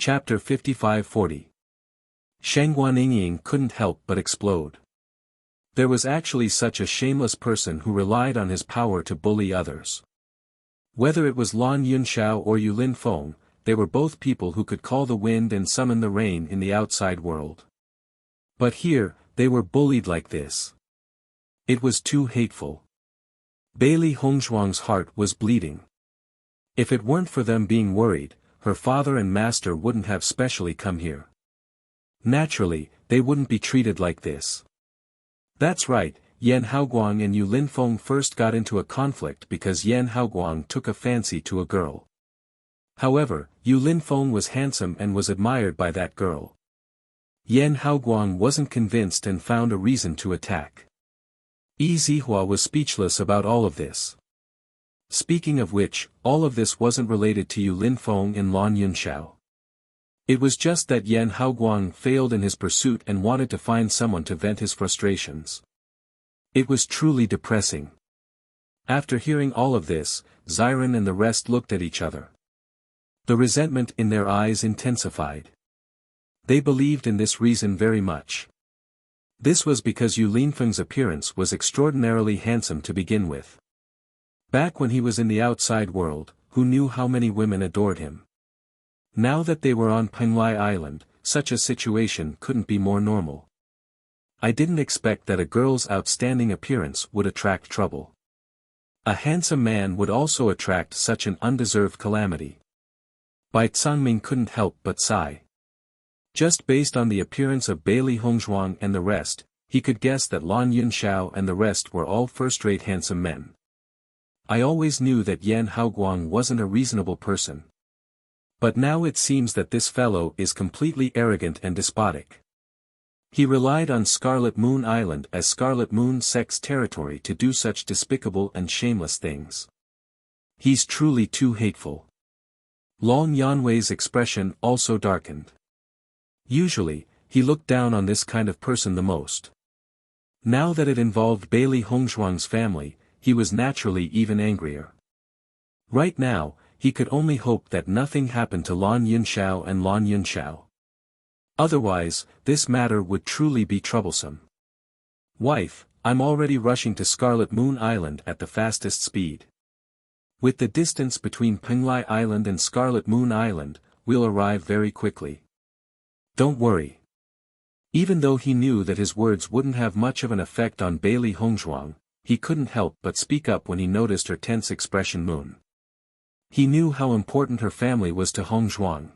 Chapter 55-40. Sheng Guaniying couldn't help but explode. There was actually such a shameless person who relied on his power to bully others. Whether it was Lan Yunxiao or Yu Linfeng, they were both people who could call the wind and summon the rain in the outside world. But here, they were bullied like this. It was too hateful. Bailey Hongzhuang's heart was bleeding. If it weren't for them being worried, her father and master wouldn't have specially come here. Naturally, they wouldn't be treated like this. That's right, Yan Haoguang and Yu Linfeng first got into a conflict because Yan Haoguang took a fancy to a girl. However, Yu Linfeng was handsome and was admired by that girl. Yan Haoguang wasn't convinced and found a reason to attack. Yi Zihua was speechless about all of this. Speaking of which, all of this wasn't related to Yu Linfeng and Lan Yunxiao. It was just that Yan Haoguang failed in his pursuit and wanted to find someone to vent his frustrations. It was truly depressing. After hearing all of this, Xiren and the rest looked at each other. The resentment in their eyes intensified. They believed in this reason very much. This was because Yu Linfeng's appearance was extraordinarily handsome to begin with. Back when he was in the outside world, who knew how many women adored him? Now that they were on Penglai Island, such a situation couldn't be more normal. I didn't expect that a girl's outstanding appearance would attract trouble. A handsome man would also attract such an undeserved calamity. Bai Cangming couldn't help but sigh. Just based on the appearance of Bailey Hongzhuang and the rest, he could guess that Lan Yunxiao and the rest were all first-rate handsome men. I always knew that Yan Haoguang wasn't a reasonable person. But now it seems that this fellow is completely arrogant and despotic. He relied on Scarlet Moon Island as Scarlet Moon Sect's territory to do such despicable and shameless things. He's truly too hateful. Long Yanwei's expression also darkened. Usually, he looked down on this kind of person the most. Now that it involved Bailey Hongzhuang's family, he was naturally even angrier. Right now, he could only hope that nothing happened to Lan Yunxiao and Lan Yunxiao. Otherwise, this matter would truly be troublesome. Wife, I'm already rushing to Scarlet Moon Island at the fastest speed. With the distance between Penglai Island and Scarlet Moon Island, we'll arrive very quickly. Don't worry. Even though he knew that his words wouldn't have much of an effect on Bailey Hongzhuang, he couldn't help but speak up when he noticed her tense expression. Moon. He knew how important her family was to Hongzhuang.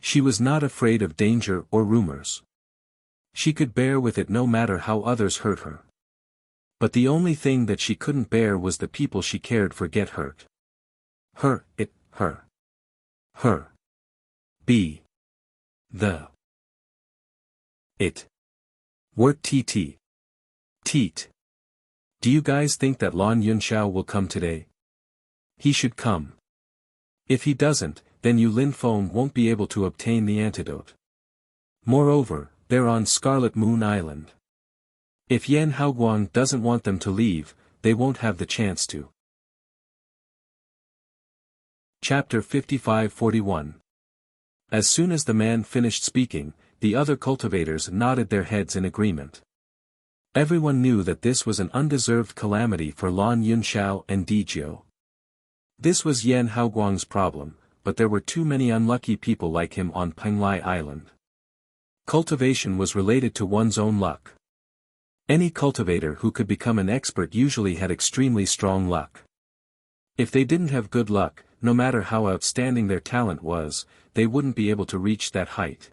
She was not afraid of danger or rumors. She could bear with it no matter how others hurt her. But the only thing that she couldn't bear was the people she cared for get hurt. Her. Be. The. It. Wort tt. Teat. Do you guys think that Lan Yunxiao will come today? He should come. If he doesn't, then Yu Linfeng won't be able to obtain the antidote. Moreover, they're on Scarlet Moon Island. If Yan Haoguang doesn't want them to leave, they won't have the chance to. Chapter 55-41. As soon as the man finished speaking, the other cultivators nodded their heads in agreement. Everyone knew that this was an undeserved calamity for Lan Yunxiao and Dijiu. This was Yan Haoguang's problem, but there were too many unlucky people like him on Penglai Island. Cultivation was related to one's own luck. Any cultivator who could become an expert usually had extremely strong luck. If they didn't have good luck, no matter how outstanding their talent was, they wouldn't be able to reach that height.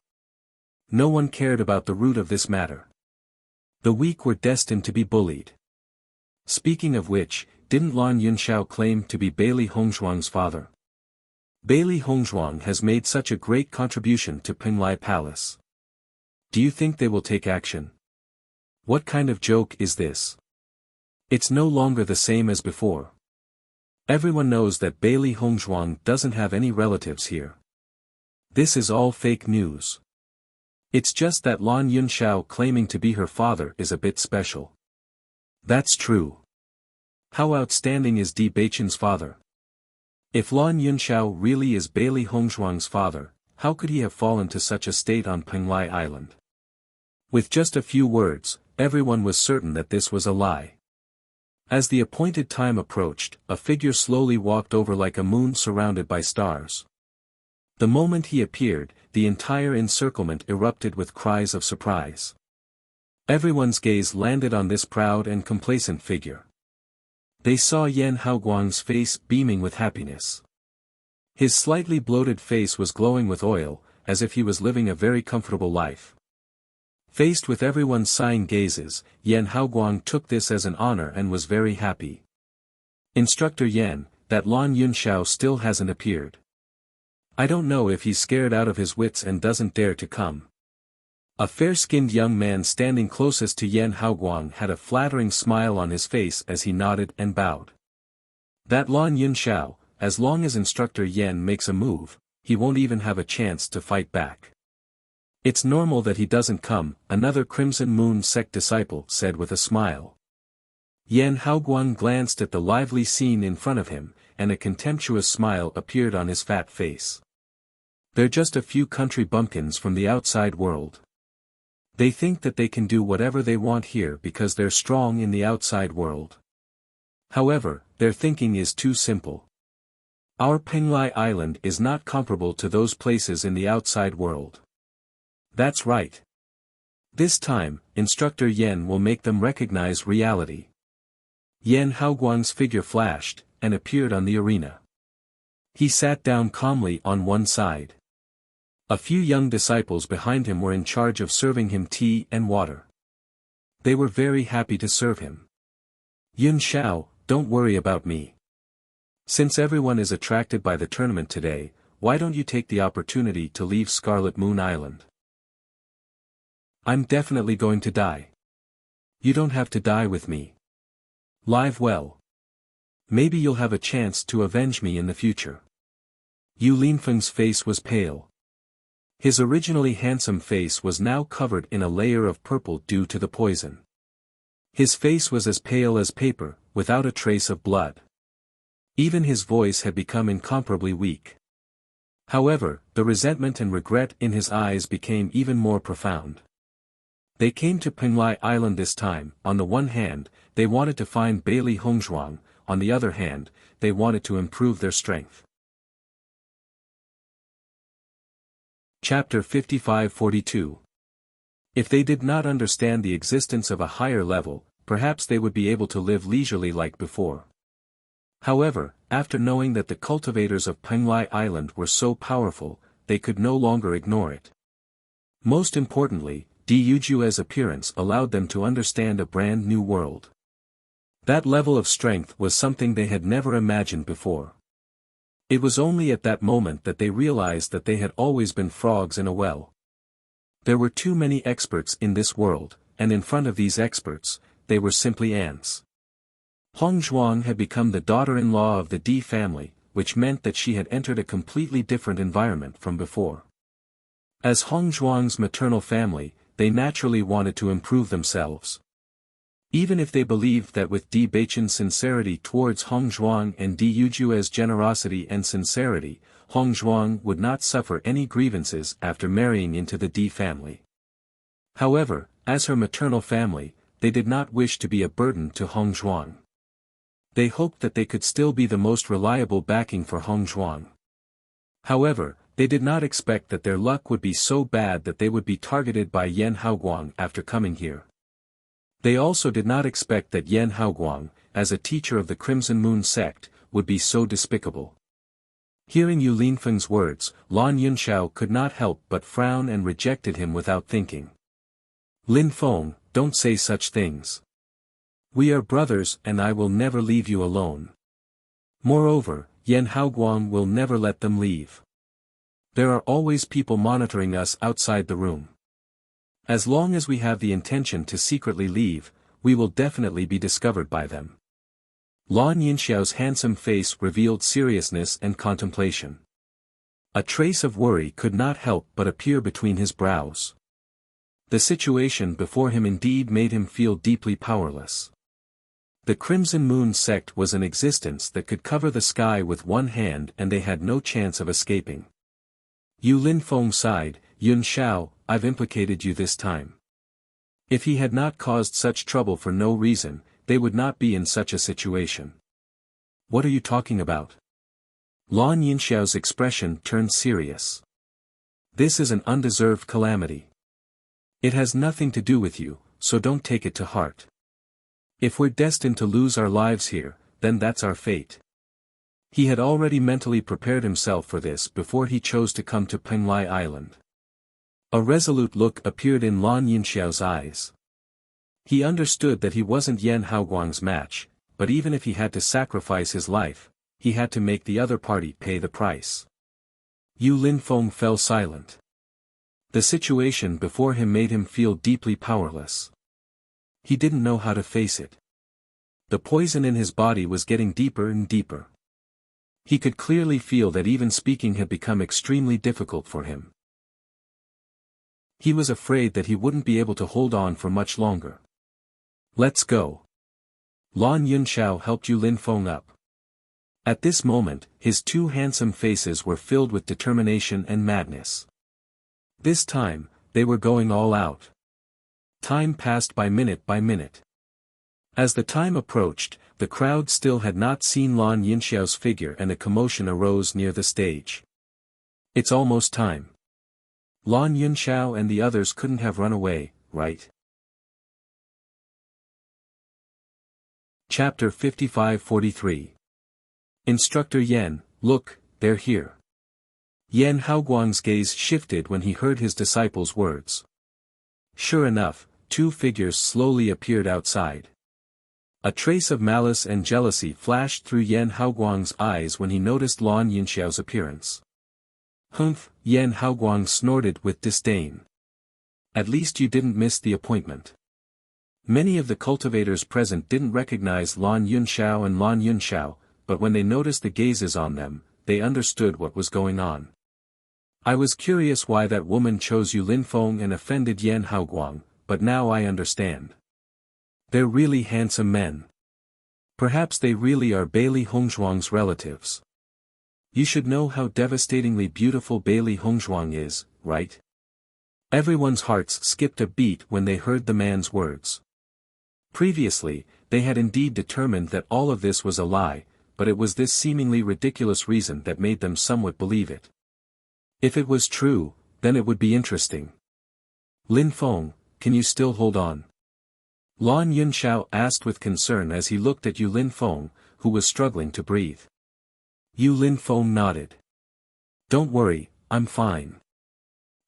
No one cared about the root of this matter. The weak were destined to be bullied. Speaking of which, didn't Lan Yunxiao claim to be Bailey Hongzhuang's father? Bailey Hongzhuang has made such a great contribution to Penglai Palace. Do you think they will take action? What kind of joke is this? It's no longer the same as before. Everyone knows that Bailey Hongzhuang doesn't have any relatives here. This is all fake news. It's just that Lan Yunxiao claiming to be her father is a bit special. That's true. How outstanding is Di Beichen's father? If Lan Yunxiao really is Bailey Hongzhuang's father, how could he have fallen to such a state on Penglai Island? With just a few words, everyone was certain that this was a lie. As the appointed time approached, a figure slowly walked over like a moon surrounded by stars. The moment he appeared, the entire encirclement erupted with cries of surprise. Everyone's gaze landed on this proud and complacent figure. They saw Yan Haoguang's face beaming with happiness. His slightly bloated face was glowing with oil, as if he was living a very comfortable life. Faced with everyone's sighing gazes, Yan Haoguang took this as an honor and was very happy. Instructor Yan, that Lan Yunxiao still hasn't appeared. I don't know if he's scared out of his wits and doesn't dare to come. A fair-skinned young man standing closest to Yan Haoguang had a flattering smile on his face as he nodded and bowed. That Lan Yunxiao, as long as Instructor Yan makes a move, he won't even have a chance to fight back. It's normal that he doesn't come, another Crimson Moon sect disciple said with a smile. Yan Haoguang glanced at the lively scene in front of him, and a contemptuous smile appeared on his fat face. They're just a few country bumpkins from the outside world. They think that they can do whatever they want here because they're strong in the outside world. However, their thinking is too simple. Our Penglai Island is not comparable to those places in the outside world. That's right. This time, Instructor Yan will make them recognize reality. Yan Haoguang's figure flashed, and appeared on the arena. He sat down calmly on one side. A few young disciples behind him were in charge of serving him tea and water. They were very happy to serve him. Yun Xiao, don't worry about me. Since everyone is attracted by the tournament today, why don't you take the opportunity to leave Scarlet Moon Island? I'm definitely going to die. You don't have to die with me. Live well. Maybe you'll have a chance to avenge me in the future. Yu Linfeng's face was pale. His originally handsome face was now covered in a layer of purple due to the poison. His face was as pale as paper, without a trace of blood. Even his voice had become incomparably weak. However, the resentment and regret in his eyes became even more profound. They came to Penglai Island this time. On the one hand, they wanted to find Bailey Hongzhuang, on the other hand, they wanted to improve their strength. Chapter 55-42. If they did not understand the existence of a higher level, perhaps they would be able to live leisurely like before. However, after knowing that the cultivators of Penglai Island were so powerful, they could no longer ignore it. Most importantly, Di Yujue's appearance allowed them to understand a brand new world. That level of strength was something they had never imagined before. It was only at that moment that they realized that they had always been frogs in a well. There were too many experts in this world, and in front of these experts, they were simply ants. Hong Zhuang had become the daughter-in-law of the Di family, which meant that she had entered a completely different environment from before. As Hong Zhuang's maternal family, they naturally wanted to improve themselves. Even if they believed that with Di Beichen's sincerity towards Hong Zhuang and Di Yujue's generosity and sincerity, Hong Zhuang would not suffer any grievances after marrying into the Di family. However, as her maternal family, they did not wish to be a burden to Hong Zhuang. They hoped that they could still be the most reliable backing for Hong Zhuang. However, they did not expect that their luck would be so bad that they would be targeted by Yan Haoguang after coming here. They also did not expect that Yan Haoguang, as a teacher of the Crimson Moon sect, would be so despicable. Hearing Yu Linfeng's words, Lan Yunxiao could not help but frown and rejected him without thinking. Lin Feng, don't say such things. We are brothers and I will never leave you alone. Moreover, Yan Haoguang will never let them leave. There are always people monitoring us outside the room. As long as we have the intention to secretly leave, we will definitely be discovered by them. Lan Yunxiao's handsome face revealed seriousness and contemplation. A trace of worry could not help but appear between his brows. The situation before him indeed made him feel deeply powerless. The Crimson Moon sect was an existence that could cover the sky with one hand and they had no chance of escaping. Yu Linfeng sighed. Yun Xiao, I've implicated you this time. If he had not caused such trouble for no reason, they would not be in such a situation. What are you talking about? Lan Yunxiao's expression turned serious. This is an undeserved calamity. It has nothing to do with you, so don't take it to heart. If we're destined to lose our lives here, then that's our fate. He had already mentally prepared himself for this before he chose to come to Penglai Island. A resolute look appeared in Lan Yunxiao's eyes. He understood that he wasn't Yan Haoguang's match, but even if he had to sacrifice his life, he had to make the other party pay the price. Yu Linfeng fell silent. The situation before him made him feel deeply powerless. He didn't know how to face it. The poison in his body was getting deeper and deeper. He could clearly feel that even speaking had become extremely difficult for him. He was afraid that he wouldn't be able to hold on for much longer. Let's go. Lan Yunxiao helped Yu Linfeng up. At this moment, his two handsome faces were filled with determination and madness. This time, they were going all out. Time passed by minute by minute. As the time approached, the crowd still had not seen Lan Yunxiao's figure and a commotion arose near the stage. It's almost time. Lan Yunxiao and the others couldn't have run away, right? Chapter 55-43. Instructor Yan, look, they're here. Yan Haoguang's gaze shifted when he heard his disciple's words. Sure enough, two figures slowly appeared outside. A trace of malice and jealousy flashed through Yan Haoguang's eyes when he noticed Lan Yunxiao's appearance. Humph, Yan Haoguang snorted with disdain. At least you didn't miss the appointment. Many of the cultivators present didn't recognize Lan Yunxiao and Lan Yunxiao, but when they noticed the gazes on them, they understood what was going on. I was curious why that woman chose Yu Linfeng and offended Yan Haoguang, but now I understand. They're really handsome men. Perhaps they really are Bailey Hongzhuang's relatives. You should know how devastatingly beautiful Bailey Hongzhuang is, right? Everyone's hearts skipped a beat when they heard the man's words. Previously, they had indeed determined that all of this was a lie, but it was this seemingly ridiculous reason that made them somewhat believe it. If it was true, then it would be interesting. Linfeng, can you still hold on? Lan Yunxiao asked with concern as he looked at Yu Linfeng, who was struggling to breathe. Yu Linfeng nodded. Don't worry, I'm fine.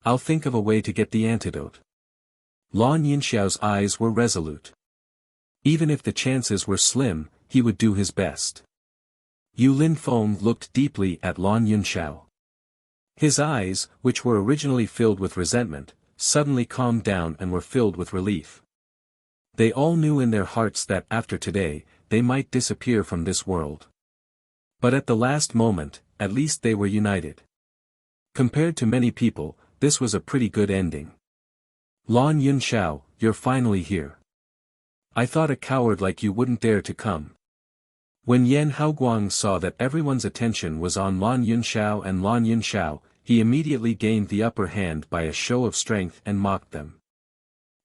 I'll think of a way to get the antidote. Lan Yunxiao's eyes were resolute. Even if the chances were slim, he would do his best. Yu Linfeng looked deeply at Lan Yunxiao. His eyes, which were originally filled with resentment, suddenly calmed down and were filled with relief. They all knew in their hearts that after today, they might disappear from this world. But at the last moment, at least they were united. Compared to many people, this was a pretty good ending. Lan Yunxiao, you're finally here. I thought a coward like you wouldn't dare to come. When Yan Haoguang saw that everyone's attention was on Lan Yunxiao and Lan Yunxiao, he immediately gained the upper hand by a show of strength and mocked them.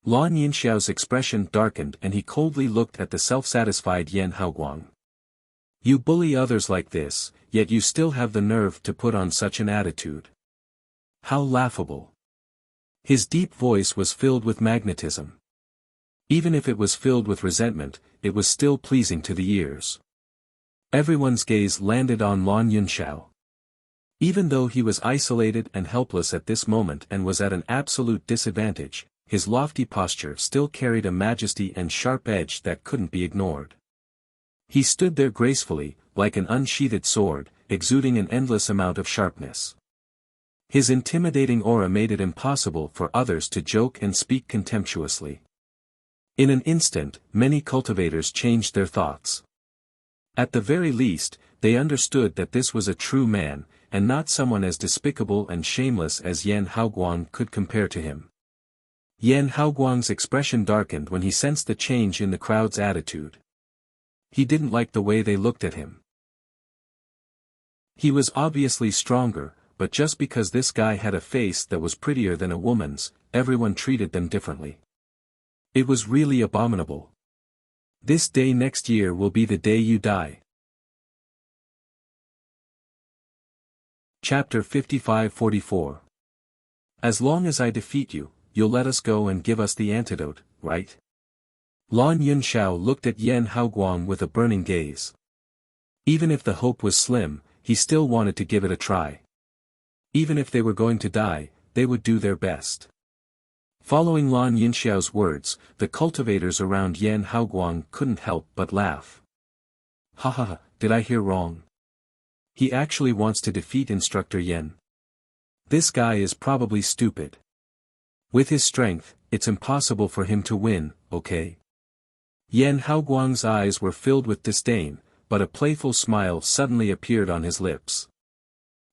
Lan Yunxiao's expression darkened and he coldly looked at the self-satisfied Yan Haoguang. You bully others like this, yet you still have the nerve to put on such an attitude. How laughable. His deep voice was filled with magnetism. Even if it was filled with resentment, it was still pleasing to the ears. Everyone's gaze landed on Lan Yunxiao. Even though he was isolated and helpless at this moment and was at an absolute disadvantage, his lofty posture still carried a majesty and sharp edge that couldn't be ignored. He stood there gracefully, like an unsheathed sword, exuding an endless amount of sharpness. His intimidating aura made it impossible for others to joke and speak contemptuously. In an instant, many cultivators changed their thoughts. At the very least, they understood that this was a true man, and not someone as despicable and shameless as Yan Haoguang could compare to him. Yan Haoguang's expression darkened when he sensed the change in the crowd's attitude. He didn't like the way they looked at him. He was obviously stronger, but just because this guy had a face that was prettier than a woman's, everyone treated them differently. It was really abominable. This day next year will be the day you die. Chapter 55-44. As long as I defeat you, you'll let us go and give us the antidote, right? Lan Yunxiao looked at Yan Haoguang with a burning gaze. Even if the hope was slim, he still wanted to give it a try. Even if they were going to die, they would do their best. Following Lan Yunxiao's words, the cultivators around Yan Haoguang couldn't help but laugh. Ha ha ha, did I hear wrong? He actually wants to defeat Instructor Yan. This guy is probably stupid. With his strength, it's impossible for him to win, okay? Yan Haoguang's eyes were filled with disdain, but a playful smile suddenly appeared on his lips.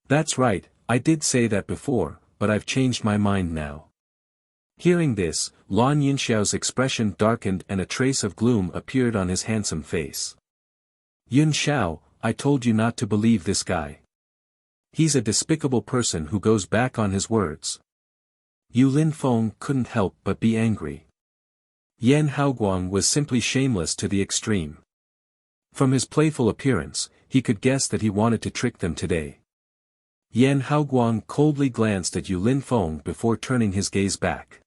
That's right, I did say that before, but I've changed my mind now. Hearing this, Lan Yunxiao's expression darkened and a trace of gloom appeared on his handsome face. Yunxiao, I told you not to believe this guy. He's a despicable person who goes back on his words. Yu Linfeng couldn't help but be angry. Yan Haoguang was simply shameless to the extreme. From his playful appearance, he could guess that he wanted to trick them today. Yan Haoguang coldly glanced at Yu Linfeng before turning his gaze back.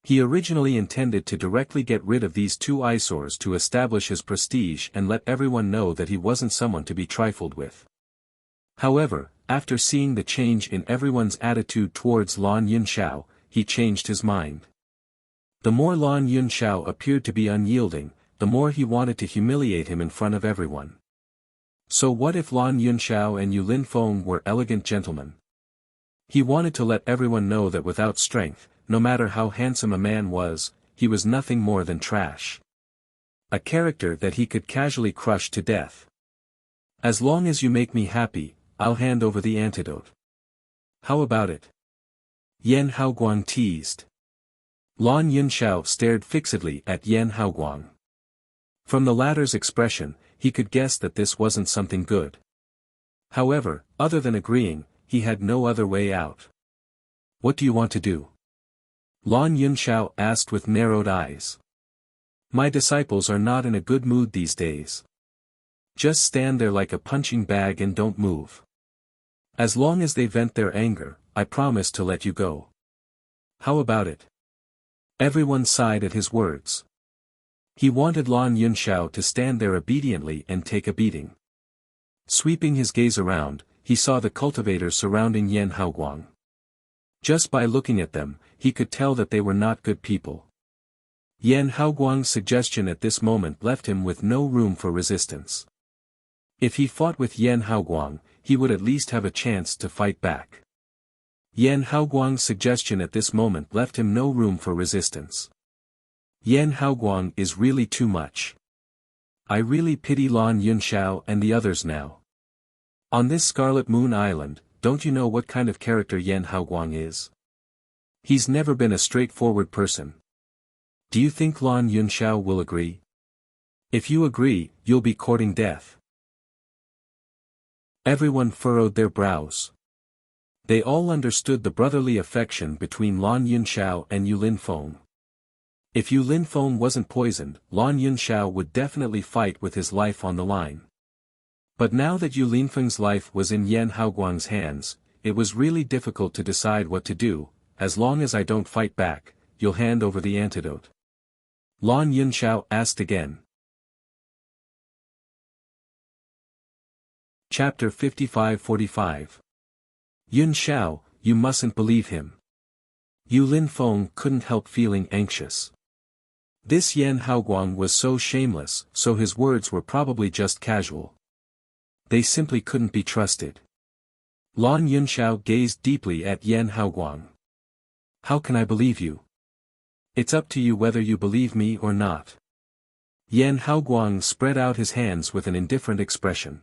He originally intended to directly get rid of these two eyesores to establish his prestige and let everyone know that he wasn't someone to be trifled with. However, after seeing the change in everyone's attitude towards Lan Yunxiao, he changed his mind. The more Lan Yunxiao appeared to be unyielding, the more he wanted to humiliate him in front of everyone. So what if Lan Yunxiao and Yu Linfeng were elegant gentlemen? He wanted to let everyone know that without strength, no matter how handsome a man was, he was nothing more than trash. A character that he could casually crush to death. As long as you make me happy, I'll hand over the antidote. How about it? Yan Haoguang teased. Lan Yunxiao stared fixedly at Yan Haoguang. From the latter's expression, he could guess that this wasn't something good. However, other than agreeing, he had no other way out. What do you want to do? Lan Yunxiao asked with narrowed eyes. My disciples are not in a good mood these days. Just stand there like a punching bag and don't move. As long as they vent their anger, I promise to let you go. How about it? Everyone sighed at his words. He wanted Lan Yunxiao to stand there obediently and take a beating. Sweeping his gaze around, he saw the cultivators surrounding Yan Haoguang. Just by looking at them, he could tell that they were not good people. Yan Haoguang's suggestion at this moment left him with no room for resistance. If he fought with Yan Haoguang, he would at least have a chance to fight back. Yan Haoguang's suggestion at this moment left him no room for resistance. Yan Haoguang is really too much. I really pity Lan Yunxiao and the others now. On this Scarlet Moon Island, don't you know what kind of character Yan Haoguang is? He's never been a straightforward person. Do you think Lan Yunxiao will agree? If you agree, you'll be courting death. Everyone furrowed their brows. They all understood the brotherly affection between Lan Yunxiao and Yu Linfeng. If Yu Linfeng wasn't poisoned, Lan Yunxiao would definitely fight with his life on the line. But now that Yu Linfeng's life was in Yan Haoguang's hands, it was really difficult to decide what to do. As long as I don't fight back, you'll hand over the antidote. Lan Yunxiao asked again. Chapter 55-45. Yunxiao, you mustn't believe him. Yu Linfeng couldn't help feeling anxious. This Yan Haoguang was so shameless, so his words were probably just casual. They simply couldn't be trusted. Lan Yunxiao gazed deeply at Yan Haoguang. How can I believe you? It's up to you whether you believe me or not. Yan Haoguang spread out his hands with an indifferent expression.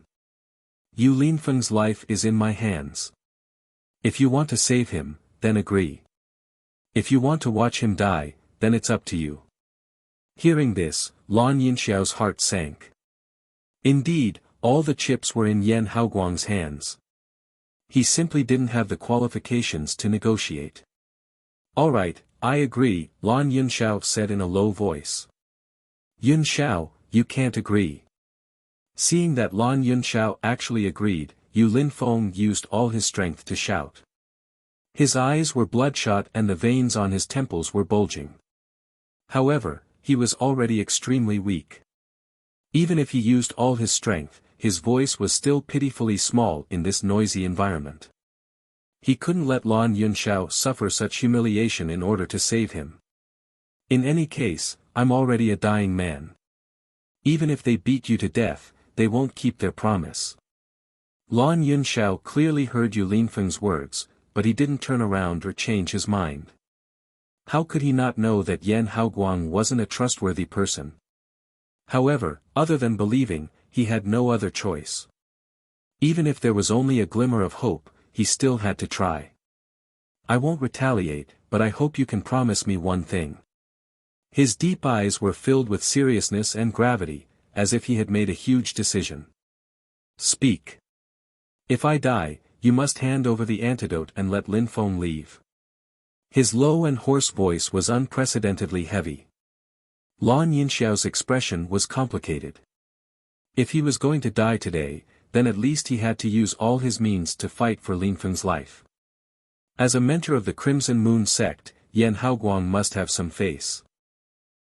Yu Linfeng's life is in my hands. If you want to save him, then agree. If you want to watch him die, then it's up to you. Hearing this, Lan Yunxiao's heart sank. Indeed, all the chips were in Yan Haoguang's hands. He simply didn't have the qualifications to negotiate. "All right, I agree," Lan Yunxiao said in a low voice. "Yunxiao, you can't agree." Seeing that Lan Yunxiao actually agreed, Yu Linfeng used all his strength to shout. His eyes were bloodshot and the veins on his temples were bulging. However, he was already extremely weak. Even if he used all his strength, his voice was still pitifully small in this noisy environment. He couldn't let Lan Yunxiao suffer such humiliation in order to save him. "In any case, I'm already a dying man. Even if they beat you to death, they won't keep their promise." Lan Yunxiao clearly heard Yu Linfeng's words, but he didn't turn around or change his mind. How could he not know that Yan Haoguang wasn't a trustworthy person? However, other than believing, he had no other choice. Even if there was only a glimmer of hope, he still had to try. "I won't retaliate, but I hope you can promise me one thing." His deep eyes were filled with seriousness and gravity, as if he had made a huge decision. "Speak. If I die, you must hand over the antidote and let Linfeng leave." His low and hoarse voice was unprecedentedly heavy. Lan Yunxiao's expression was complicated. If he was going to die today, then at least he had to use all his means to fight for Linfeng's life. As a mentor of the Crimson Moon sect, Yan Haoguang must have some face.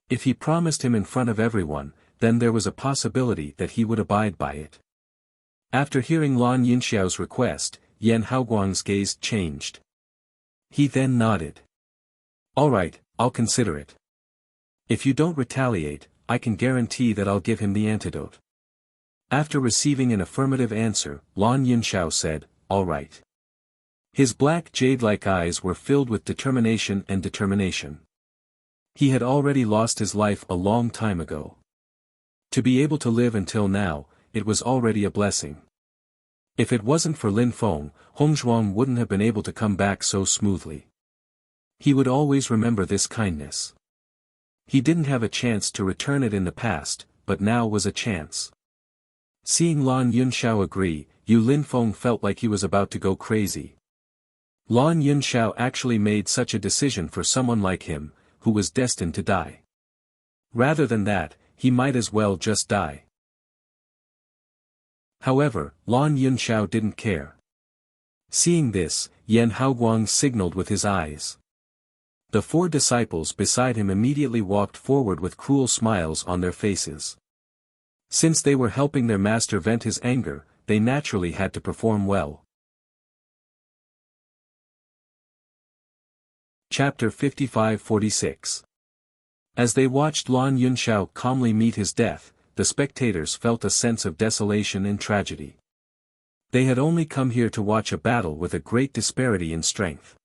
If he promised him in front of everyone, then there was a possibility that he would abide by it. After hearing Lan Yunxiao's request, Yan Haoguang's gaze changed. He then nodded. "All right, I'll consider it. If you don't retaliate, I can guarantee that I'll give him the antidote." After receiving an affirmative answer, Lan Yunxiao said, "All right." His black jade-like eyes were filled with determination and determination. He had already lost his life a long time ago. To be able to live until now, it was already a blessing. If it wasn't for Linfeng, Hongzhuang wouldn't have been able to come back so smoothly. He would always remember this kindness. He didn't have a chance to return it in the past, but now was a chance. Seeing Lan Yunxiao agree, Yu Linfeng felt like he was about to go crazy. Lan Yunxiao actually made such a decision for someone like him, who was destined to die. Rather than that, he might as well just die. However, Lan Yunxiao didn't care. Seeing this, Yan Haoguang signaled with his eyes. The 4 disciples beside him immediately walked forward with cruel smiles on their faces. Since they were helping their master vent his anger, they naturally had to perform well. Chapter 55-46. As they watched Lan Yunxiao calmly meet his death, the spectators felt a sense of desolation and tragedy. They had only come here to watch a battle with a great disparity in strength.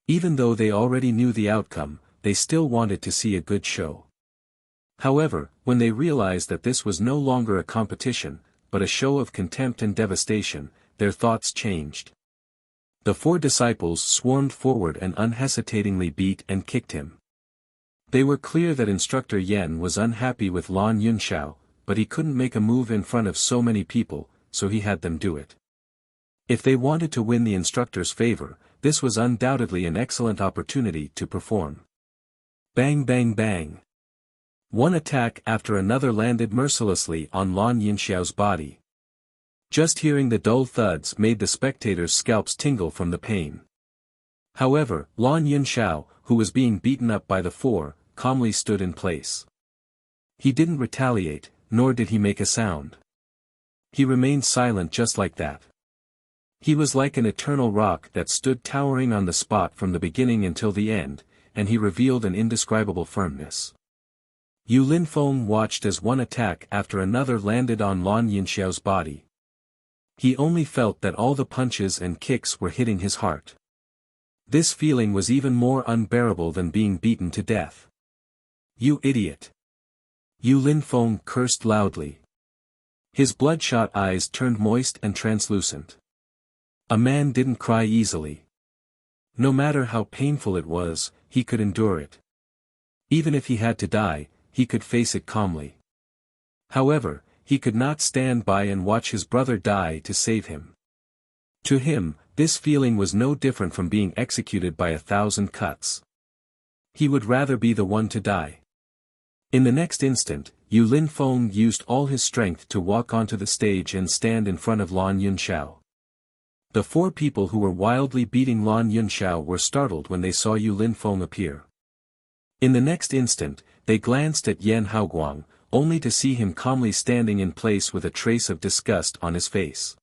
Even though they already knew the outcome, they still wanted to see a good show. However, when they realized that this was no longer a competition, but a show of contempt and devastation, their thoughts changed. The 4 disciples swarmed forward and unhesitatingly beat and kicked him. They were clear that Instructor Yen was unhappy with Lan Yunxiao, but he couldn't make a move in front of so many people, so he had them do it. If they wanted to win the instructor's favor, this was undoubtedly an excellent opportunity to perform. Bang bang bang. One attack after another landed mercilessly on Lan Yunxiao's body. Just hearing the dull thuds made the spectators' scalps tingle from the pain. However, Lan Yunxiao, who was being beaten up by the 4, calmly stood in place. He didn't retaliate, nor did he make a sound. He remained silent just like that. He was like an eternal rock that stood towering on the spot from the beginning until the end, and he revealed an indescribable firmness. Yu Linfeng watched as one attack after another landed on Lan Yunxiao's body. He only felt that all the punches and kicks were hitting his heart. This feeling was even more unbearable than being beaten to death. "You idiot!" Yu Linfeng cursed loudly. His bloodshot eyes turned moist and translucent. A man didn't cry easily. No matter how painful it was, he could endure it. Even if he had to die, he could face it calmly. However, he could not stand by and watch his brother die to save him. To him, this feeling was no different from being executed by 1,000 cuts. He would rather be the one to die. In the next instant, Yu Linfeng used all his strength to walk onto the stage and stand in front of Lan Yunxiao. The four people who were wildly beating Lan Yunxiao were startled when they saw Yu Linfeng appear. In the next instant, they glanced at Yan Haoguang, only to see him calmly standing in place with a trace of disgust on his face.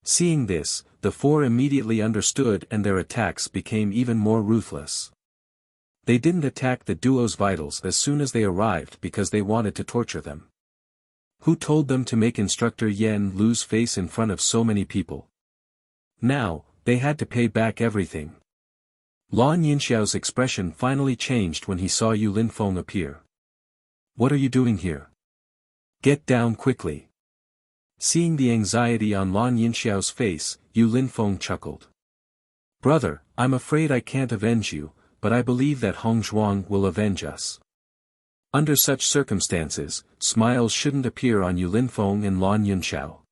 Seeing this, the four immediately understood and their attacks became even more ruthless. They didn't attack the duo's vitals as soon as they arrived because they wanted to torture them. Who told them to make Instructor Yan lose face in front of so many people? Now, they had to pay back everything. Lan Yunxiao's expression finally changed when he saw Yu Linfeng appear. "What are you doing here? Get down quickly." Seeing the anxiety on Lan Yunxiao's face, Yu Linfeng chuckled. "Brother, I'm afraid I can't avenge you, but I believe that Hong Zhuang will avenge us." Under such circumstances, smiles shouldn't appear on Yu Linfeng and Lan Yunxiao.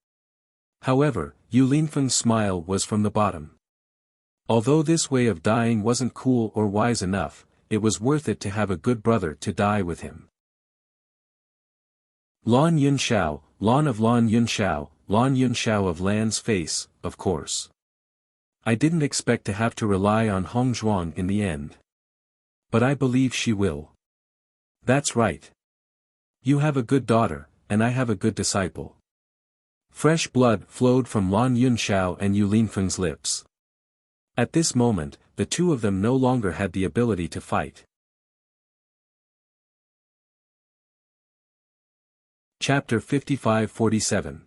However, Yu Linfeng's smile was from the bottom. Although this way of dying wasn't cool or wise enough, it was worth it to have a good brother to die with him. Lan Yunxiao, Lan of Lan Yunxiao, Lan Yunxiao of Lan's face, of course. I didn't expect to have to rely on Hong Zhuang in the end. But I believe she will. That's right. You have a good daughter, and I have a good disciple. Fresh blood flowed from Lan Yunxiao and Yu Linfeng's lips. At this moment, the two of them no longer had the ability to fight. Chapter 55-47.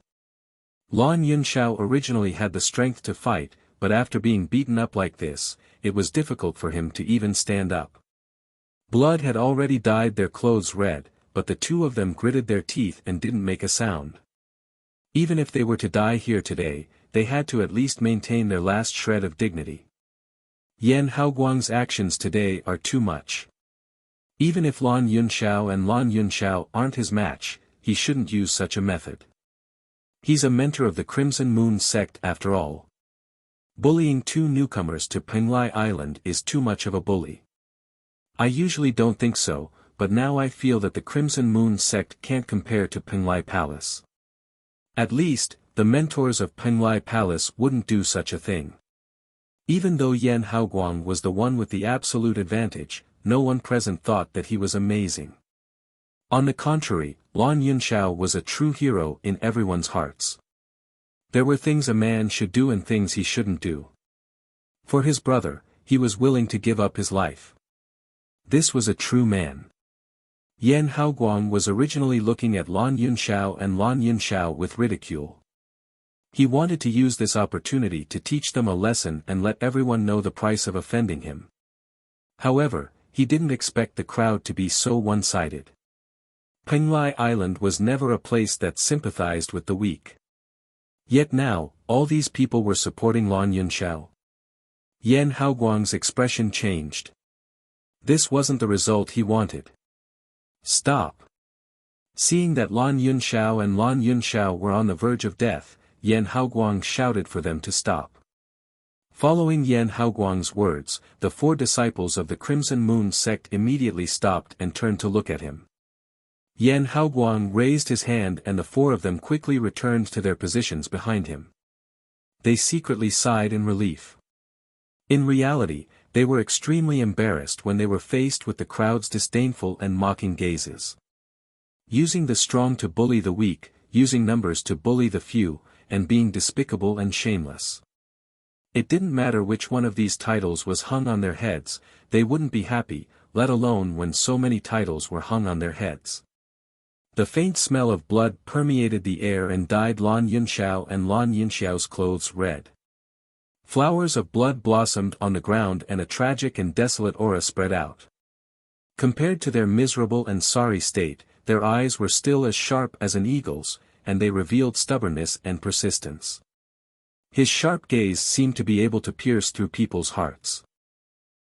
Lan Yunxiao originally had the strength to fight, but after being beaten up like this, it was difficult for him to even stand up. Blood had already dyed their clothes red, but the two of them gritted their teeth and didn't make a sound. Even if they were to die here today, they had to at least maintain their last shred of dignity. Yan Haoguang's actions today are too much. Even if Lan Yunxiao and Lan Yunxiao aren't his match, he shouldn't use such a method. He's a mentor of the Crimson Moon sect after all. Bullying two newcomers to Penglai Island is too much of a bully. I usually don't think so, but now I feel that the Crimson Moon sect can't compare to Penglai Palace. At least, the mentors of Penglai Palace wouldn't do such a thing. Even though Yan Haoguang was the one with the absolute advantage, no one present thought that he was amazing. On the contrary, Lan Yunxiao was a true hero in everyone's hearts. There were things a man should do and things he shouldn't do. For his brother, he was willing to give up his life. This was a true man. Yan Haoguang was originally looking at Lan Yunxiao and Lan Yunxiao with ridicule. He wanted to use this opportunity to teach them a lesson and let everyone know the price of offending him. However, he didn't expect the crowd to be so one-sided. Penglai Island was never a place that sympathized with the weak. Yet now, all these people were supporting Lan Yunxiao. Yan Haoguang's expression changed. This wasn't the result he wanted. Stop. Seeing that Lan Yunxiao and Lan Yunxiao were on the verge of death, Yan Haoguang shouted for them to stop. Following Yan Haoguang's words, the four disciples of the Crimson Moon sect immediately stopped and turned to look at him. Yan Haoguang raised his hand and the four of them quickly returned to their positions behind him. They secretly sighed in relief. In reality, they were extremely embarrassed when they were faced with the crowd's disdainful and mocking gazes. Using the strong to bully the weak, using numbers to bully the few, and being despicable and shameless. It didn't matter which one of these titles was hung on their heads, they wouldn't be happy, let alone when so many titles were hung on their heads. The faint smell of blood permeated the air and dyed Lan Yunxiao and Lan Yunxiao's clothes red. Flowers of blood blossomed on the ground and a tragic and desolate aura spread out. Compared to their miserable and sorry state, their eyes were still as sharp as an eagle's, and they revealed stubbornness and persistence. His sharp gaze seemed to be able to pierce through people's hearts.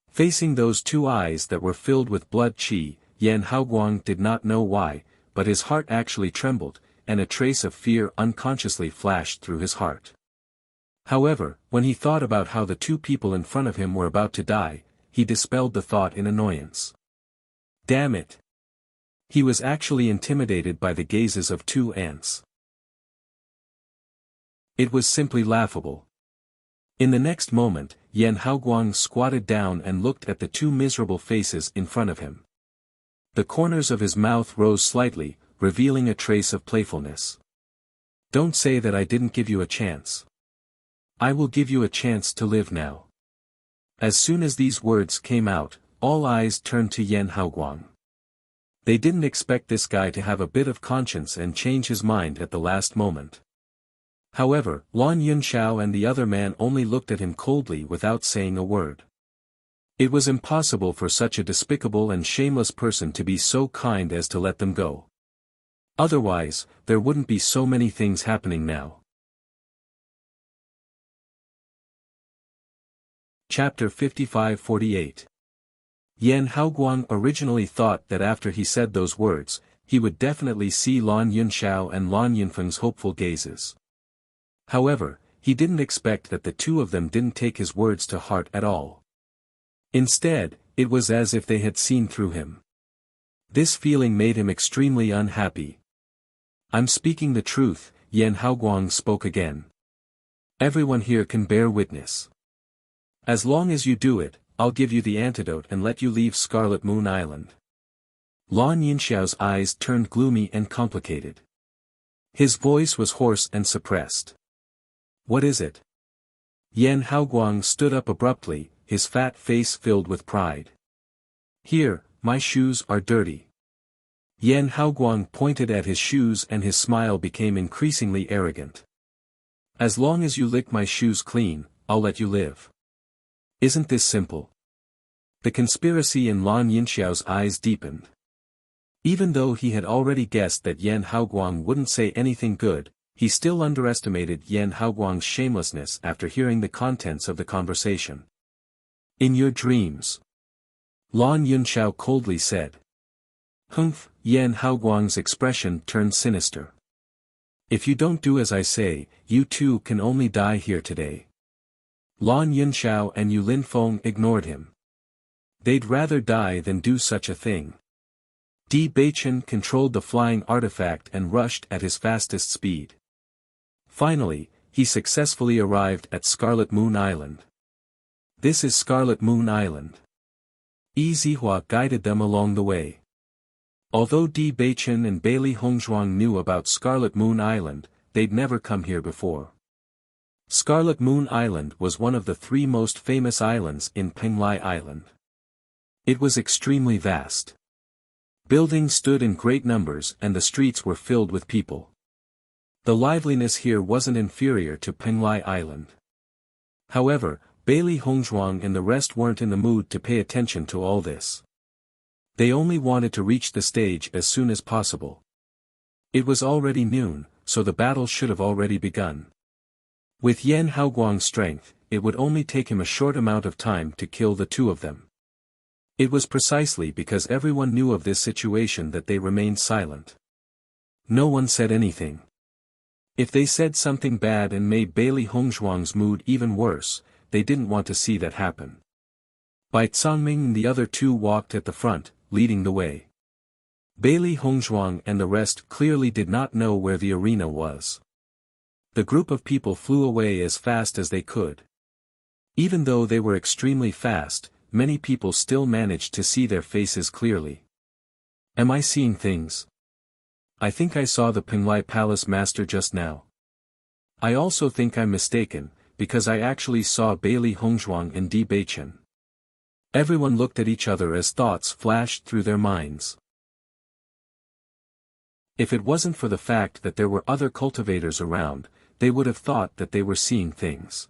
Facing those two eyes that were filled with blood qi, Yan Haoguang did not know why, but his heart actually trembled, and a trace of fear unconsciously flashed through his heart. However, when he thought about how the two people in front of him were about to die, he dispelled the thought in annoyance. Damn it! He was actually intimidated by the gazes of two ants. It was simply laughable. In the next moment, Yan Haoguang squatted down and looked at the two miserable faces in front of him. The corners of his mouth rose slightly, revealing a trace of playfulness. Don't say that I didn't give you a chance. I will give you a chance to live now. As soon as these words came out, all eyes turned to Yan Haoguang. They didn't expect this guy to have a bit of conscience and change his mind at the last moment. However, Lan Yunxiao and the other man only looked at him coldly without saying a word. It was impossible for such a despicable and shameless person to be so kind as to let them go. Otherwise, there wouldn't be so many things happening now. Chapter 55-48. Yan Haoguang originally thought that after he said those words, he would definitely see Lan Yunxiao and Lan Yunfeng's hopeful gazes. However, he didn't expect that the two of them didn't take his words to heart at all. Instead, it was as if they had seen through him. This feeling made him extremely unhappy. I'm speaking the truth, Yan Haoguang spoke again. Everyone here can bear witness. As long as you do it, I'll give you the antidote and let you leave Scarlet Moon Island. Lan Yunxiao's eyes turned gloomy and complicated. His voice was hoarse and suppressed. What is it? Yan Haoguang stood up abruptly, his fat face filled with pride. Here, my shoes are dirty. Yan Haoguang pointed at his shoes and his smile became increasingly arrogant. As long as you lick my shoes clean, I'll let you live. Isn't this simple? The conspiracy in Lan Yunxiao's eyes deepened. Even though he had already guessed that Yan Haoguang wouldn't say anything good, he still underestimated Yan Haoguang's shamelessness after hearing the contents of the conversation. In your dreams. Lan Yunxiao coldly said. Humph, Yan Haoguang's expression turned sinister. If you don't do as I say, you too can only die here today. Lan Yunxiao and Yu Linfeng ignored him. They'd rather die than do such a thing. Di Beichen controlled the flying artifact and rushed at his fastest speed. Finally, he successfully arrived at Scarlet Moon Island. This is Scarlet Moon Island. Yi Zihua guided them along the way. Although Di Beichen and Bailey Hongzhuang knew about Scarlet Moon Island, they'd never come here before. Scarlet Moon Island was one of the three most famous islands in Penglai Island. It was extremely vast. Buildings stood in great numbers and the streets were filled with people. The liveliness here wasn't inferior to Penglai Island. However, Bailey Hongzhuang and the rest weren't in the mood to pay attention to all this. They only wanted to reach the stage as soon as possible. It was already noon, so the battle should have already begun. With Yan Haoguang's strength, it would only take him a short amount of time to kill the two of them. It was precisely because everyone knew of this situation that they remained silent. No one said anything. If they said something bad and made Bailey Hongzhuang's mood even worse, they didn't want to see that happen. Bai Cangming and the other two walked at the front, leading the way. Bailey Hongzhuang and the rest clearly did not know where the arena was. The group of people flew away as fast as they could. Even though they were extremely fast, many people still managed to see their faces clearly. Am I seeing things? I think I saw the Penglai Palace Master just now. I also think I'm mistaken, because I actually saw Bailey Hongzhuang and Di Beichen. Everyone looked at each other as thoughts flashed through their minds. If it wasn't for the fact that there were other cultivators around, they would have thought that they were seeing things.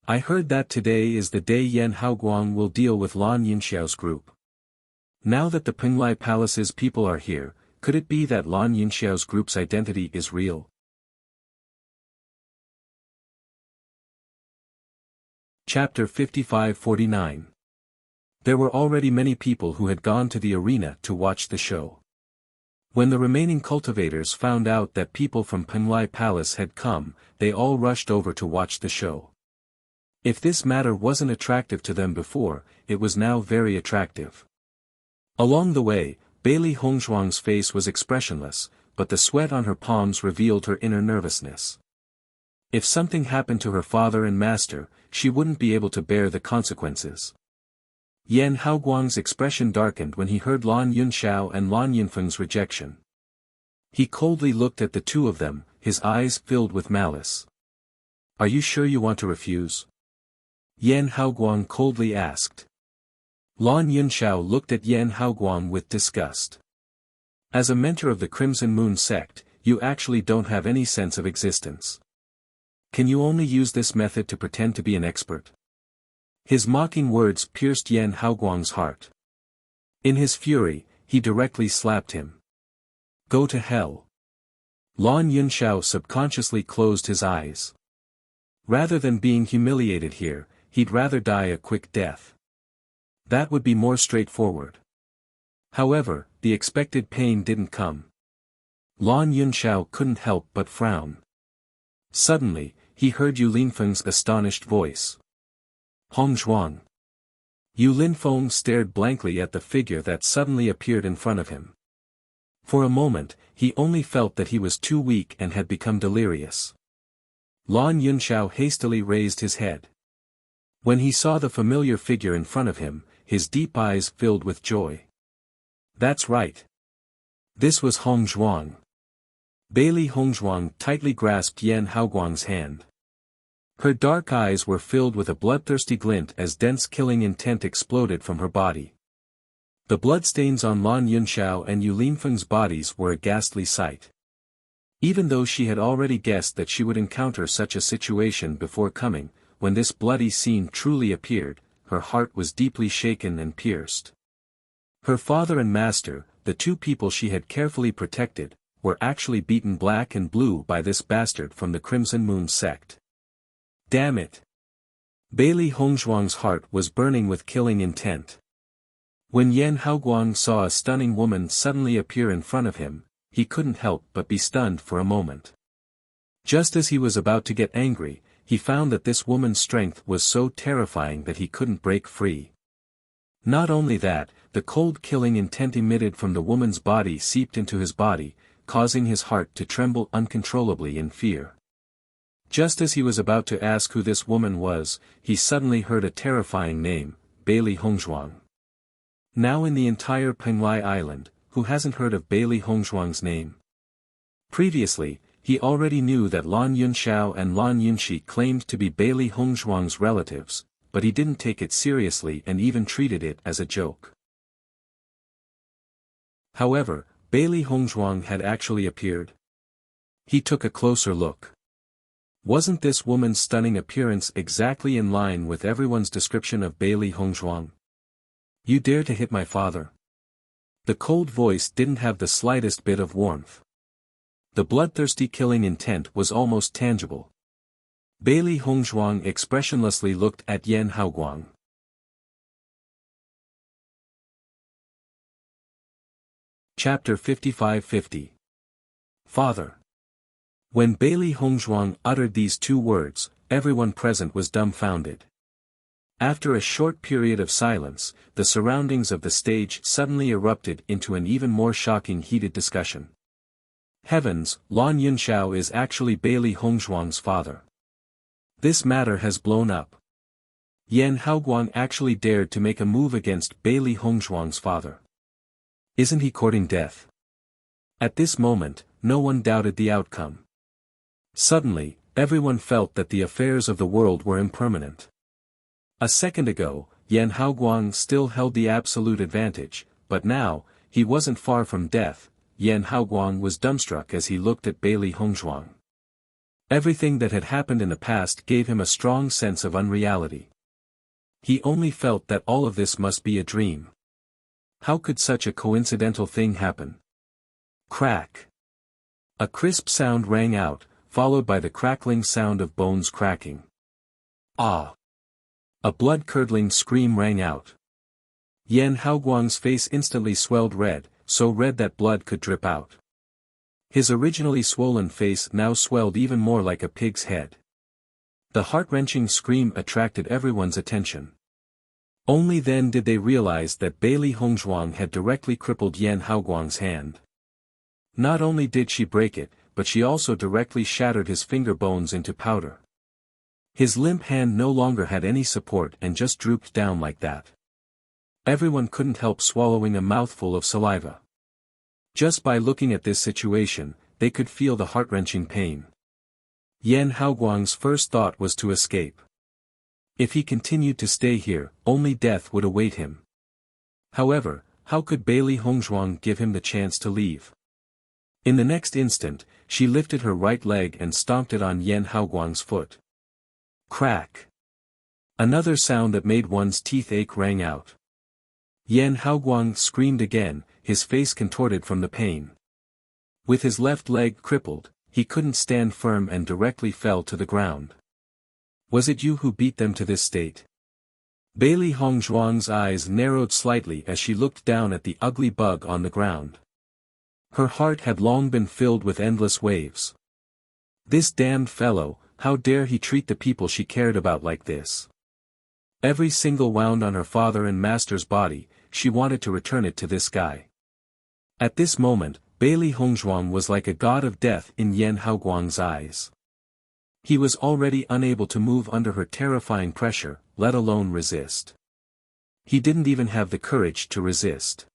I heard that today is the day Yan Haoguang will deal with Lan Yunxiao's group. Now that the Penglai Palace's people are here, could it be that Lan Yunxiao's group's identity is real? Chapter 55-49. There were already many people who had gone to the arena to watch the show. When the remaining cultivators found out that people from Penglai Palace had come, they all rushed over to watch the show. If this matter wasn't attractive to them before, it was now very attractive. Along the way, Bailey Hongzhuang's face was expressionless, but the sweat on her palms revealed her inner nervousness. If something happened to her father and master, she wouldn't be able to bear the consequences. Yan Haoguang's expression darkened when he heard Lan Yunxiao and Lan Yunfeng's rejection. He coldly looked at the two of them, his eyes filled with malice. "Are you sure you want to refuse?" Yan Haoguang coldly asked. Lan Yunxiao looked at Yan Haoguang with disgust. "As a mentor of the Crimson Moon sect, you actually don't have any sense of existence. Can you only use this method to pretend to be an expert?" His mocking words pierced Yan Haoguang's heart. In his fury, he directly slapped him. "Go to hell." Lan Yunxiao subconsciously closed his eyes. Rather than being humiliated here, he'd rather die a quick death. That would be more straightforward. However, the expected pain didn't come. Lan Yunxiao couldn't help but frown. Suddenly, he heard Yu Linfeng's astonished voice. "Hongzhuang." Yu Linfeng stared blankly at the figure that suddenly appeared in front of him. For a moment, he only felt that he was too weak and had become delirious. Lan Yunxiao hastily raised his head. When he saw the familiar figure in front of him, his deep eyes filled with joy. That's right. This was Hongzhuang. Bailey Hongzhuang tightly grasped Yan Haoguang's hand. Her dark eyes were filled with a bloodthirsty glint as dense killing intent exploded from her body. The bloodstains on Lan Yunxiao and Yu Linfeng's bodies were a ghastly sight. Even though she had already guessed that she would encounter such a situation before coming, when this bloody scene truly appeared, her heart was deeply shaken and pierced. Her father and master, the two people she had carefully protected, were actually beaten black and blue by this bastard from the Crimson Moon sect. Damn it! Bailey Hongzhuang's heart was burning with killing intent. When Yan Haoguang saw a stunning woman suddenly appear in front of him, he couldn't help but be stunned for a moment. Just as he was about to get angry, he found that this woman's strength was so terrifying that he couldn't break free. Not only that, the cold killing intent emitted from the woman's body seeped into his body, causing his heart to tremble uncontrollably in fear. Just as he was about to ask who this woman was, he suddenly heard a terrifying name, Bailey Hongzhuang. Now in the entire Penglai Island, who hasn't heard of Bailey Hongzhuang's name? Previously, he already knew that Lan Yunxiao and Lan Yunxi claimed to be Bailey Hongzhuang's relatives, but he didn't take it seriously and even treated it as a joke. However, Bailey Hongzhuang had actually appeared. He took a closer look. Wasn't this woman's stunning appearance exactly in line with everyone's description of Bailey Hongzhuang? "You dare to hit my father?" The cold voice didn't have the slightest bit of warmth. The bloodthirsty killing intent was almost tangible. Bailey Hongzhuang expressionlessly looked at Yan Haoguang. Chapter 55-50. Father. When Bailey Hongzhuang uttered these two words, everyone present was dumbfounded. After a short period of silence, the surroundings of the stage suddenly erupted into an even more shocking heated discussion. Heavens, Lan Yunxiao is actually Bailey Hongzhuang's father. This matter has blown up. Yan Haoguang actually dared to make a move against Bailey Hongzhuang's father. Isn't he courting death? At this moment, no one doubted the outcome. Suddenly, everyone felt that the affairs of the world were impermanent. A second ago, Yan Haoguang still held the absolute advantage, but now, he wasn't far from death. Yan Haoguang was dumbstruck as he looked at Bailey Hongzhuang. Everything that had happened in the past gave him a strong sense of unreality. He only felt that all of this must be a dream. How could such a coincidental thing happen? Crack! A crisp sound rang out, followed by the crackling sound of bones cracking. Ah! A blood-curdling scream rang out. Yan Haoguang's face instantly swelled red, so red that blood could drip out. His originally swollen face now swelled even more like a pig's head. The heart-wrenching scream attracted everyone's attention. Only then did they realize that Bailey Hongzhuang had directly crippled Yan Haoguang's hand. Not only did she break it, but she also directly shattered his finger bones into powder. His limp hand no longer had any support and just drooped down like that. Everyone couldn't help swallowing a mouthful of saliva. Just by looking at this situation, they could feel the heart-wrenching pain. Yan Haoguang's first thought was to escape. If he continued to stay here, only death would await him. However, how could Bailey Hongzhuang give him the chance to leave? In the next instant, she lifted her right leg and stomped it on Yan Haoguang's foot. Crack! Another sound that made one's teeth ache rang out. Yan Haoguang screamed again, his face contorted from the pain. With his left leg crippled, he couldn't stand firm and directly fell to the ground. Was it you who beat them to this state? Bailey Hongzhuang's eyes narrowed slightly as she looked down at the ugly bug on the ground. Her heart had long been filled with endless waves. This damned fellow, how dare he treat the people she cared about like this? Every single wound on her father and master's body, she wanted to return it to this guy. At this moment, Bailey Hongzhuang was like a god of death in Yan Haoguang's eyes. He was already unable to move under her terrifying pressure, let alone resist. He didn't even have the courage to resist.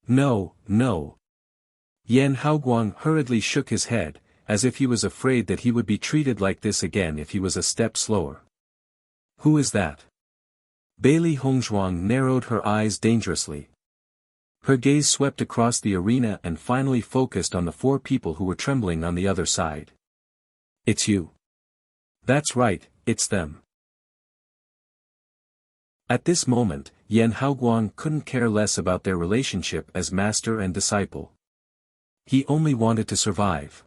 No, no. Yan Haoguang hurriedly shook his head, as if he was afraid that he would be treated like this again if he was a step slower. Who is that? Bailey Hongzhuang narrowed her eyes dangerously. Her gaze swept across the arena and finally focused on the 4 people who were trembling on the other side. It's you. That's right, it's them. At this moment, Yan Haoguang couldn't care less about their relationship as master and disciple. He only wanted to survive.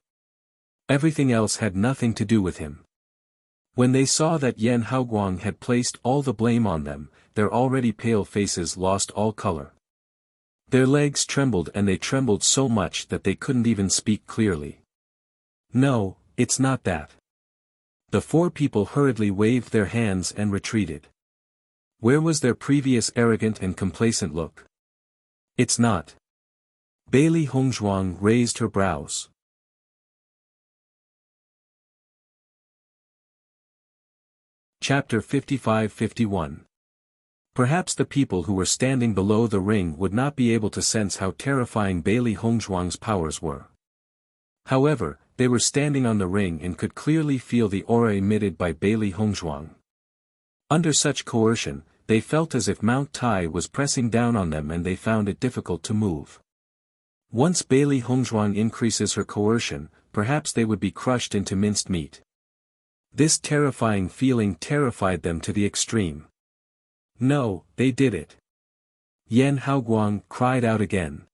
Everything else had nothing to do with him. When they saw that Yan Haoguang had placed all the blame on them, their already pale faces lost all color. Their legs trembled and they trembled so much that they couldn't even speak clearly. No, it's not that. The 4 people hurriedly waved their hands and retreated. Where was their previous arrogant and complacent look? It's not. Bailey Hongzhuang raised her brows. Chapter 55-51. Perhaps the people who were standing below the ring would not be able to sense how terrifying Bailey Hongzhuang's powers were. However, they were standing on the ring and could clearly feel the aura emitted by Bailey Hongzhuang. Under such coercion, they felt as if Mount Tai was pressing down on them and they found it difficult to move. Once Bailey Hongzhuang increases her coercion, perhaps they would be crushed into minced meat. This terrifying feeling terrified them to the extreme. No, they did it. Yan Haoguang cried out again.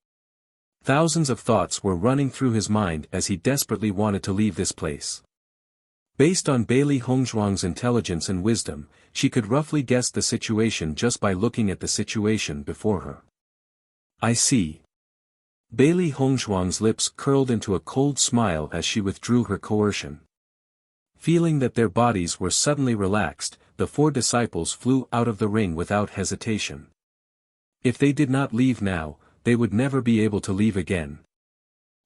Thousands of thoughts were running through his mind as he desperately wanted to leave this place. Based on Bailey Hongzhuang's intelligence and wisdom, she could roughly guess the situation just by looking at the situation before her. I see. Bailey Hongzhuang's lips curled into a cold smile as she withdrew her coercion. Feeling that their bodies were suddenly relaxed, the 4 disciples flew out of the ring without hesitation. If they did not leave now, they would never be able to leave again.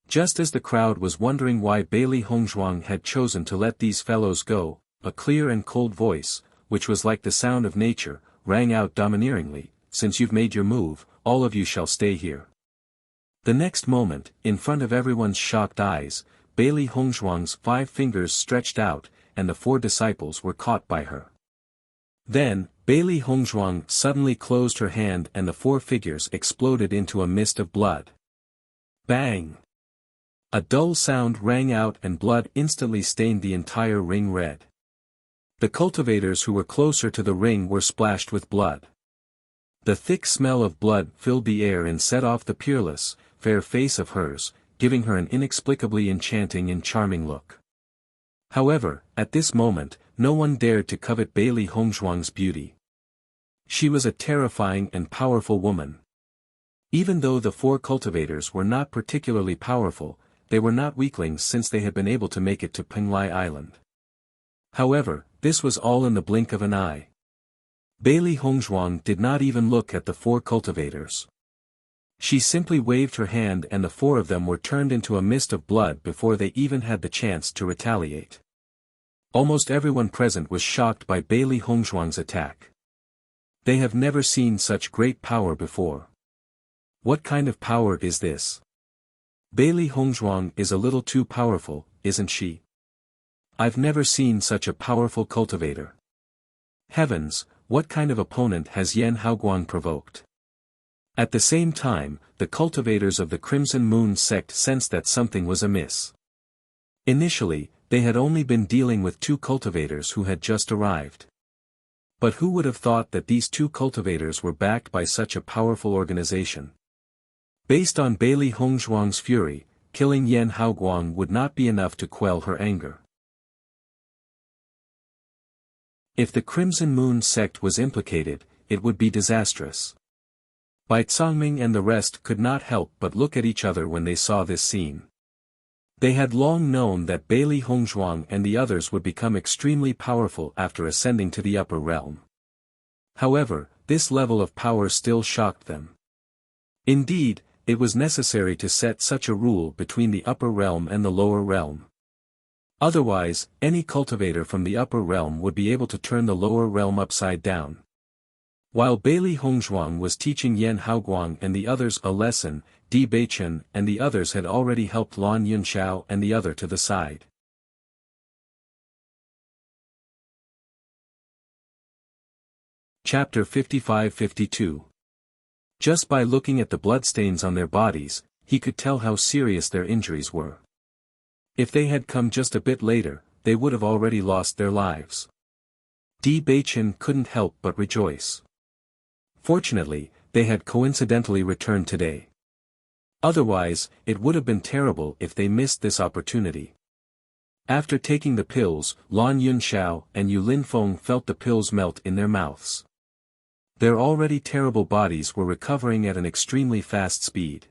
Just as the crowd was wondering why Bailey Hongzhuang had chosen to let these fellows go, a clear and cold voice, which was like the sound of nature, rang out domineeringly, "Since you've made your move, all of you shall stay here." The next moment, in front of everyone's shocked eyes, Bailey Hongzhuang's 5 fingers stretched out, and the 4 disciples were caught by her. Then, Bailey Hongzhuang suddenly closed her hand and the 4 figures exploded into a mist of blood. Bang! A dull sound rang out and blood instantly stained the entire ring red. The cultivators who were closer to the ring were splashed with blood. The thick smell of blood filled the air and set off the peerless, fair face of hers, giving her an inexplicably enchanting and charming look. However, at this moment, no one dared to covet Bailey Hongzhuang's beauty. She was a terrifying and powerful woman. Even though the four cultivators were not particularly powerful, they were not weaklings since they had been able to make it to Penglai Island. However, this was all in the blink of an eye. Bailey Hongzhuang did not even look at the four cultivators. She simply waved her hand and the four of them were turned into a mist of blood before they even had the chance to retaliate. Almost everyone present was shocked by Bailey Hongzhuang's attack. They have never seen such great power before. What kind of power is this? Bailey Hongzhuang is a little too powerful, isn't she? I've never seen such a powerful cultivator. Heavens, what kind of opponent has Yan Haoguang provoked? At the same time, the cultivators of the Crimson Moon sect sensed that something was amiss. Initially, they had only been dealing with two cultivators who had just arrived. But who would have thought that these two cultivators were backed by such a powerful organization? Based on Bailey Hongzhuang's fury, killing Yan Haoguang would not be enough to quell her anger. If the Crimson Moon sect was implicated, it would be disastrous. Bai Cangming and the rest could not help but look at each other when they saw this scene. They had long known that Bailey Hongzhuang and the others would become extremely powerful after ascending to the upper realm. However, this level of power still shocked them. Indeed, it was necessary to set such a rule between the upper realm and the lower realm. Otherwise, any cultivator from the upper realm would be able to turn the lower realm upside down. While Bailey Hongzhuang was teaching Yan Haoguang and the others a lesson, Di Beichen and the others had already helped Lan Yunxiao and the other to the side. Chapter 55-52. Just by looking at the bloodstains on their bodies, he could tell how serious their injuries were. If they had come just a bit later, they would have already lost their lives. Di Beichen couldn't help but rejoice. Fortunately, they had coincidentally returned today. Otherwise, it would have been terrible if they missed this opportunity. After taking the pills, Lan Yunxiao and Yu Linfeng felt the pills melt in their mouths. Their already terrible bodies were recovering at an extremely fast speed.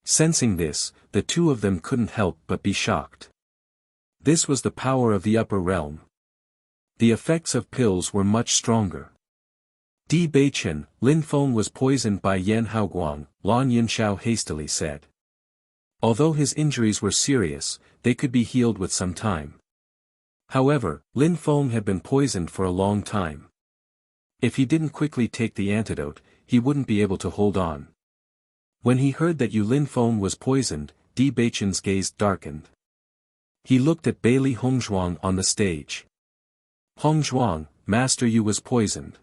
Sensing this, the two of them couldn't help but be shocked. This was the power of the upper realm. The effects of pills were much stronger. Di Beichen, Linfeng was poisoned by Yan Haoguang, Lan Yunxiao hastily said. Although his injuries were serious, they could be healed with some time. However, Linfeng had been poisoned for a long time. If he didn't quickly take the antidote, he wouldn't be able to hold on. When he heard that Yu Linfeng was poisoned, Di Beichen's gaze darkened. He looked at Bailey Hongzhuang on the stage. Hongzhuang, Master Yu was poisoned.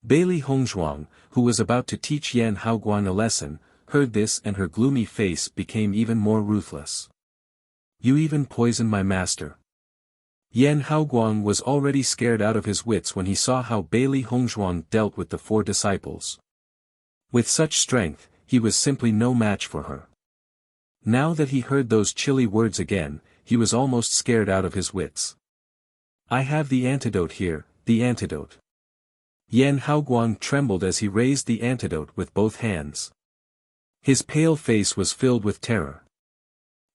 Bailey Hongzhuang, who was about to teach Yan Haoguang a lesson, heard this and her gloomy face became even more ruthless. You even poisoned my master. Yan Haoguang was already scared out of his wits when he saw how Bailey Hongzhuang dealt with the four disciples. With such strength, he was simply no match for her. Now that he heard those chilly words again, he was almost scared out of his wits. I have the antidote here, the antidote. Yan Haoguang trembled as he raised the antidote with both hands. His pale face was filled with terror.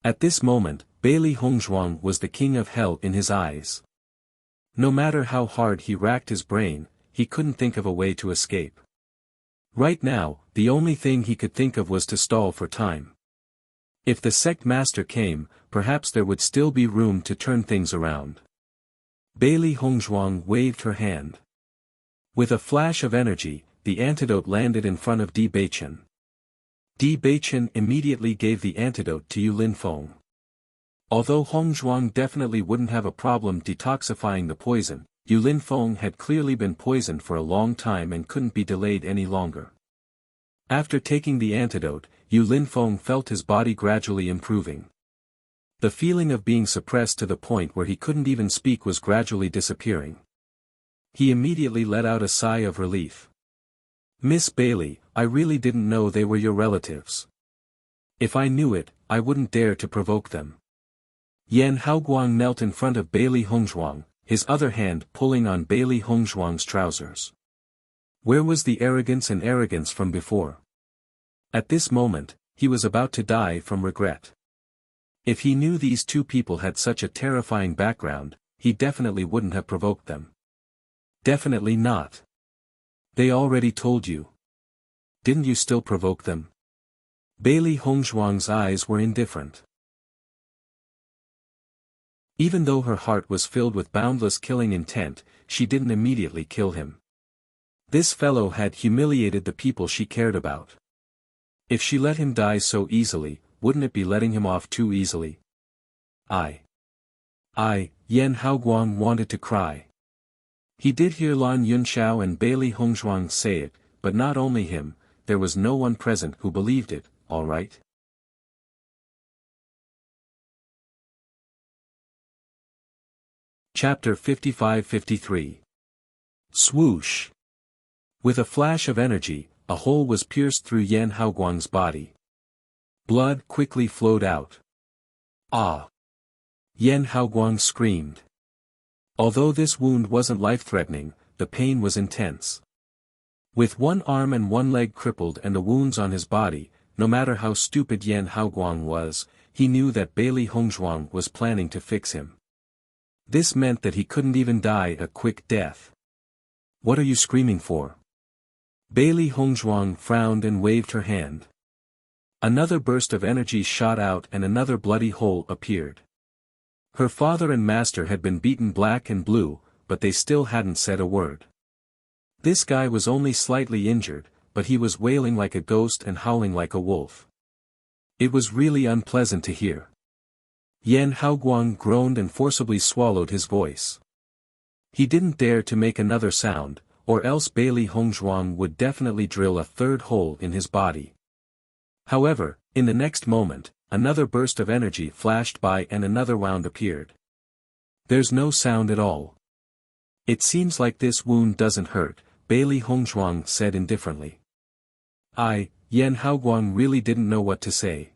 At this moment, Bailey Hongzhuang was the king of hell in his eyes. No matter how hard he racked his brain, he couldn't think of a way to escape. Right now, the only thing he could think of was to stall for time. If the sect master came, perhaps there would still be room to turn things around. Bailey Hongzhuang waved her hand. With a flash of energy, the antidote landed in front of Di Beichen. Di Beichen immediately gave the antidote to Yu Linfeng. Although Hongzhuang definitely wouldn't have a problem detoxifying the poison, Yu Linfeng had clearly been poisoned for a long time and couldn't be delayed any longer. After taking the antidote, Yu Linfeng felt his body gradually improving. The feeling of being suppressed to the point where he couldn't even speak was gradually disappearing. He immediately let out a sigh of relief. Miss Bailey, I really didn't know they were your relatives. If I knew it, I wouldn't dare to provoke them. Yan Haoguang knelt in front of Bailey Hongzhuang, his other hand pulling on Bailey Hongzhuang's trousers. Where was the arrogance from before? At this moment, he was about to die from regret. If he knew these two people had such a terrifying background, he definitely wouldn't have provoked them. Definitely not. They already told you. Didn't you still provoke them? Bailey Hongzhuang's eyes were indifferent. Even though her heart was filled with boundless killing intent, she didn't immediately kill him. This fellow had humiliated the people she cared about. If she let him die so easily, wouldn't it be letting him off too easily? Yan Haoguang wanted to cry. He did hear Lan Yunxiao and Bailey Hongzhuang say it, but not only him, there was no one present who believed it, all right? Chapter 55-53. Swoosh! With a flash of energy, a hole was pierced through Yan Haoguang's body. Blood quickly flowed out. Ah! Yan Haoguang screamed. Although this wound wasn't life-threatening, the pain was intense. With one arm and one leg crippled and the wounds on his body, no matter how stupid Yan Haoguang was, he knew that Bailey Hongzhuang was planning to fix him. This meant that he couldn't even die a quick death. What are you screaming for? Bailey Hongzhuang frowned and waved her hand. Another burst of energy shot out and another bloody hole appeared. Her father and master had been beaten black and blue, but they still hadn't said a word. This guy was only slightly injured, but he was wailing like a ghost and howling like a wolf. It was really unpleasant to hear. Yan Haoguang groaned and forcibly swallowed his voice. He didn't dare to make another sound, or else Bailey Hongzhuang would definitely drill a third hole in his body. However, in the next moment, another burst of energy flashed by and another wound appeared. There's no sound at all. It seems like this wound doesn't hurt, Bailey Hongzhuang said indifferently. Yan Haoguang really didn't know what to say.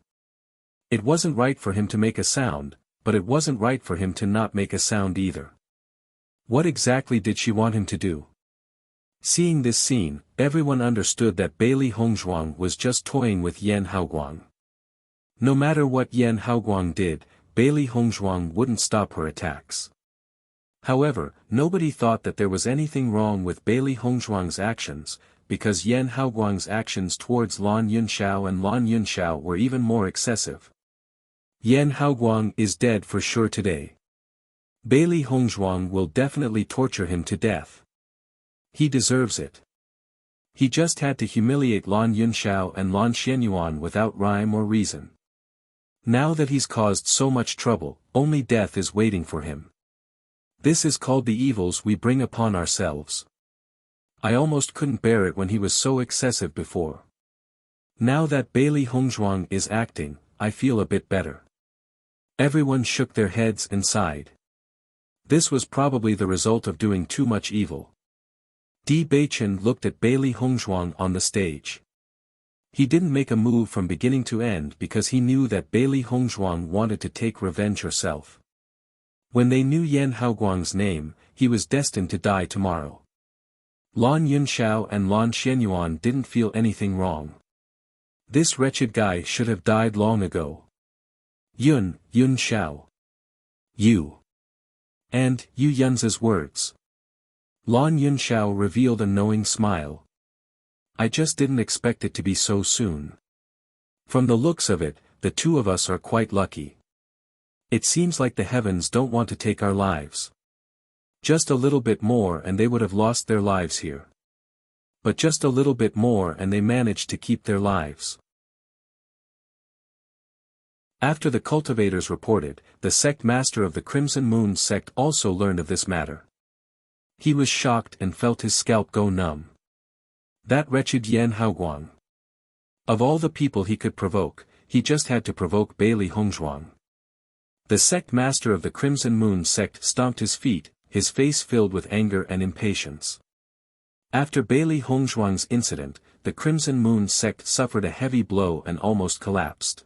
It wasn't right for him to make a sound, but it wasn't right for him to not make a sound either. What exactly did she want him to do? Seeing this scene, everyone understood that Bailey Hongzhuang was just toying with Yan Haoguang. No matter what Yan Haoguang did, Bailey Hongzhuang wouldn't stop her attacks. However, nobody thought that there was anything wrong with Bailey Hongzhuang's actions, because Yan Haoguang's actions towards Lan Yunxiao and Lan Yunxiao were even more excessive. Yan Haoguang is dead for sure today. Bailey Hongzhuang will definitely torture him to death. He deserves it. He just had to humiliate Lan Yunxiao and Lan Xianyuan without rhyme or reason. Now that he's caused so much trouble, only death is waiting for him. This is called the evils we bring upon ourselves. I almost couldn't bear it when he was so excessive before. Now that Bailey Hongzhuang is acting, I feel a bit better. Everyone shook their heads and sighed. This was probably the result of doing too much evil. Di Beichen looked at Bailey Hongzhuang on the stage. He didn't make a move from beginning to end because he knew that Bailey Hongzhuang wanted to take revenge herself. When they knew Yan Haoguang's name, he was destined to die tomorrow. Lan Yunxiao and Lan Xianyuan didn't feel anything wrong. This wretched guy should have died long ago. Yunxiao. You. And Yu Yunza's words. Lan Yunxiao revealed a knowing smile. I just didn't expect it to be so soon. From the looks of it, the two of us are quite lucky. It seems like the heavens don't want to take our lives. Just a little bit more and they would have lost their lives here. But just a little bit more and they managed to keep their lives. After the cultivators reported, the sect master of the Crimson Moon sect also learned of this matter. He was shocked and felt his scalp go numb. That wretched Yan Haoguang. Of all the people he could provoke, he just had to provoke Bailey Hongzhuang. The sect master of the Crimson Moon sect stomped his feet, his face filled with anger and impatience. After Bailey Hongzhuang's incident, the Crimson Moon sect suffered a heavy blow and almost collapsed.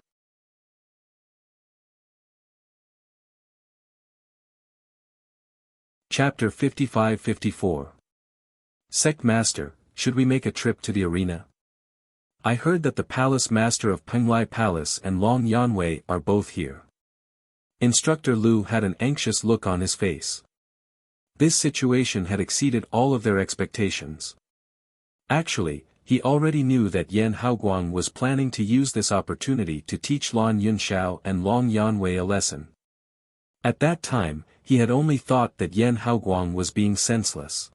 Chapter 55-54. Sect Master, should we make a trip to the arena? I heard that the palace master of Penglai Palace and Long Yanwei are both here. Instructor Lu had an anxious look on his face. This situation had exceeded all of their expectations. Actually, he already knew that Yan Haoguang was planning to use this opportunity to teach Lan Yunxiao and Long Yanwei a lesson. At that time, he had only thought that Yan Haoguang was being senseless.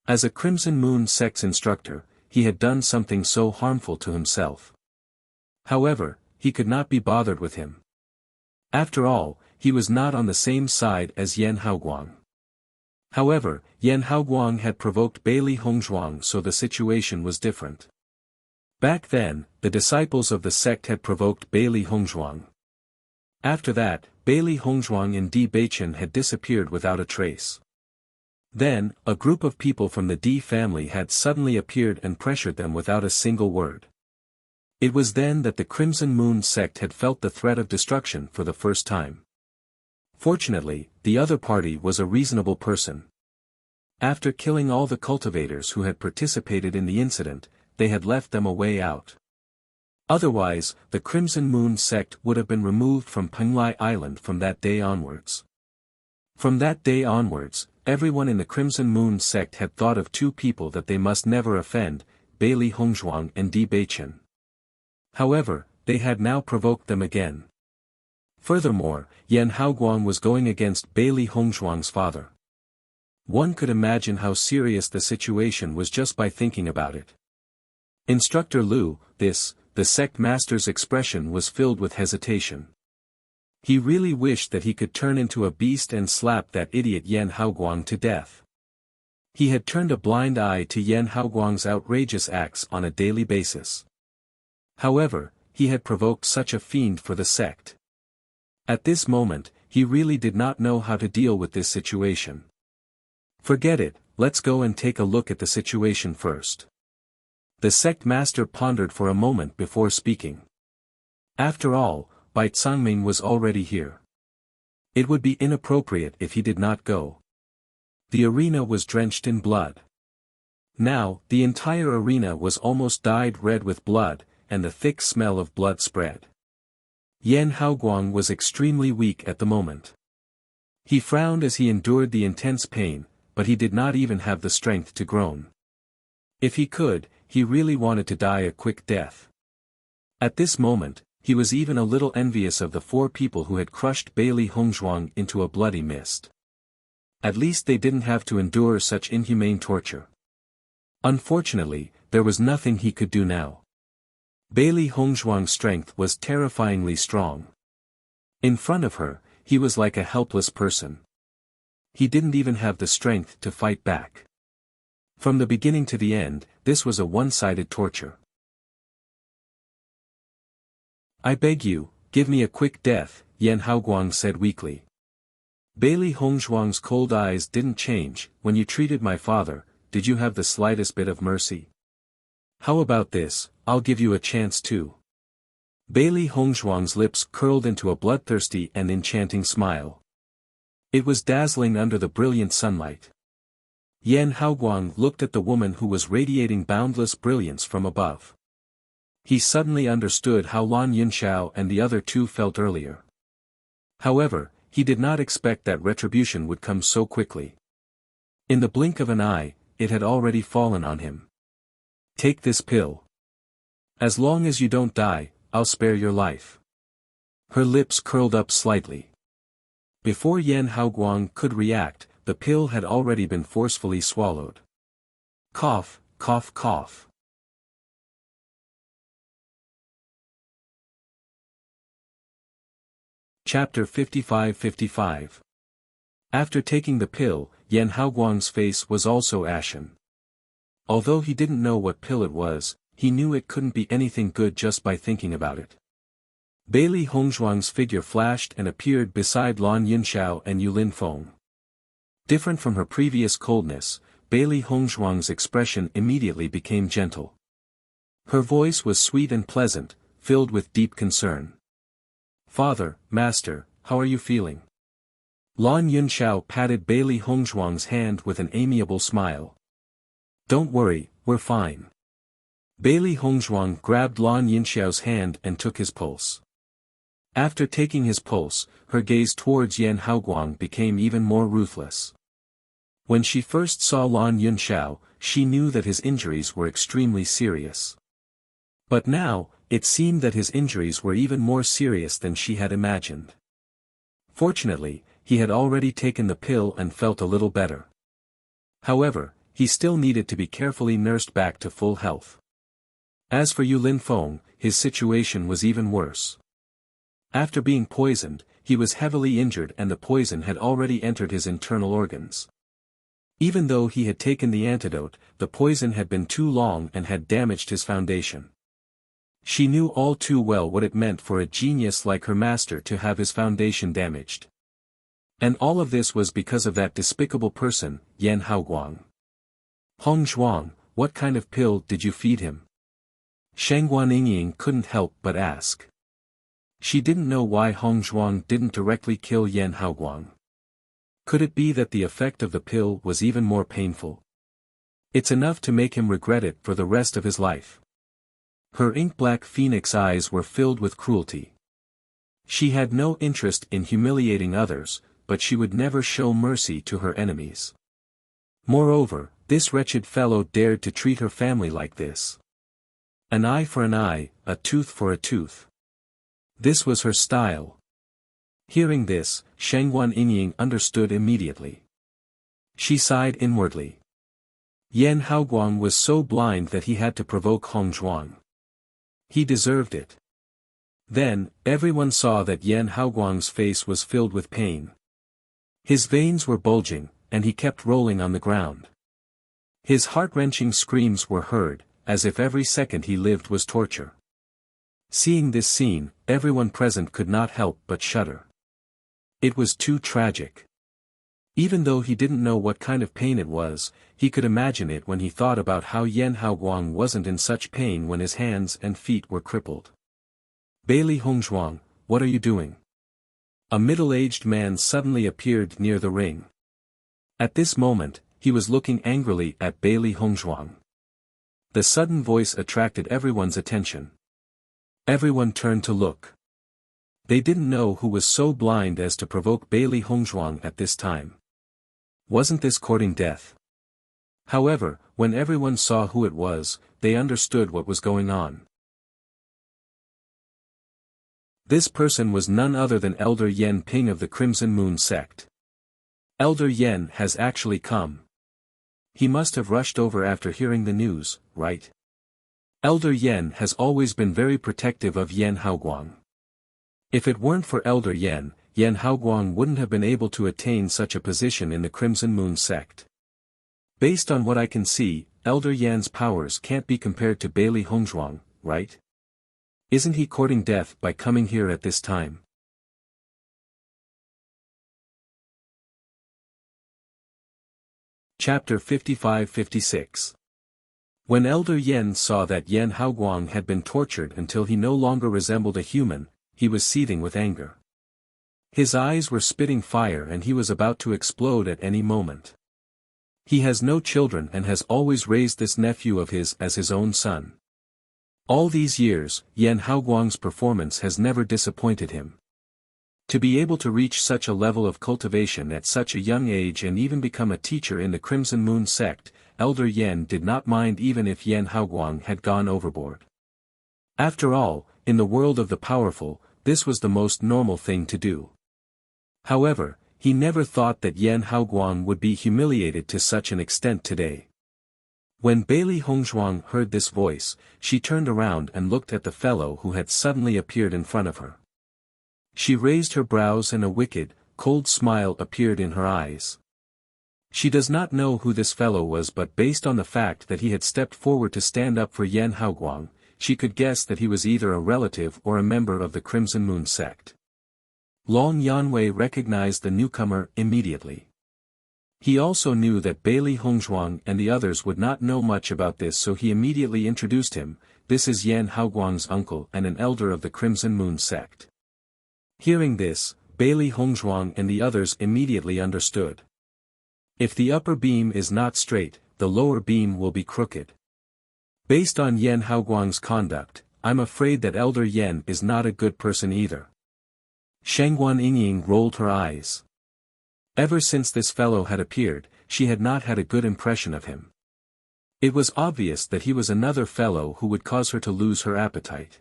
As a Crimson Moon sect's instructor, he had done something so harmful to himself. However, he could not be bothered with him. After all, he was not on the same side as Yan Haoguang. However, Yan Haoguang had provoked Bailey Hongzhuang, so the situation was different. Back then, the disciples of the sect had provoked Bailey Hongzhuang. After that, Bailey Hongzhuang and Di Beichen had disappeared without a trace. Then, a group of people from the Di family had suddenly appeared and pressured them without a single word. It was then that the Crimson Moon sect had felt the threat of destruction for the first time. Fortunately, the other party was a reasonable person. After killing all the cultivators who had participated in the incident, they had left them a way out. Otherwise, the Crimson Moon sect would have been removed from Penglai Island from that day onwards. From that day onwards, everyone in the Crimson Moon sect had thought of two people that they must never offend, Bailey Hongzhuang and Di Beichen. However, they had now provoked them again. Furthermore, Yan Haoguang was going against Bailey Hongzhuang's father. One could imagine how serious the situation was just by thinking about it. Instructor Lu, the sect master's expression was filled with hesitation. He really wished that he could turn into a beast and slap that idiot Yan Haoguang to death. He had turned a blind eye to Yan Haoguang's outrageous acts on a daily basis. However, he had provoked such a fiend for the sect. At this moment, he really did not know how to deal with this situation. Forget it, let's go and take a look at the situation first. The sect master pondered for a moment before speaking. After all, Bai Tsangming was already here. It would be inappropriate if he did not go. The arena was drenched in blood. Now, the entire arena was almost dyed red with blood, and the thick smell of blood spread. Yan Haoguang was extremely weak at the moment. He frowned as he endured the intense pain, but he did not even have the strength to groan. If he could, he really wanted to die a quick death. At this moment, he was even a little envious of the four people who had crushed Bailey Hongzhuang into a bloody mist. At least they didn't have to endure such inhumane torture. Unfortunately, there was nothing he could do now. Bailey Hongzhuang's strength was terrifyingly strong. In front of her, he was like a helpless person. He didn't even have the strength to fight back. From the beginning to the end, this was a one-sided torture. I beg you, give me a quick death, Yan Haoguang said weakly. Bailey Hongzhuang's cold eyes didn't change. When you treated my father, did you have the slightest bit of mercy? How about this, I'll give you a chance too. Bailey Hongzhuang's lips curled into a bloodthirsty and enchanting smile. It was dazzling under the brilliant sunlight. Yan Haoguang looked at the woman who was radiating boundless brilliance from above. He suddenly understood how Lan Yunxiao and the other two felt earlier. However, he did not expect that retribution would come so quickly. In the blink of an eye, it had already fallen on him. Take this pill. As long as you don't die, I'll spare your life. Her lips curled up slightly. Before Yan Haoguang could react, the pill had already been forcefully swallowed. Cough, cough, cough. Chapter 55-55. After taking the pill, Yan Haoguang's face was also ashen. Although he didn't know what pill it was, he knew it couldn't be anything good just by thinking about it. Bailey Hongzhuang's figure flashed and appeared beside Lan Yunxiao and Yulin Feng. Different from her previous coldness, Bailey Hongzhuang's expression immediately became gentle. Her voice was sweet and pleasant, filled with deep concern. Father, Master, how are you feeling? Lan Yunxiao patted Bailey Hongzhuang's hand with an amiable smile. Don't worry, we're fine. Bailey Hongzhuang grabbed Lan Yinxiao's hand and took his pulse. After taking his pulse, her gaze towards Yan Haoguang became even more ruthless. When she first saw Lan Yunxiao, she knew that his injuries were extremely serious. But now, it seemed that his injuries were even more serious than she had imagined. Fortunately, he had already taken the pill and felt a little better. However, he still needed to be carefully nursed back to full health. As for Yu Linfeng, his situation was even worse. After being poisoned, he was heavily injured and the poison had already entered his internal organs. Even though he had taken the antidote, the poison had been too long and had damaged his foundation. She knew all too well what it meant for a genius like her master to have his foundation damaged. And all of this was because of that despicable person, Yan Haoguang. Hongzhuang, what kind of pill did you feed him? Shang Guaniying couldn't help but ask. She didn't know why Hongzhuang didn't directly kill Yan Haoguang. Could it be that the effect of the pill was even more painful? It's enough to make him regret it for the rest of his life. Her ink-black phoenix eyes were filled with cruelty. She had no interest in humiliating others, but she would never show mercy to her enemies. Moreover, this wretched fellow dared to treat her family like this. An eye for an eye, a tooth for a tooth. This was her style. Hearing this, Shangguan Yingying understood immediately. She sighed inwardly. Yan Haoguang was so blind that he had to provoke Hongzhuang. He deserved it. Then, everyone saw that Yan Haoguang's face was filled with pain. His veins were bulging, and he kept rolling on the ground. His heart-wrenching screams were heard, as if every second he lived was torture. Seeing this scene, everyone present could not help but shudder. It was too tragic. Even though he didn't know what kind of pain it was, he could imagine it when he thought about how Yan Haoguang wasn't in such pain when his hands and feet were crippled. Bailey Hongzhuang, what are you doing? A middle-aged man suddenly appeared near the ring. At this moment, he was looking angrily at Bailey Hongzhuang. The sudden voice attracted everyone's attention. Everyone turned to look. They didn't know who was so blind as to provoke Bailey Hongzhuang at this time. Wasn't this courting death? However, when everyone saw who it was, they understood what was going on. This person was none other than Elder Yen Ping of the Crimson Moon sect. Elder Yen has actually come. He must have rushed over after hearing the news, right? Elder Yen has always been very protective of Yan Haoguang. If it weren't for Elder Yen, Yan Haoguang wouldn't have been able to attain such a position in the Crimson Moon sect. Based on what I can see, Elder Yan's powers can't be compared to Bailey Hongzhuang, right? Isn't he courting death by coming here at this time? Chapter 55-56. When Elder Yen saw that Yan Haoguang had been tortured until he no longer resembled a human, he was seething with anger. His eyes were spitting fire and he was about to explode at any moment. He has no children and has always raised this nephew of his as his own son. All these years, Yan Haoguang's performance has never disappointed him. To be able to reach such a level of cultivation at such a young age and even become a teacher in the Crimson Moon sect, Elder Yen did not mind even if Yan Haoguang had gone overboard. After all, in the world of the powerful, this was the most normal thing to do. However, he never thought that Yan Haoguang would be humiliated to such an extent today. When Bailey Hongzhuang heard this voice, she turned around and looked at the fellow who had suddenly appeared in front of her. She raised her brows and a wicked, cold smile appeared in her eyes. She does not know who this fellow was, but based on the fact that he had stepped forward to stand up for Yan Haoguang, she could guess that he was either a relative or a member of the Crimson Moon sect. Long Yanwei recognized the newcomer immediately. He also knew that Bailey Hongzhuang and the others would not know much about this, so he immediately introduced him. This is Yan Haoguang's uncle and an elder of the Crimson Moon sect. Hearing this, Bailey Hongzhuang and the others immediately understood. If the upper beam is not straight, the lower beam will be crooked. Based on Yan Haoguang's conduct, I'm afraid that Elder Yan is not a good person either. Shangguan Yingying rolled her eyes. Ever since this fellow had appeared, she had not had a good impression of him. It was obvious that he was another fellow who would cause her to lose her appetite.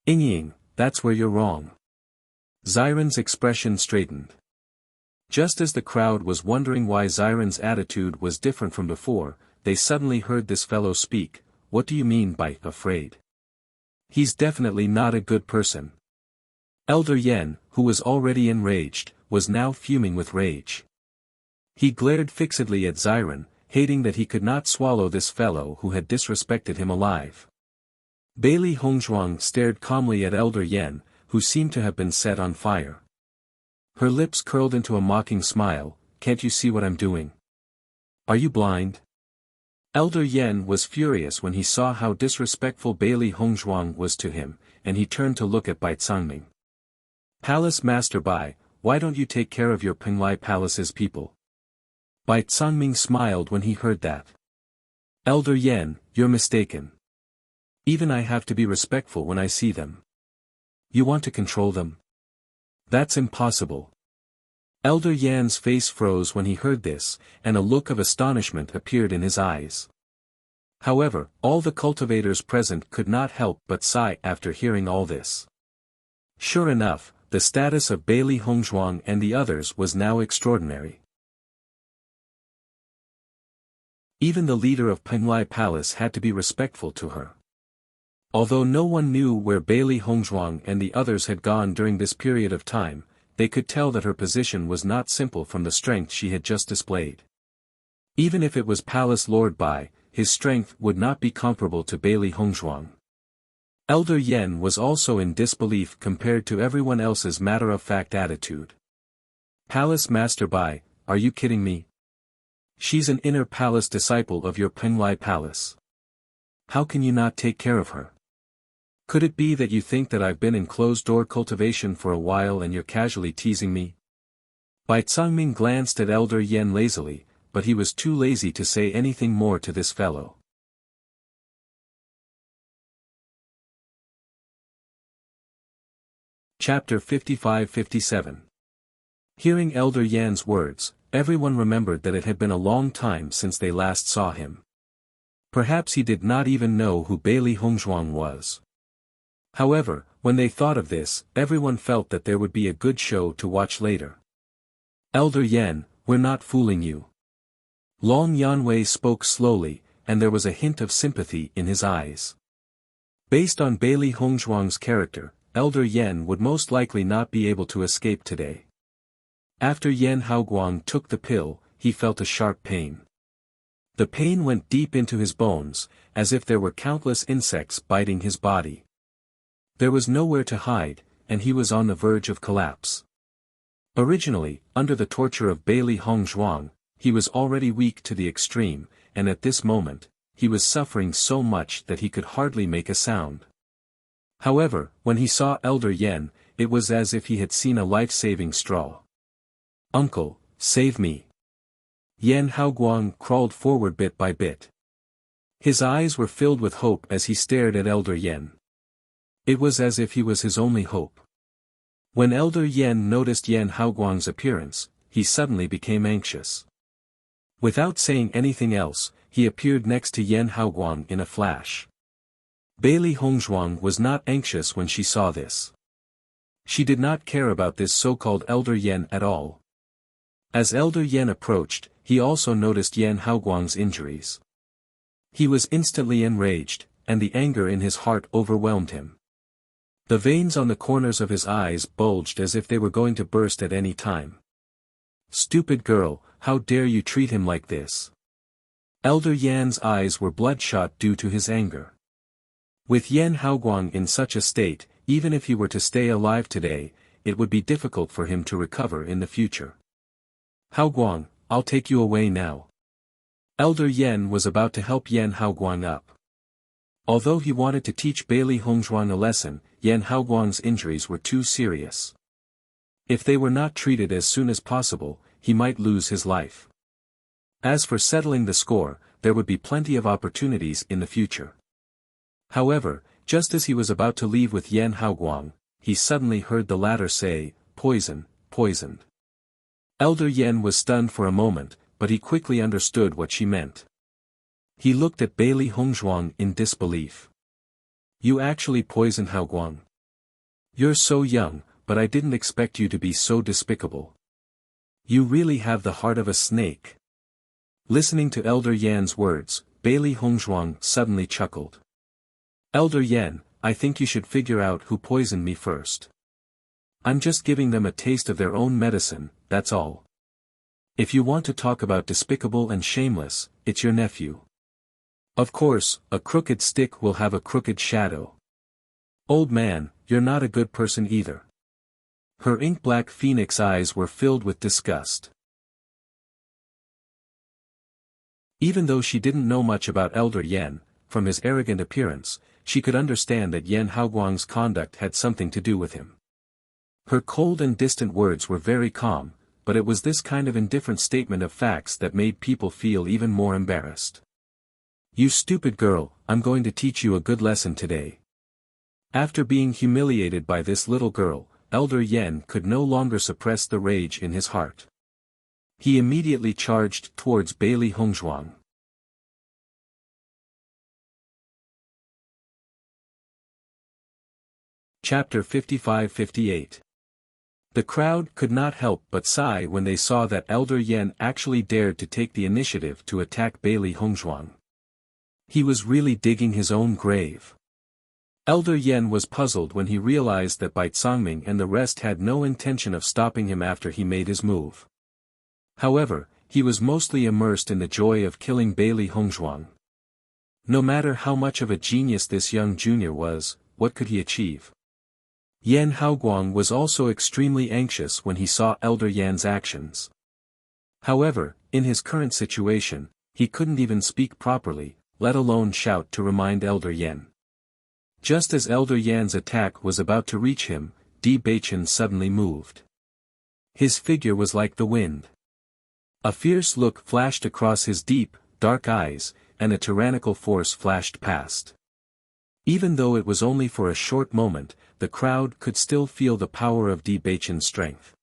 Yingying, that's where you're wrong. Xiren's expression straightened. Just as the crowd was wondering why Xiren's attitude was different from before, they suddenly heard this fellow speak. What do you mean by afraid? He's definitely not a good person. Elder Yan, who was already enraged, was now fuming with rage. He glared fixedly at Xiren, hating that he could not swallow this fellow who had disrespected him alive. Bailey Hongzhuang stared calmly at Elder Yan, who seemed to have been set on fire. Her lips curled into a mocking smile. Can't you see what I'm doing? Are you blind? Elder Yan was furious when he saw how disrespectful Bailey Hongzhuang was to him, and he turned to look at Bai Cangming. Palace Master Bai, why don't you take care of your Penglai Palace's people? Bai Cangming smiled when he heard that. Elder Yan, you're mistaken. Even I have to be respectful when I see them. You want to control them? That's impossible. Elder Yan's face froze when he heard this, and a look of astonishment appeared in his eyes. However, all the cultivators present could not help but sigh after hearing all this. Sure enough, the status of Bailey Hongzhuang and the others was now extraordinary. Even the leader of Penglai Palace had to be respectful to her. Although no one knew where Bailey Hongzhuang and the others had gone during this period of time, they could tell that her position was not simple from the strength she had just displayed. Even if it was Palace Lord Bai, his strength would not be comparable to Bailey Hongzhuang. Elder Yan was also in disbelief compared to everyone else's matter-of-fact attitude. Palace Master Bai, are you kidding me? She's an inner palace disciple of your Penglai Palace. How can you not take care of her? Could it be that you think that I've been in closed-door cultivation for a while and you're casually teasing me? Bai Cangming glanced at Elder Yan lazily, but he was too lazy to say anything more to this fellow. Chapter 55-57. Hearing Elder Yan's words, everyone remembered that it had been a long time since they last saw him. Perhaps he did not even know who Bailey Hongzhuang was. However, when they thought of this, everyone felt that there would be a good show to watch later. Elder Yan, we're not fooling you. Long Yanwei spoke slowly, and there was a hint of sympathy in his eyes. Based on Bailey Hongzhuang's character, Elder Yan would most likely not be able to escape today. After Yan Haoguang took the pill, he felt a sharp pain. The pain went deep into his bones, as if there were countless insects biting his body. There was nowhere to hide, and he was on the verge of collapse. Originally, under the torture of Bailey Hongzhuang, he was already weak to the extreme, and at this moment, he was suffering so much that he could hardly make a sound. However, when he saw Elder Yan, it was as if he had seen a life-saving straw. Uncle, save me. Yan Haoguang crawled forward bit by bit. His eyes were filled with hope as he stared at Elder Yan. It was as if he was his only hope. When Elder Yan noticed Yan Haoguang's appearance, he suddenly became anxious. Without saying anything else, he appeared next to Yan Haoguang in a flash. Bailey Hongzhuang was not anxious when she saw this. She did not care about this so-called Elder Yan at all. As Elder Yan approached, he also noticed Yan Haoguang's injuries. He was instantly enraged, and the anger in his heart overwhelmed him. The veins on the corners of his eyes bulged as if they were going to burst at any time. Stupid girl, how dare you treat him like this? Elder Yan's eyes were bloodshot due to his anger. With Yan Haoguang in such a state, even if he were to stay alive today, it would be difficult for him to recover in the future. Haoguang, I'll take you away now. Elder Yan was about to help Yan Haoguang up. Although he wanted to teach Bailey Hongzhuang a lesson, Yan Haoguang's injuries were too serious. If they were not treated as soon as possible, he might lose his life. As for settling the score, there would be plenty of opportunities in the future. However, just as he was about to leave with Yan Haoguang, he suddenly heard the latter say, "Poison, poisoned." Elder Yan was stunned for a moment, but he quickly understood what she meant. He looked at Bailey Hongzhuang in disbelief. "You actually poisoned Haoguang? You're so young, but I didn't expect you to be so despicable. You really have the heart of a snake." Listening to Elder Yan's words, Bailey Hongzhuang suddenly chuckled. "Elder Yan, I think you should figure out who poisoned me first. I'm just giving them a taste of their own medicine, that's all. If you want to talk about despicable and shameless, it's your nephew. Of course, a crooked stick will have a crooked shadow. Old man, you're not a good person either." Her ink-black phoenix eyes were filled with disgust. Even though she didn't know much about Elder Yan, from his arrogant appearance, she could understand that Yan Haoguang's conduct had something to do with him. Her cold and distant words were very calm, but it was this kind of indifferent statement of facts that made people feel even more embarrassed. "You stupid girl, I'm going to teach you a good lesson today." After being humiliated by this little girl, Elder Yan could no longer suppress the rage in his heart. He immediately charged towards Bailey Hongzhuang. Chapter 55-58. The crowd could not help but sigh when they saw that Elder Yan actually dared to take the initiative to attack Bailey Hongzhuang. He was really digging his own grave. Elder Yan was puzzled when he realized that Bai Cangming and the rest had no intention of stopping him after he made his move. However, he was mostly immersed in the joy of killing Bailey Hongzhuang. No matter how much of a genius this young junior was, what could he achieve? Yan Haoguang was also extremely anxious when he saw Elder Yan's actions. However, in his current situation, he couldn't even speak properly, let alone shout to remind Elder Yan. Just as Elder Yan's attack was about to reach him, Di Baichen suddenly moved. His figure was like the wind. A fierce look flashed across his deep, dark eyes, and a tyrannical force flashed past. Even though it was only for a short moment, the crowd could still feel the power of Di Baichen's strength.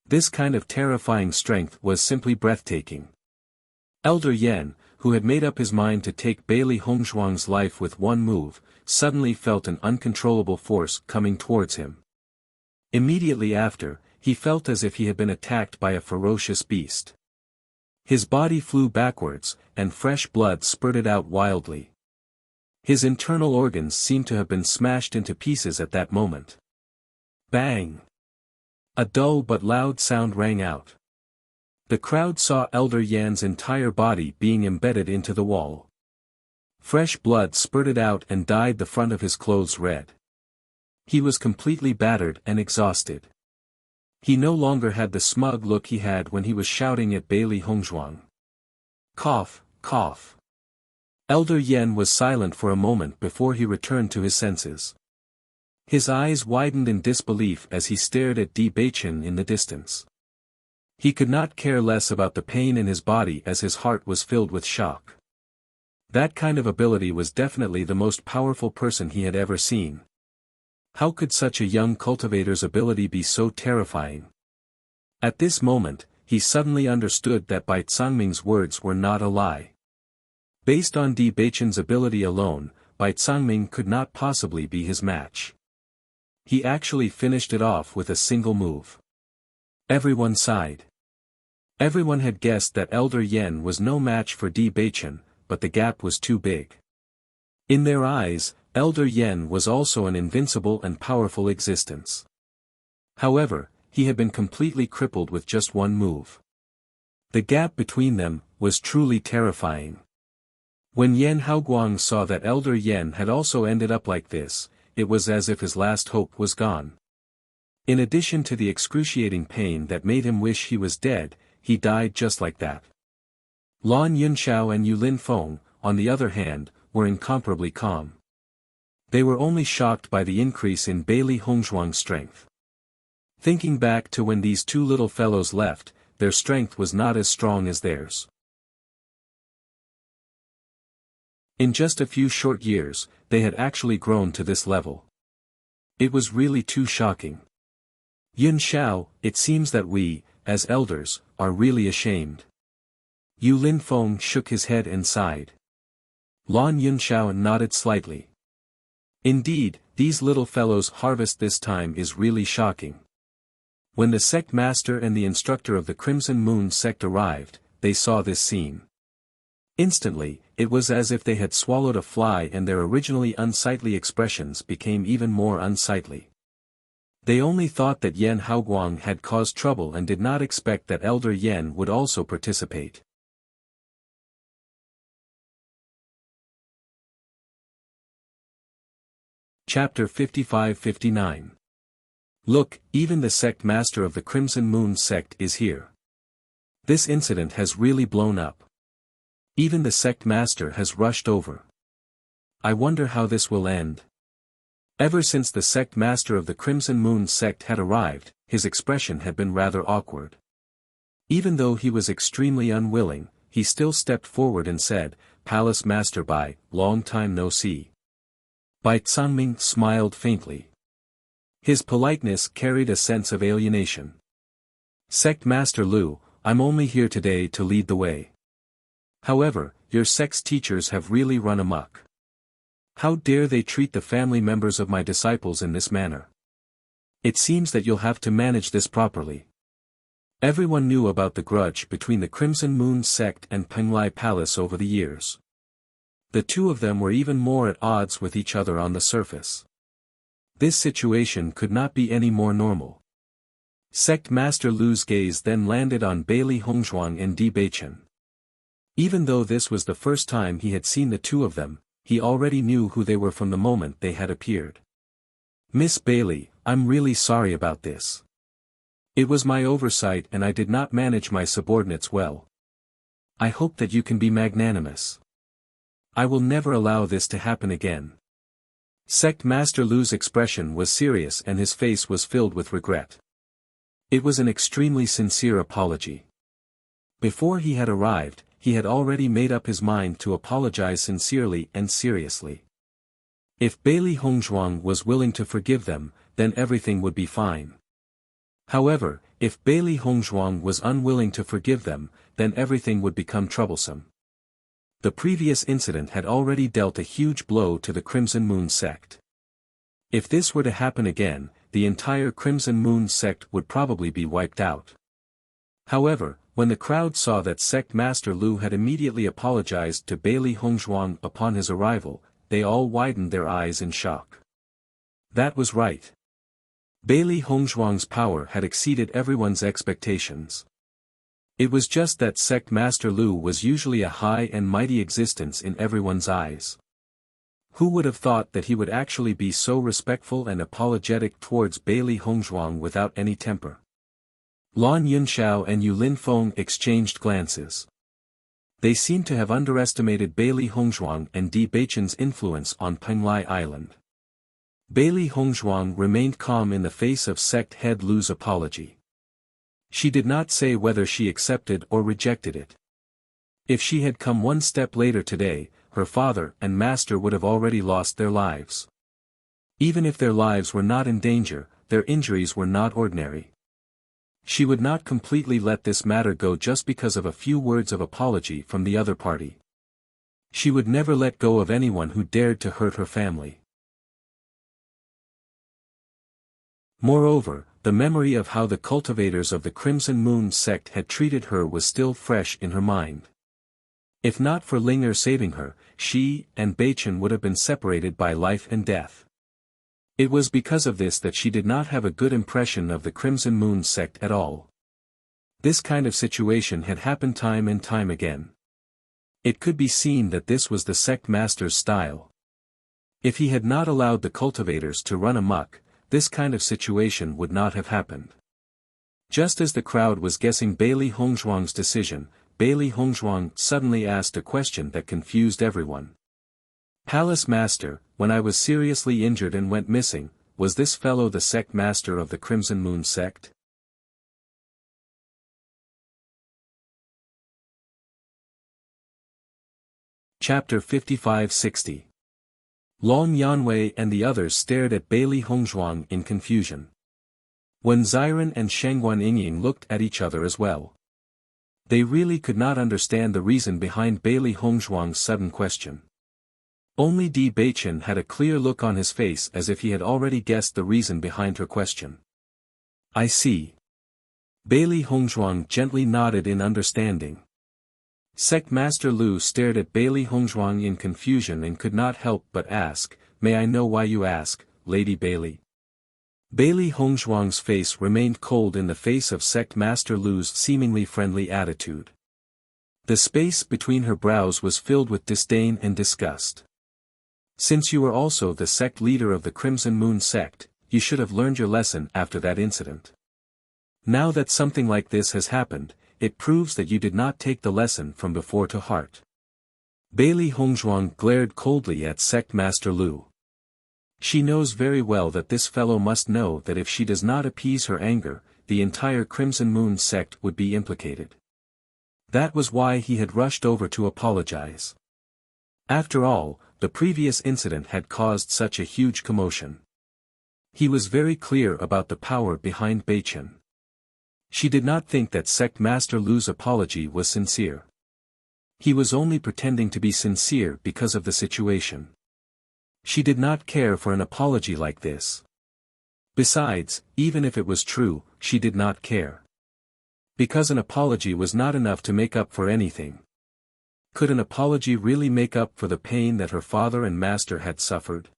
This kind of terrifying strength was simply breathtaking. Elder Yan, who had made up his mind to take Bailey Hongzhuang's life with one move, suddenly felt an uncontrollable force coming towards him. Immediately after, he felt as if he had been attacked by a ferocious beast. His body flew backwards, and fresh blood spurted out wildly. His internal organs seemed to have been smashed into pieces at that moment. Bang! A dull but loud sound rang out. The crowd saw Elder Yan's entire body being embedded into the wall. Fresh blood spurted out and dyed the front of his clothes red. He was completely battered and exhausted. He no longer had the smug look he had when he was shouting at Bailey Hongzhuang. Cough, cough. Elder Yan was silent for a moment before he returned to his senses. His eyes widened in disbelief as he stared at Di Baichen in the distance. He could not care less about the pain in his body as his heart was filled with shock. That kind of ability was definitely the most powerful person he had ever seen. How could such a young cultivator's ability be so terrifying? At this moment, he suddenly understood that Bai Cangming's words were not a lie. Based on Di Baichen's ability alone, Bai Cangming could not possibly be his match. He actually finished it off with a single move. Everyone sighed. Everyone had guessed that Elder Yan was no match for Di Baichen, but the gap was too big. In their eyes, Elder Yan was also an invincible and powerful existence. However, he had been completely crippled with just one move. The gap between them was truly terrifying. When Yan Haoguang saw that Elder Yan had also ended up like this, it was as if his last hope was gone. In addition to the excruciating pain that made him wish he was dead, he died just like that. Lan Yunxiao and Yulin Feng, on the other hand, were incomparably calm. They were only shocked by the increase in Bailey Hongzhuang's strength. Thinking back to when these two little fellows left, their strength was not as strong as theirs. In just a few short years, they had actually grown to this level. It was really too shocking. Yun Xiao, it seems that we, as elders, are really ashamed. Yu Linfeng shook his head and sighed. Lan Yunxiao nodded slightly. Indeed, these little fellows' harvest this time is really shocking. When the sect master and the instructor of the Crimson Moon sect arrived, they saw this scene. Instantly, it was as if they had swallowed a fly and their originally unsightly expressions became even more unsightly. They only thought that Yan Haoguang had caused trouble and did not expect that Elder Yan would also participate. Chapter 55-59. Look, even the sect master of the Crimson Moon sect is here. This incident has really blown up. Even the sect master has rushed over. I wonder how this will end. Ever since the sect master of the Crimson Moon sect had arrived, his expression had been rather awkward. Even though he was extremely unwilling, he still stepped forward and said, "Palace Master Bai, long time no see." Bai Cangming smiled faintly. His politeness carried a sense of alienation. "Sect Master Lu, I'm only here today to lead the way. However, your sect's teachers have really run amok. How dare they treat the family members of my disciples in this manner? It seems that you'll have to manage this properly." Everyone knew about the grudge between the Crimson Moon sect and Penglai Palace over the years. The two of them were even more at odds with each other on the surface. This situation could not be any more normal. Sect Master Lu's gaze then landed on Bailey Hongzhuang and Di Beichen. Even though this was the first time he had seen the two of them, he already knew who they were from the moment they had appeared. "Miss Bailey, I'm really sorry about this. It was my oversight and I did not manage my subordinates well. I hope that you can be magnanimous. I will never allow this to happen again." Sect Master Lu's expression was serious and his face was filled with regret. It was an extremely sincere apology. Before he had arrived, he had already made up his mind to apologize sincerely and seriously. If Bailey Hongzhuang was willing to forgive them, then everything would be fine. However, if Bailey Hongzhuang was unwilling to forgive them, then everything would become troublesome. The previous incident had already dealt a huge blow to the Crimson Moon sect. If this were to happen again, the entire Crimson Moon sect would probably be wiped out. However, when the crowd saw that Sect Master Lu had immediately apologized to Bailey Hongzhuang upon his arrival, they all widened their eyes in shock. That was right. Bailey Hongzhuang's power had exceeded everyone's expectations. It was just that Sect Master Lu was usually a high and mighty existence in everyone's eyes. Who would have thought that he would actually be so respectful and apologetic towards Bailey Hongzhuang without any temper? Lan Yunxiao and Yu Linfeng exchanged glances. They seemed to have underestimated Bailey Hongzhuang and Di Beichen's influence on Penglai Island. Bailey Hongzhuang remained calm in the face of sect head Lu's apology. She did not say whether she accepted or rejected it. If she had come one step later today, her father and master would have already lost their lives. Even if their lives were not in danger, their injuries were not ordinary. She would not completely let this matter go just because of a few words of apology from the other party. She would never let go of anyone who dared to hurt her family. Moreover, the memory of how the cultivators of the Crimson Moon sect had treated her was still fresh in her mind. If not for Linger saving her, she and Beichen would have been separated by life and death. It was because of this that she did not have a good impression of the Crimson Moon sect at all. This kind of situation had happened time and time again. It could be seen that this was the sect master's style. If he had not allowed the cultivators to run amok, this kind of situation would not have happened. Just as the crowd was guessing Bailey Hongzhuang's decision, Bailey Hongzhuang suddenly asked a question that confused everyone. "Palace Master, when I was seriously injured and went missing, was this fellow the sect master of the Crimson Moon sect?" Chapter 55-60. Long Yanwei and the others stared at Bailey Hongzhuang in confusion. When Ziren and Shangguan Yingying looked at each other as well. They really could not understand the reason behind Bailey Hongzhuang's sudden question. Only Di Beichen had a clear look on his face as if he had already guessed the reason behind her question. I see. Bailey Hongzhuang gently nodded in understanding. Sect Master Lu stared at Bailey Hongzhuang in confusion and could not help but ask, "May I know why you ask, Lady Bailey?" Bailey Hongzhuang's face remained cold in the face of Sect Master Lu's seemingly friendly attitude. The space between her brows was filled with disdain and disgust. Since you were also the sect leader of the Crimson Moon sect, you should have learned your lesson after that incident. Now that something like this has happened, it proves that you did not take the lesson from before to heart. Bailey Hongzhuang glared coldly at Sect Master Lu. She knows very well that this fellow must know that if she does not appease her anger, the entire Crimson Moon sect would be implicated. That was why he had rushed over to apologize. After all, the previous incident had caused such a huge commotion. He was very clear about the power behind Beichen. She did not think that Sect Master Lu's apology was sincere. He was only pretending to be sincere because of the situation. She did not care for an apology like this. Besides, even if it was true, she did not care. Because an apology was not enough to make up for anything. Could an apology really make up for the pain that her father and master had suffered?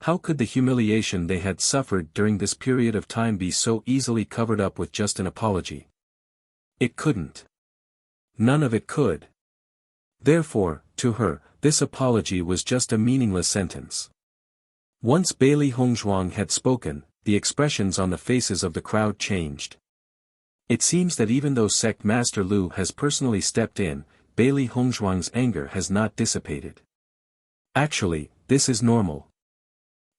How could the humiliation they had suffered during this period of time be so easily covered up with just an apology? It couldn't. None of it could. Therefore, to her, this apology was just a meaningless sentence. Once Bailey Hongzhuang had spoken, the expressions on the faces of the crowd changed. It seems that even though Sect Master Lu has personally stepped in, Bailey Hongzhuang's anger has not dissipated. Actually, this is normal.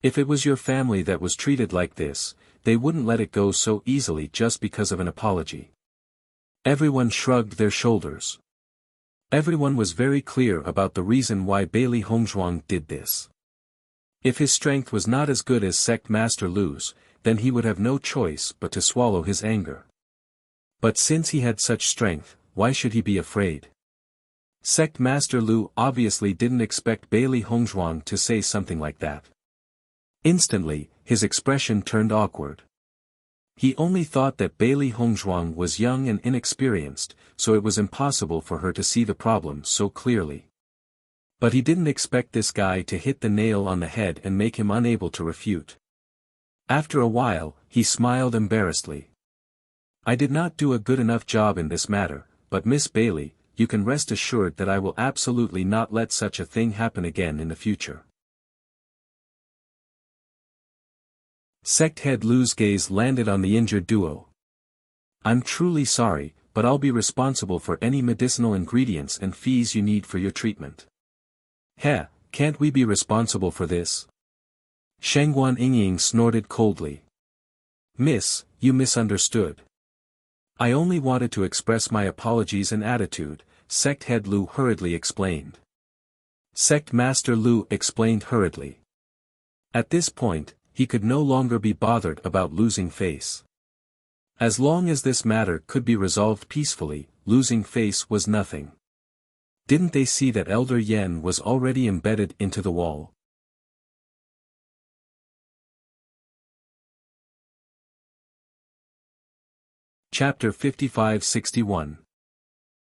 If it was your family that was treated like this, they wouldn't let it go so easily just because of an apology. Everyone shrugged their shoulders. Everyone was very clear about the reason why Bailey Hongzhuang did this. If his strength was not as good as Sect Master Lu's, then he would have no choice but to swallow his anger. But since he had such strength, why should he be afraid? Sect Master Lu obviously didn't expect Bailey Hongzhuang to say something like that. Instantly, his expression turned awkward. He only thought that Bailey Hongzhuang was young and inexperienced, so it was impossible for her to see the problem so clearly. But he didn't expect this guy to hit the nail on the head and make him unable to refute. After a while, he smiled embarrassedly. I did not do a good enough job in this matter, but Miss Bailey, you can rest assured that I will absolutely not let such a thing happen again in the future. Sect Head Lu's gaze landed on the injured duo. I'm truly sorry, but I'll be responsible for any medicinal ingredients and fees you need for your treatment. Heh, can't we be responsible for this? Shangguan Yingying snorted coldly. Miss, you misunderstood. I only wanted to express my apologies and attitude, Sect Head Lu hurriedly explained. Sect Master Lu explained hurriedly. At this point, he could no longer be bothered about losing face. As long as this matter could be resolved peacefully, losing face was nothing. Didn't they see that Elder Yen was already embedded into the wall? Chapter 55-61.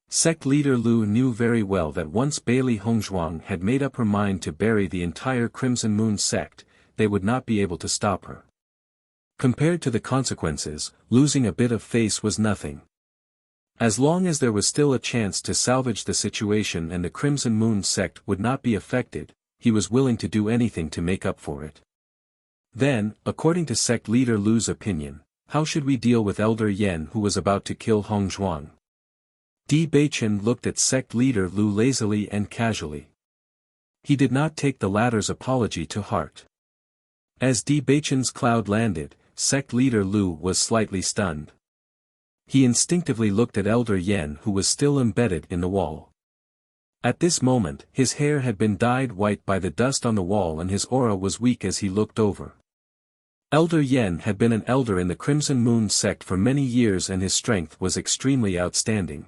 Sect leader Lu knew very well that once Bailey Hongzhuang had made up her mind to bury the entire Crimson Moon sect, they would not be able to stop her. Compared to the consequences, losing a bit of face was nothing. As long as there was still a chance to salvage the situation and the Crimson Moon sect would not be affected, he was willing to do anything to make up for it. Then, according to sect leader Lu's opinion, how should we deal with Elder Yen who was about to kill Hongzhuang? Di Beichen looked at sect leader Lu lazily and casually. He did not take the latter's apology to heart. As Di Beichen's cloud landed, sect leader Lu was slightly stunned. He instinctively looked at Elder Yen who was still embedded in the wall. At this moment, his hair had been dyed white by the dust on the wall and his aura was weak as he looked over. Elder Yen had been an elder in the Crimson Moon sect for many years and his strength was extremely outstanding.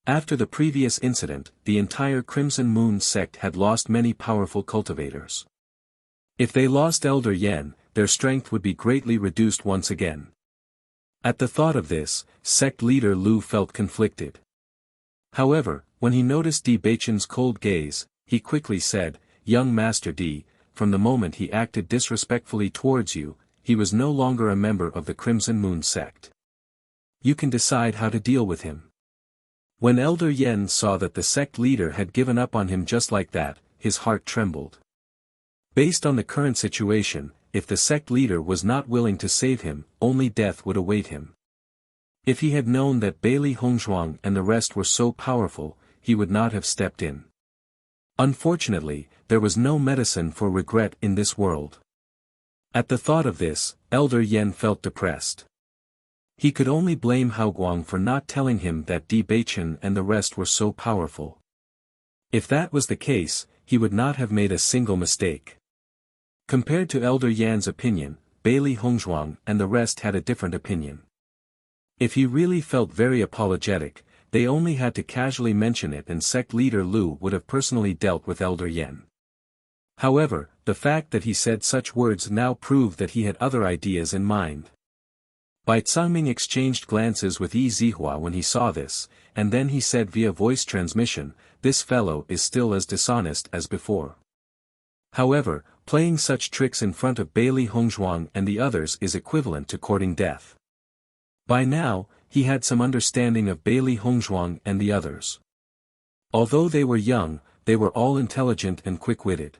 After the previous incident, the entire Crimson Moon sect had lost many powerful cultivators. If they lost Elder Yen, their strength would be greatly reduced once again. At the thought of this, sect leader Lu felt conflicted. However, when he noticed Di Baichen's cold gaze, he quickly said, "Young Master Di, from the moment he acted disrespectfully towards you, he was no longer a member of the Crimson Moon sect. You can decide how to deal with him." When Elder Yen saw that the sect leader had given up on him just like that, his heart trembled. Based on the current situation, if the sect leader was not willing to save him, only death would await him. If he had known that Bailey Hongzhuang and the rest were so powerful, he would not have stepped in. Unfortunately, there was no medicine for regret in this world. At the thought of this, Elder Yen felt depressed. He could only blame Haoguang for not telling him that Di Baichen and the rest were so powerful. If that was the case, he would not have made a single mistake. Compared to Elder Yan's opinion, Bailey Hongzhuang and the rest had a different opinion. If he really felt very apologetic, they only had to casually mention it and sect leader Lu would have personally dealt with Elder Yen. However, the fact that he said such words now proved that he had other ideas in mind. Bai Zhangming exchanged glances with Yi Zihua when he saw this, and then he said via voice transmission, "This fellow is still as dishonest as before. However, playing such tricks in front of Bailey Hongzhuang and the others is equivalent to courting death." By now, he had some understanding of Bailey Hongzhuang and the others. Although they were young, they were all intelligent and quick-witted.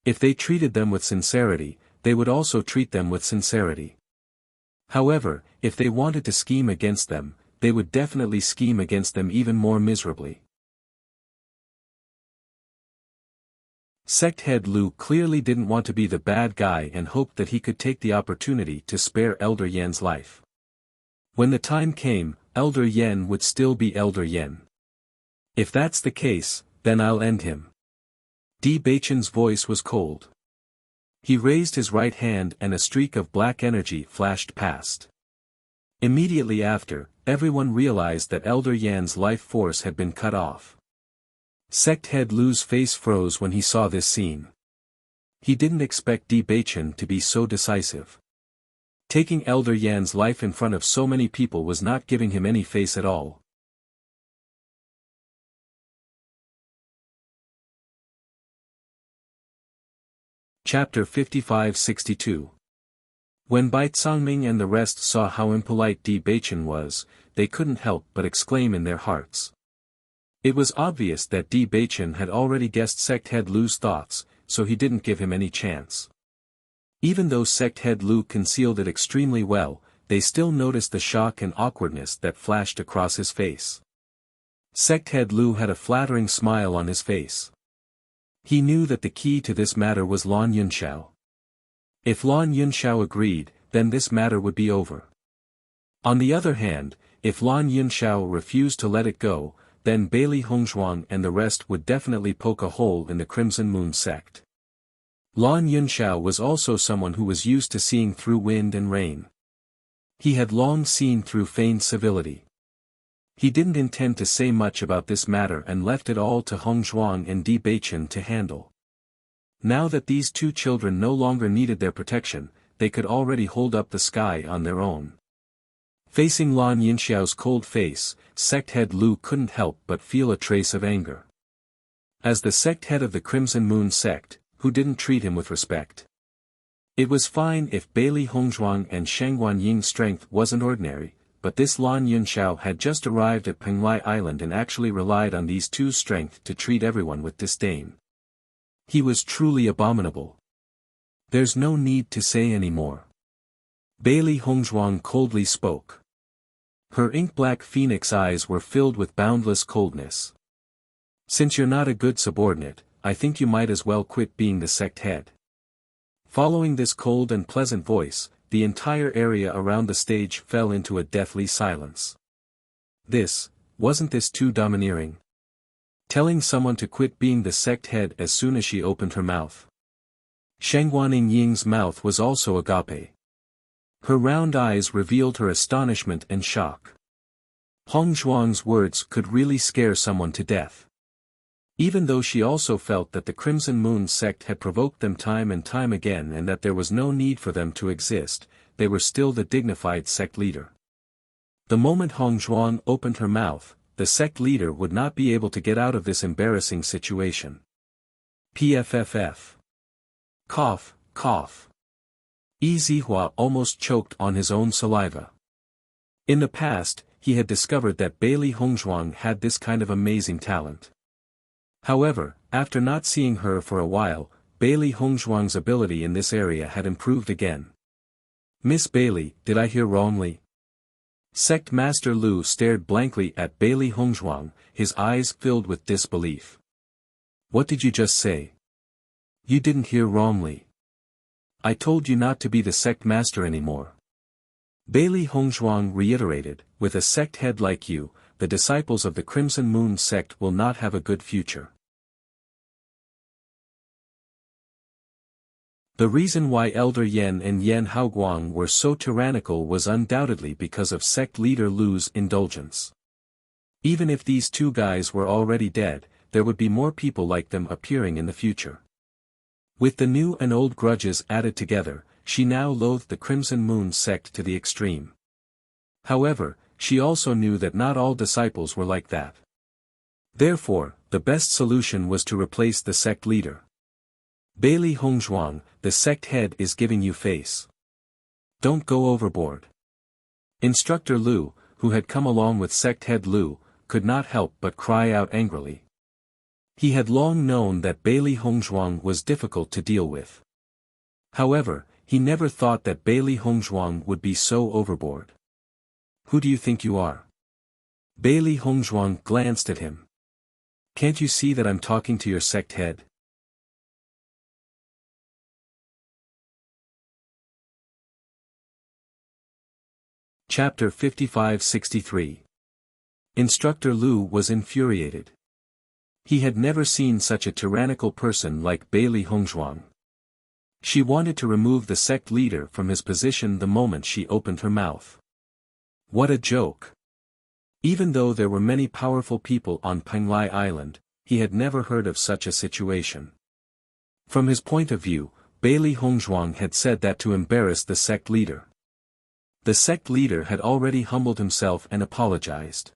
If they treated them with sincerity, they would also treat them with sincerity. However, if they wanted to scheme against them, they would definitely scheme against them even more miserably. Sect head Lu clearly didn't want to be the bad guy and hoped that he could take the opportunity to spare Elder Yen's life. When the time came, Elder Yen would still be Elder Yen. If that's the case, then I'll end him. Di Baichen's voice was cold. He raised his right hand and a streak of black energy flashed past. Immediately after, everyone realized that Elder Yan's life force had been cut off. Sect head Lu's face froze when he saw this scene. He didn't expect Di Baichen to be so decisive. Taking Elder Yan's life in front of so many people was not giving him any face at all. Chapter 55-62. When Bai Zhangming and the rest saw how impolite Di Baichen was, they couldn't help but exclaim in their hearts. It was obvious that Di Baichen had already guessed sect head Lu's thoughts, so he didn't give him any chance. Even though sect head Lu concealed it extremely well, they still noticed the shock and awkwardness that flashed across his face. Sect head Lu had a flattering smile on his face. He knew that the key to this matter was Lan Yunxiao. If Lan Yunxiao agreed, then this matter would be over. On the other hand, if Lan Yunxiao refused to let it go, then Bailey Hongzhuang and the rest would definitely poke a hole in the Crimson Moon sect. Lan Yunxiao was also someone who was used to seeing through wind and rain. He had long seen through feigned civility. He didn't intend to say much about this matter and left it all to Hongzhuang and Di Baichen to handle. Now that these two children no longer needed their protection, they could already hold up the sky on their own. Facing Lan Yunxiao's cold face, sect head Lu couldn't help but feel a trace of anger. As the sect head of the Crimson Moon sect, who didn't treat him with respect? It was fine if Bailey Hongzhuang and Shang Guanying's strength wasn't ordinary, but this Lan Yunxiao had just arrived at Penglai Island and actually relied on these two's strength to treat everyone with disdain. He was truly abominable. There's no need to say any more. Bailey Hongzhuang coldly spoke. Her ink-black phoenix eyes were filled with boundless coldness. Since you're not a good subordinate, I think you might as well quit being the sect head. Following this cold and pleasant voice, the entire area around the stage fell into a deathly silence. Wasn't this too domineering? telling someone to quit being the sect head as soon as she opened her mouth. Shangguaning Ying's mouth was also agape. Her round eyes revealed her astonishment and shock. Hong Zhuang's words could really scare someone to death. Even though she also felt that the Crimson Moon sect had provoked them time and time again and that there was no need for them to exist, they were still the dignified sect leader. The moment Hong Zhuang opened her mouth, the sect leader would not be able to get out of this embarrassing situation. PFFF. Cough, cough. Yi Zihua almost choked on his own saliva. In the past, he had discovered that Bailey Hongzhuang had this kind of amazing talent. However, after not seeing her for a while, Bailey Hongzhuang's ability in this area had improved again. Miss Bailey, did I hear wrongly? Sect Master Lu stared blankly at Bailey Hongzhuang, his eyes filled with disbelief. What did you just say? You didn't hear wrongly. I told you not to be the sect master anymore. Bailey Hongzhuang reiterated, with a sect head like you, the disciples of the Crimson Moon sect will not have a good future. The reason why Elder Yen and Yen Haoguang were so tyrannical was undoubtedly because of sect leader Lu's indulgence. Even if these two guys were already dead, there would be more people like them appearing in the future. With the new and old grudges added together, she now loathed the Crimson Moon sect to the extreme. However, she also knew that not all disciples were like that. Therefore, the best solution was to replace the sect leader. Bailey Hongzhuang, the sect head is giving you face. Don't go overboard. Instructor Lu, who had come along with sect head Lu, could not help but cry out angrily. He had long known that Bailey Hongzhuang was difficult to deal with. However, he never thought that Bailey Hongzhuang would be so overboard. Who do you think you are? Bailey Hongzhuang glanced at him. Can't you see that I'm talking to your sect head? Chapter 55-63. Instructor Lu was infuriated. He had never seen such a tyrannical person like Bailey Hongzhuang. She wanted to remove the sect leader from his position the moment she opened her mouth. What a joke! Even though there were many powerful people on Penglai Island, he had never heard of such a situation. From his point of view, Bailey Hongzhuang had said that to embarrass the sect leader. The sect leader had already humbled himself and apologized.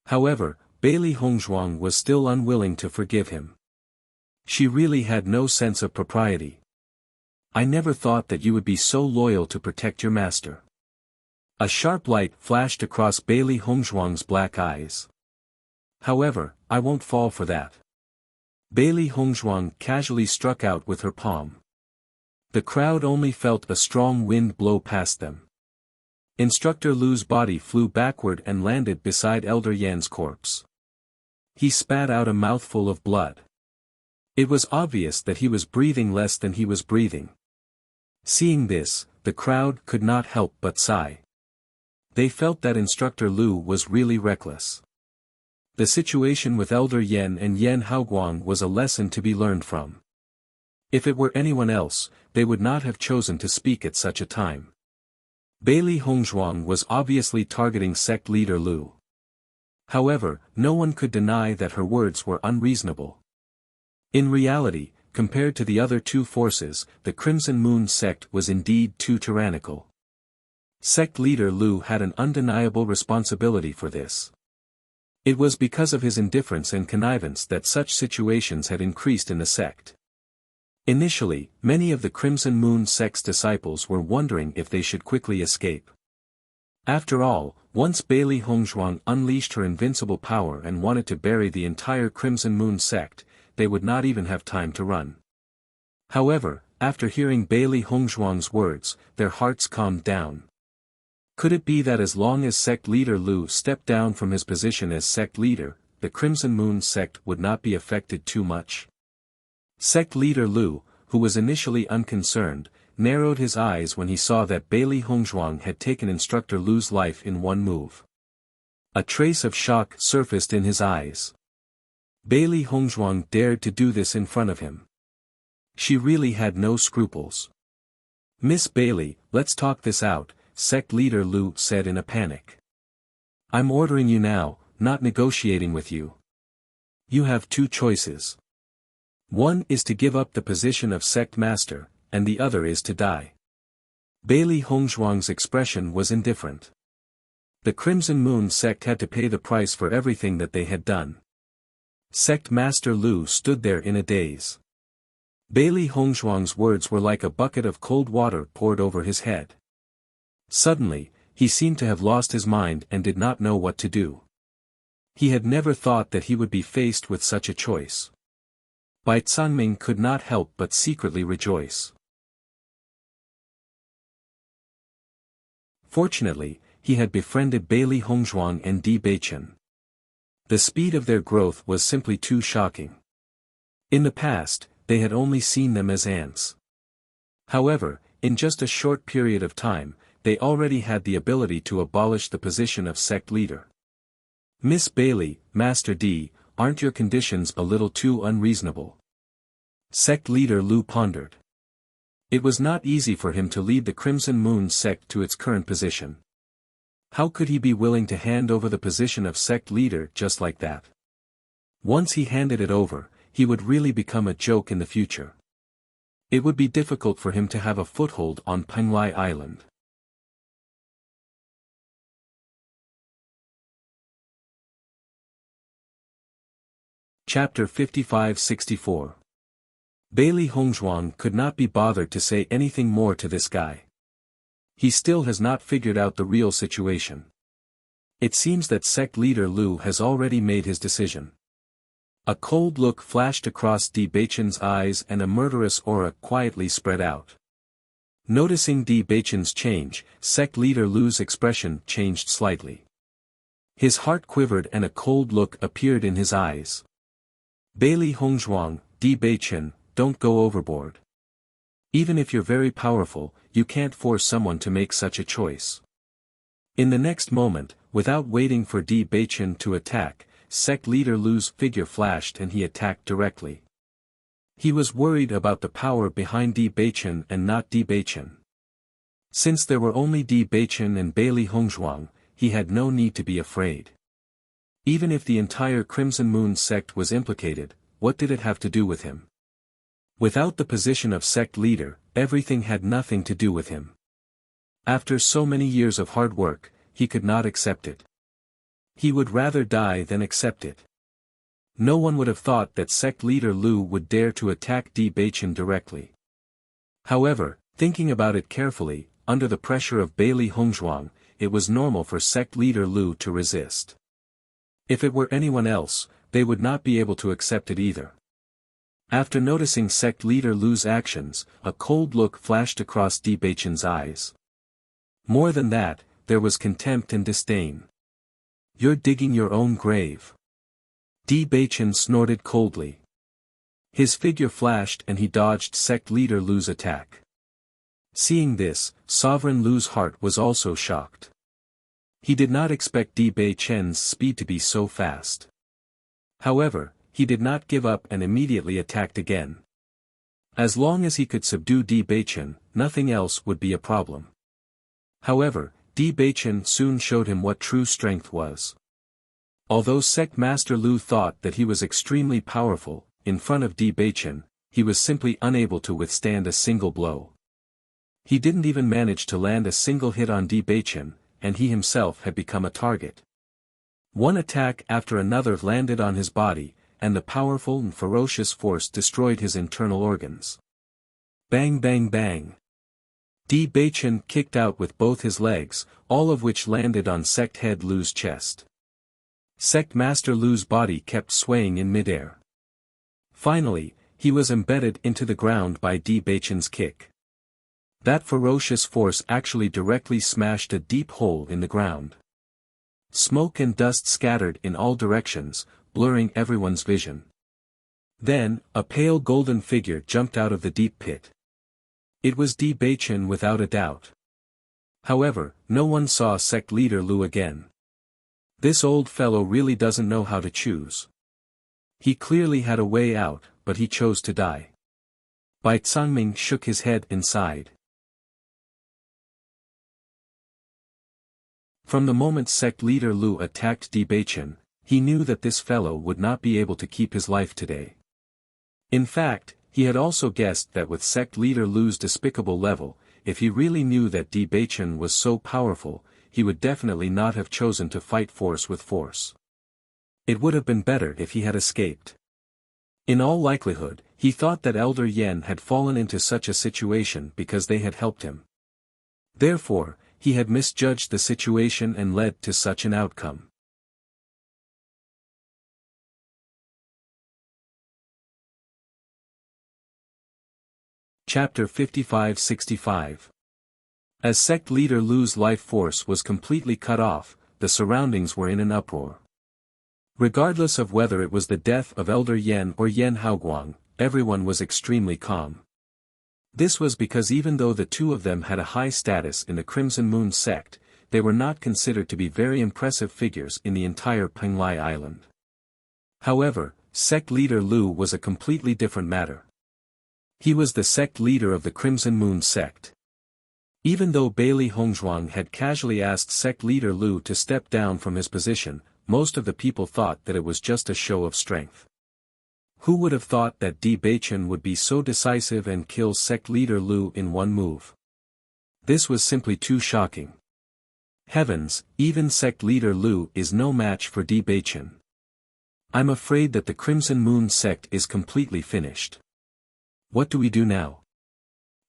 However, Bailey Hongzhuang was still unwilling to forgive him. She really had no sense of propriety. I never thought that you would be so loyal to protect your master. A sharp light flashed across Bailey Hongzhuang's black eyes. However, I won't fall for that. Bailey Hongzhuang casually struck out with her palm. The crowd only felt a strong wind blow past them. Instructor Lu's body flew backward and landed beside Elder Yan's corpse. He spat out a mouthful of blood. It was obvious that he was breathing less than he was breathing. Seeing this, the crowd could not help but sigh. They felt that Instructor Lu was really reckless. The situation with Elder Yen and Yen Haoguang was a lesson to be learned from. If it were anyone else, they would not have chosen to speak at such a time. Bailey Hongzhuang was obviously targeting sect leader Lu. However, no one could deny that her words were unreasonable. In reality, compared to the other two forces, the Crimson Moon sect was indeed too tyrannical. Sect leader Lu had an undeniable responsibility for this. It was because of his indifference and connivance that such situations had increased in the sect. Initially, many of the Crimson Moon sect's disciples were wondering if they should quickly escape. After all, once Bailey Hongzhuang unleashed her invincible power and wanted to bury the entire Crimson Moon sect, they would not even have time to run. However, after hearing Bailey Hongzhuang's words, their hearts calmed down. Could it be that as long as sect leader Lu stepped down from his position as sect leader, the Crimson Moon sect would not be affected too much? Sect leader Lu, who was initially unconcerned, narrowed his eyes when he saw that Bailey Hongzhuang had taken Instructor Lu's life in one move. A trace of shock surfaced in his eyes. Bailey Hongzhuang dared to do this in front of him. She really had no scruples. "Miss Bailey, let's talk this out," sect leader Lu said in a panic. "I'm ordering you now, not negotiating with you. You have two choices. One is to give up the position of sect master, and the other is to die." Bailey Hongzhuang's expression was indifferent. The Crimson Moon sect had to pay the price for everything that they had done. Sect Master Lu stood there in a daze. Bailey Hongzhuang's words were like a bucket of cold water poured over his head. Suddenly, he seemed to have lost his mind and did not know what to do. He had never thought that he would be faced with such a choice. Bai Zhangming could not help but secretly rejoice. Fortunately, he had befriended Bailey Hongzhuang and Di Beichen. The speed of their growth was simply too shocking. In the past, they had only seen them as ants. However, in just a short period of time, they already had the ability to abolish the position of sect leader. "Miss Bailey, Master D, aren't your conditions a little too unreasonable?" Sect leader Lu pondered. It was not easy for him to lead the Crimson Moon sect to its current position. How could he be willing to hand over the position of sect leader just like that? Once he handed it over, he would really become a joke in the future. It would be difficult for him to have a foothold on Penglai Island. Chapter 55-64. Bailey Hongzhuang could not be bothered to say anything more to this guy. He still has not figured out the real situation. It seems that sect leader Lu has already made his decision. A cold look flashed across Di Beichen's eyes and a murderous aura quietly spread out. Noticing Di Beichen's change, sect leader Lu's expression changed slightly. His heart quivered and a cold look appeared in his eyes. "Bailey Hongzhuang, Di Beichen, don't go overboard. Even if you're very powerful, you can't force someone to make such a choice." In the next moment, without waiting for Di Beichen to attack, sect leader Lu's figure flashed and he attacked directly. He was worried about the power behind Di Beichen and not Di Beichen. Since there were only Di Beichen and Bailey Hongzhuang, he had no need to be afraid. Even if the entire Crimson Moon sect was implicated, what did it have to do with him? Without the position of sect leader, everything had nothing to do with him. After so many years of hard work, he could not accept it. He would rather die than accept it. No one would have thought that sect leader Lu would dare to attack Di Beichen directly. However, thinking about it carefully, under the pressure of Bailey Hongzhuang, it was normal for sect leader Lu to resist. If it were anyone else, they would not be able to accept it either. After noticing sect leader Lu's actions, a cold look flashed across Di Beichen's eyes. More than that, there was contempt and disdain. "You're digging your own grave." Di Beichen snorted coldly. His figure flashed and he dodged sect leader Lu's attack. Seeing this, Sovereign Lu's heart was also shocked. He did not expect Di Beichen's speed to be so fast. However, he did not give up and immediately attacked again. As long as he could subdue Di Beichen, nothing else would be a problem. However, Di Beichen soon showed him what true strength was. Although Sect Master Lu thought that he was extremely powerful, in front of Di Beichen, he was simply unable to withstand a single blow. He didn't even manage to land a single hit on Di Beichen, and he himself had become a target. One attack after another landed on his body, and the powerful and ferocious force destroyed his internal organs. Bang bang bang. Di Beichen kicked out with both his legs, all of which landed on Sect Head Lu's chest. Sect Master Lu's body kept swaying in midair. Finally, he was embedded into the ground by Di Beichen's kick. That ferocious force actually directly smashed a deep hole in the ground. Smoke and dust scattered in all directions, blurring everyone's vision. Then, a pale golden figure jumped out of the deep pit. It was Di Beichen without a doubt. However, no one saw Sect Leader Lu again. This old fellow really doesn't know how to choose. He clearly had a way out, but he chose to die. Bai Zhangming shook his head and sighed. From the moment sect leader Lu attacked Di Baichen, he knew that this fellow would not be able to keep his life today. In fact, he had also guessed that with sect leader Lu's despicable level, if he really knew that Di Baichen was so powerful, he would definitely not have chosen to fight force with force. It would have been better if he had escaped. In all likelihood, he thought that Elder Yen had fallen into such a situation because they had helped him. Therefore, he had misjudged the situation and led to such an outcome. Chapter 55-65. As sect leader Lu's life force was completely cut off, the surroundings were in an uproar. Regardless of whether it was the death of Elder Yen or Yen Haoguang, everyone was extremely calm. This was because even though the two of them had a high status in the Crimson Moon sect, they were not considered to be very impressive figures in the entire Penglai Island. However, sect leader Lu was a completely different matter. He was the sect leader of the Crimson Moon sect. Even though Bailey Hongzhuang had casually asked sect leader Lu to step down from his position, most of the people thought that it was just a show of strength. Who would have thought that Di Baichen would be so decisive and kill sect leader Lu in one move? This was simply too shocking. Heavens, even sect leader Lu is no match for Di Baichen. I'm afraid that the Crimson Moon sect is completely finished. What do we do now?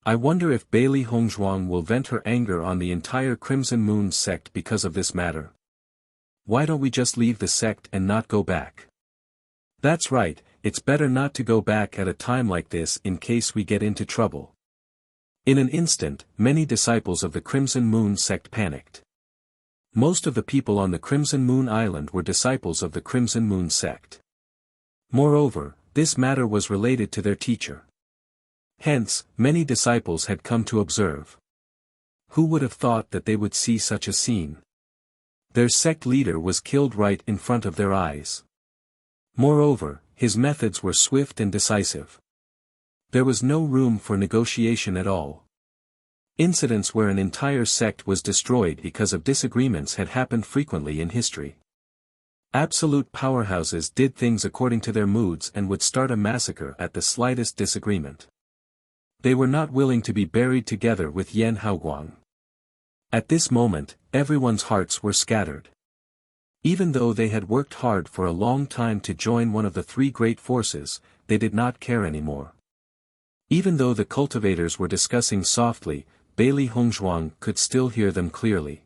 I wonder if Bailey Hongzhuang will vent her anger on the entire Crimson Moon sect because of this matter. Why don't we just leave the sect and not go back? That's right, it's better not to go back at a time like this in case we get into trouble. In an instant, many disciples of the Crimson Moon sect panicked. Most of the people on the Crimson Moon Island were disciples of the Crimson Moon sect. Moreover, this matter was related to their teacher. Hence, many disciples had come to observe. Who would have thought that they would see such a scene? Their sect leader was killed right in front of their eyes. Moreover, his methods were swift and decisive. There was no room for negotiation at all. Incidents where an entire sect was destroyed because of disagreements had happened frequently in history. Absolute powerhouses did things according to their moods and would start a massacre at the slightest disagreement. They were not willing to be buried together with Yen Haoguang. At this moment, everyone's hearts were scattered. Even though they had worked hard for a long time to join one of the three great forces, they did not care anymore. Even though the cultivators were discussing softly, Bailey Hongzhuang could still hear them clearly.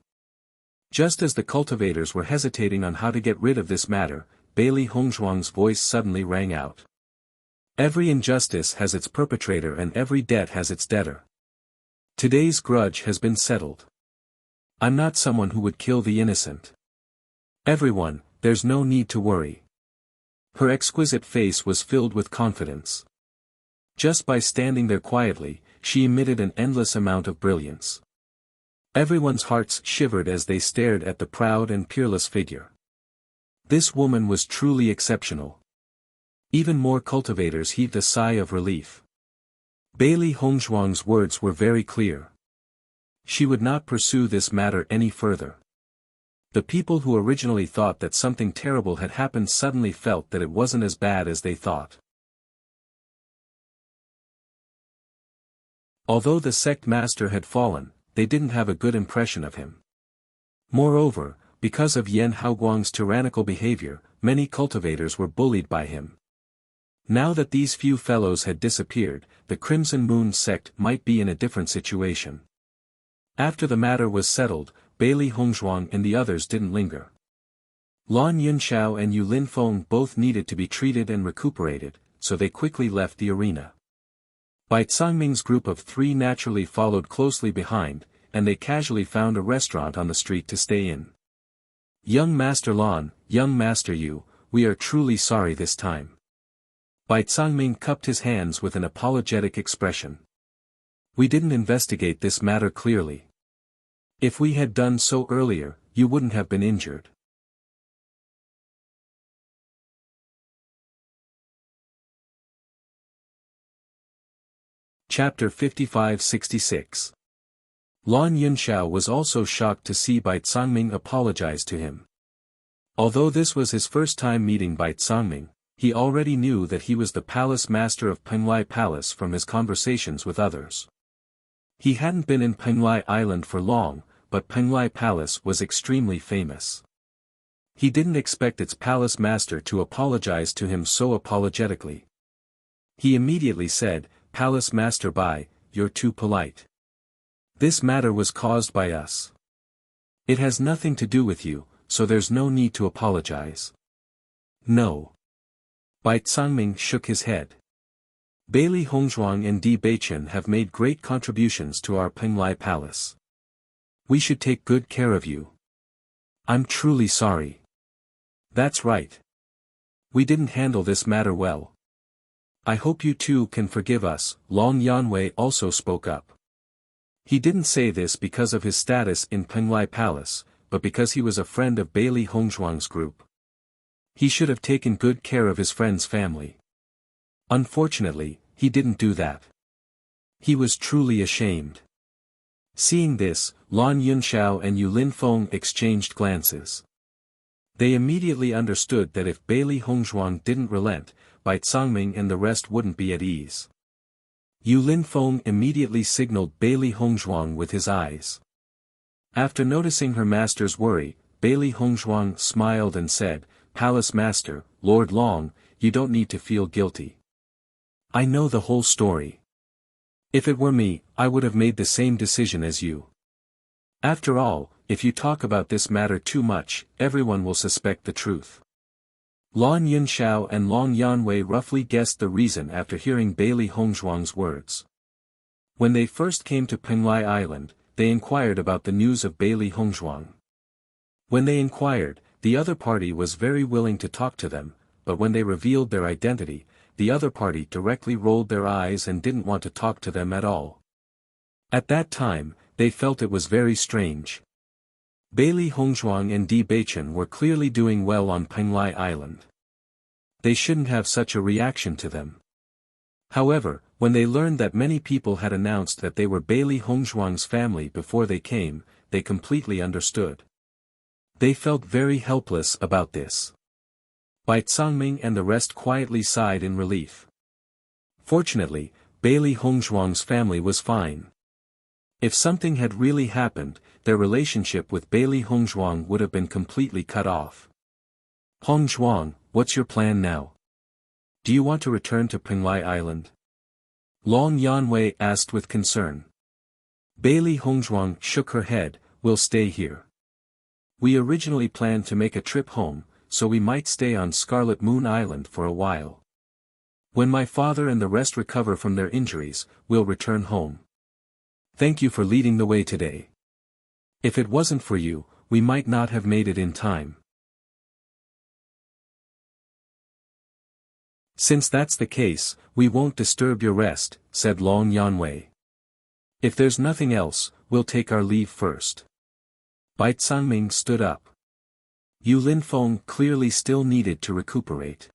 Just as the cultivators were hesitating on how to get rid of this matter, Bailey Hongzhuang's voice suddenly rang out. Every injustice has its perpetrator and every debt has its debtor. Today's grudge has been settled. I'm not someone who would kill the innocent. Everyone, there's no need to worry. Her exquisite face was filled with confidence. Just by standing there quietly, she emitted an endless amount of brilliance. Everyone's hearts shivered as they stared at the proud and peerless figure. This woman was truly exceptional. Even more cultivators heaved a sigh of relief. Bailey Hongzhuang's words were very clear. She would not pursue this matter any further. The people who originally thought that something terrible had happened suddenly felt that it wasn't as bad as they thought. Although the sect master had fallen, they didn't have a good impression of him. Moreover, because of Yen Haoguang's tyrannical behavior, many cultivators were bullied by him. Now that these few fellows had disappeared, the Crimson Moon sect might be in a different situation. After the matter was settled, Bailey Hongzhuang and the others didn't linger. Lan Yunxiao and Yu Linfeng both needed to be treated and recuperated, so they quickly left the arena. Bai Zhangming's group of three naturally followed closely behind, and they casually found a restaurant on the street to stay in. Young Master Lan, young Master Yu, we are truly sorry this time. Bai Zhangming cupped his hands with an apologetic expression. We didn't investigate this matter clearly. If we had done so earlier, you wouldn't have been injured. Chapter 55-66. Lan Yunxiao was also shocked to see Bai Cangming apologize to him. Although this was his first time meeting Bai Cangming, he already knew that he was the palace master of Penglai Palace from his conversations with others. He hadn't been in Penglai Island for long, but Penglai Palace was extremely famous. He didn't expect its palace master to apologize to him so apologetically. He immediately said, "Palace Master Bai, you're too polite. This matter was caused by us. It has nothing to do with you, so there's no need to apologize." "No." Bai Cangming shook his head. "Bailey Hongzhuang and Di Beichen have made great contributions to our Penglai Palace. We should take good care of you. I'm truly sorry." "That's right. We didn't handle this matter well. I hope you two can forgive us." Long Yanwei also spoke up. He didn't say this because of his status in Penglai Palace, but because he was a friend of Bailey Hongzhuang's group. He should have taken good care of his friend's family. Unfortunately, he didn't do that. He was truly ashamed. Seeing this, Lan Yunxiao and Yu Linfeng exchanged glances. They immediately understood that if Bailey Hongzhuang didn't relent, Bai Cangming and the rest wouldn't be at ease. Yu Linfeng immediately signaled Bailey Hongzhuang with his eyes. After noticing her master's worry, Bailey Hongzhuang smiled and said, "Palace Master, Lord Long, you don't need to feel guilty. I know the whole story. If it were me, I would have made the same decision as you. After all, if you talk about this matter too much, everyone will suspect the truth." Lan Yunxiao and Long Yanwei roughly guessed the reason after hearing Bailey Hongzhuang's words. When they first came to Penglai Island, they inquired about the news of Bailey Hongzhuang. When they inquired, the other party was very willing to talk to them, but when they revealed their identity, the other party directly rolled their eyes and didn't want to talk to them at all. At that time, they felt it was very strange. Bailey Hongzhuang and Di Beichen were clearly doing well on Penglai Island. They shouldn't have such a reaction to them. However, when they learned that many people had announced that they were Bailey Hongzhuang's family before they came, they completely understood. They felt very helpless about this. Bai Cangming and the rest quietly sighed in relief. Fortunately, Bailey Hongzhuang's family was fine. If something had really happened, their relationship with Bailey Hongzhuang would have been completely cut off. "Hongzhuang, what's your plan now? Do you want to return to Penglai Island?" Long Yanwei asked with concern. Bailey Hongzhuang shook her head, "We'll stay here. We originally planned to make a trip home, so we might stay on Scarlet Moon Island for a while. When my father and the rest recover from their injuries, we'll return home. Thank you for leading the way today. If it wasn't for you, we might not have made it in time." "Since that's the case, we won't disturb your rest," said Long Yanwei. "If there's nothing else, we'll take our leave first." Bai Cangming stood up. Yu Linfeng clearly still needed to recuperate.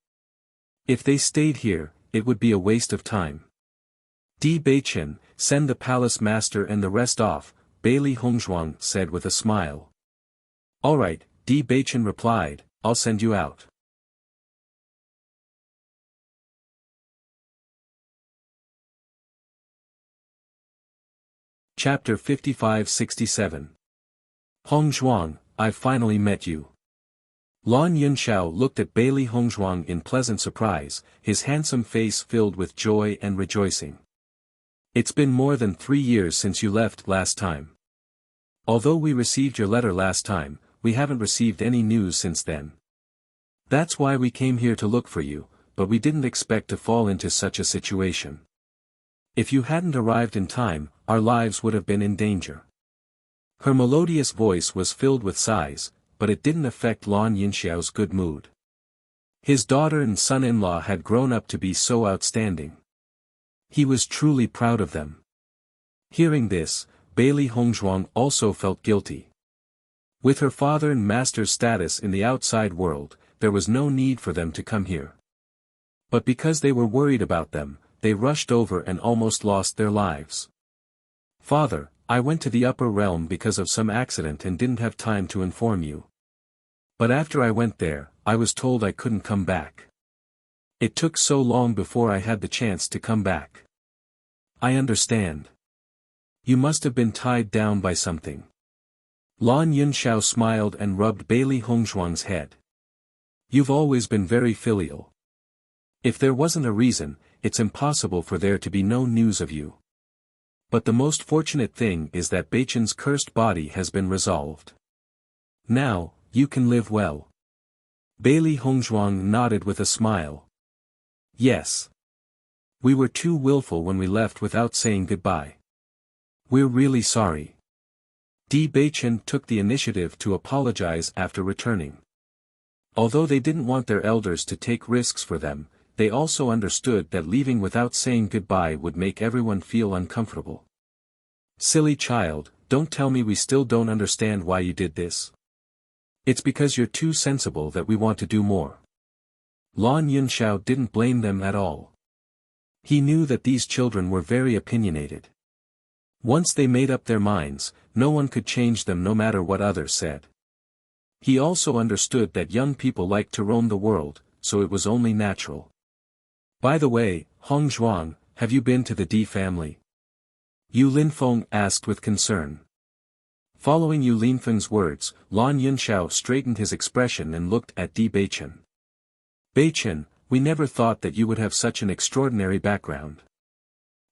If they stayed here, it would be a waste of time. "Di Beichen, send the palace master and the rest off," Bailey Hongzhuang said with a smile. "All right," Di Beichen replied, "I'll send you out." Chapter 55-67. "Hongzhuang, I've finally met you." Lan Yunxiao looked at Bailey Hongzhuang in pleasant surprise, his handsome face filled with joy and rejoicing. "It's been more than 3 years since you left last time. Although we received your letter last time, we haven't received any news since then. That's why we came here to look for you, but we didn't expect to fall into such a situation. If you hadn't arrived in time, our lives would have been in danger." Her melodious voice was filled with sighs, but it didn't affect Lan Yunxiao's good mood. His daughter and son-in-law had grown up to be so outstanding. He was truly proud of them. Hearing this, Bailey Hongzhuang also felt guilty. With her father and master's status in the outside world, there was no need for them to come here. But because they were worried about them, they rushed over and almost lost their lives. Father, I went to the upper realm because of some accident and didn't have time to inform you. But after I went there, I was told I couldn't come back. It took so long before I had the chance to come back. I understand. You must have been tied down by something. Lan Yunxiao smiled and rubbed Bailey Hongzhuang's head. You've always been very filial. If there wasn't a reason, it's impossible for there to be no news of you. But the most fortunate thing is that Beichen's cursed body has been resolved. Now, you can live well. Bailey Hongzhuang nodded with a smile. Yes. We were too willful when we left without saying goodbye. We're really sorry. Beichen took the initiative to apologize after returning. Although they didn't want their elders to take risks for them, they also understood that leaving without saying goodbye would make everyone feel uncomfortable. Silly child, don't tell me we still don't understand why you did this. It's because you're too sensible that we want to do more. Lan Yunxiao didn't blame them at all. He knew that these children were very opinionated. Once they made up their minds, no one could change them no matter what others said. He also understood that young people like to roam the world, so it was only natural. By the way, Hongzhuang, have you been to the Di family? Yu Linfeng asked with concern. Following Yu Linfeng's words, Lan Yunxiao straightened his expression and looked at Beichen. Beichen, we never thought that you would have such an extraordinary background.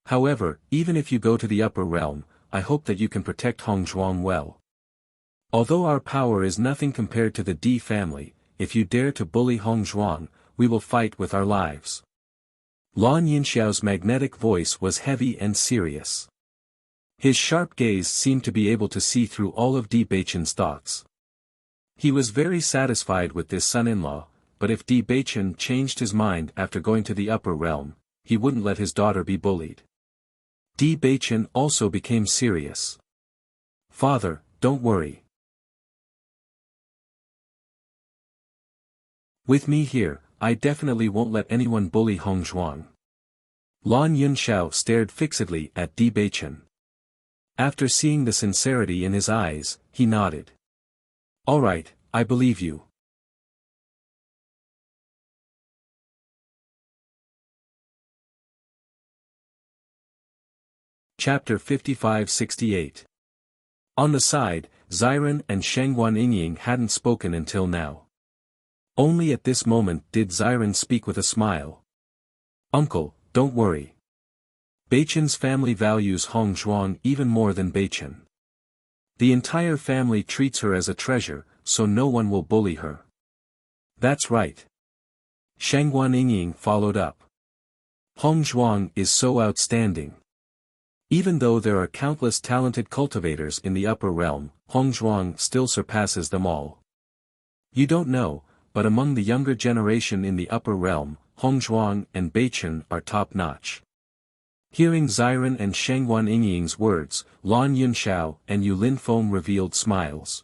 However, even if you go to the upper realm, I hope that you can protect Hongzhuang well. Although our power is nothing compared to the Di family, if you dare to bully Hongzhuang, we will fight with our lives. Lan Yunxiao's magnetic voice was heavy and serious. His sharp gaze seemed to be able to see through all of Beichen's thoughts. He was very satisfied with this son-in-law, but if Beichen changed his mind after going to the upper realm, he wouldn't let his daughter be bullied. Beichen also became serious. Father, don't worry. With me here, I definitely won't let anyone bully Hongzhuang. Lan Yunxiao stared fixedly at Beichen. After seeing the sincerity in his eyes, he nodded. All right, I believe you. Chapter 55-68. On the side, Ziren and Sheng Guanying hadn't spoken until now. Only at this moment did Ziren speak with a smile. Uncle, don't worry. Beichen's family values Hongzhuang even more than Beichen. The entire family treats her as a treasure, so no one will bully her. That's right. Sheng Guanying followed up. Hongzhuang is so outstanding. Even though there are countless talented cultivators in the upper realm, Hongzhuang still surpasses them all. You don't know, but among the younger generation in the upper realm, Hongzhuang and Beichen are top-notch. Hearing Ziren and Sheng Guanying's words, Lan Yunxiao and Yu Linfeng revealed smiles.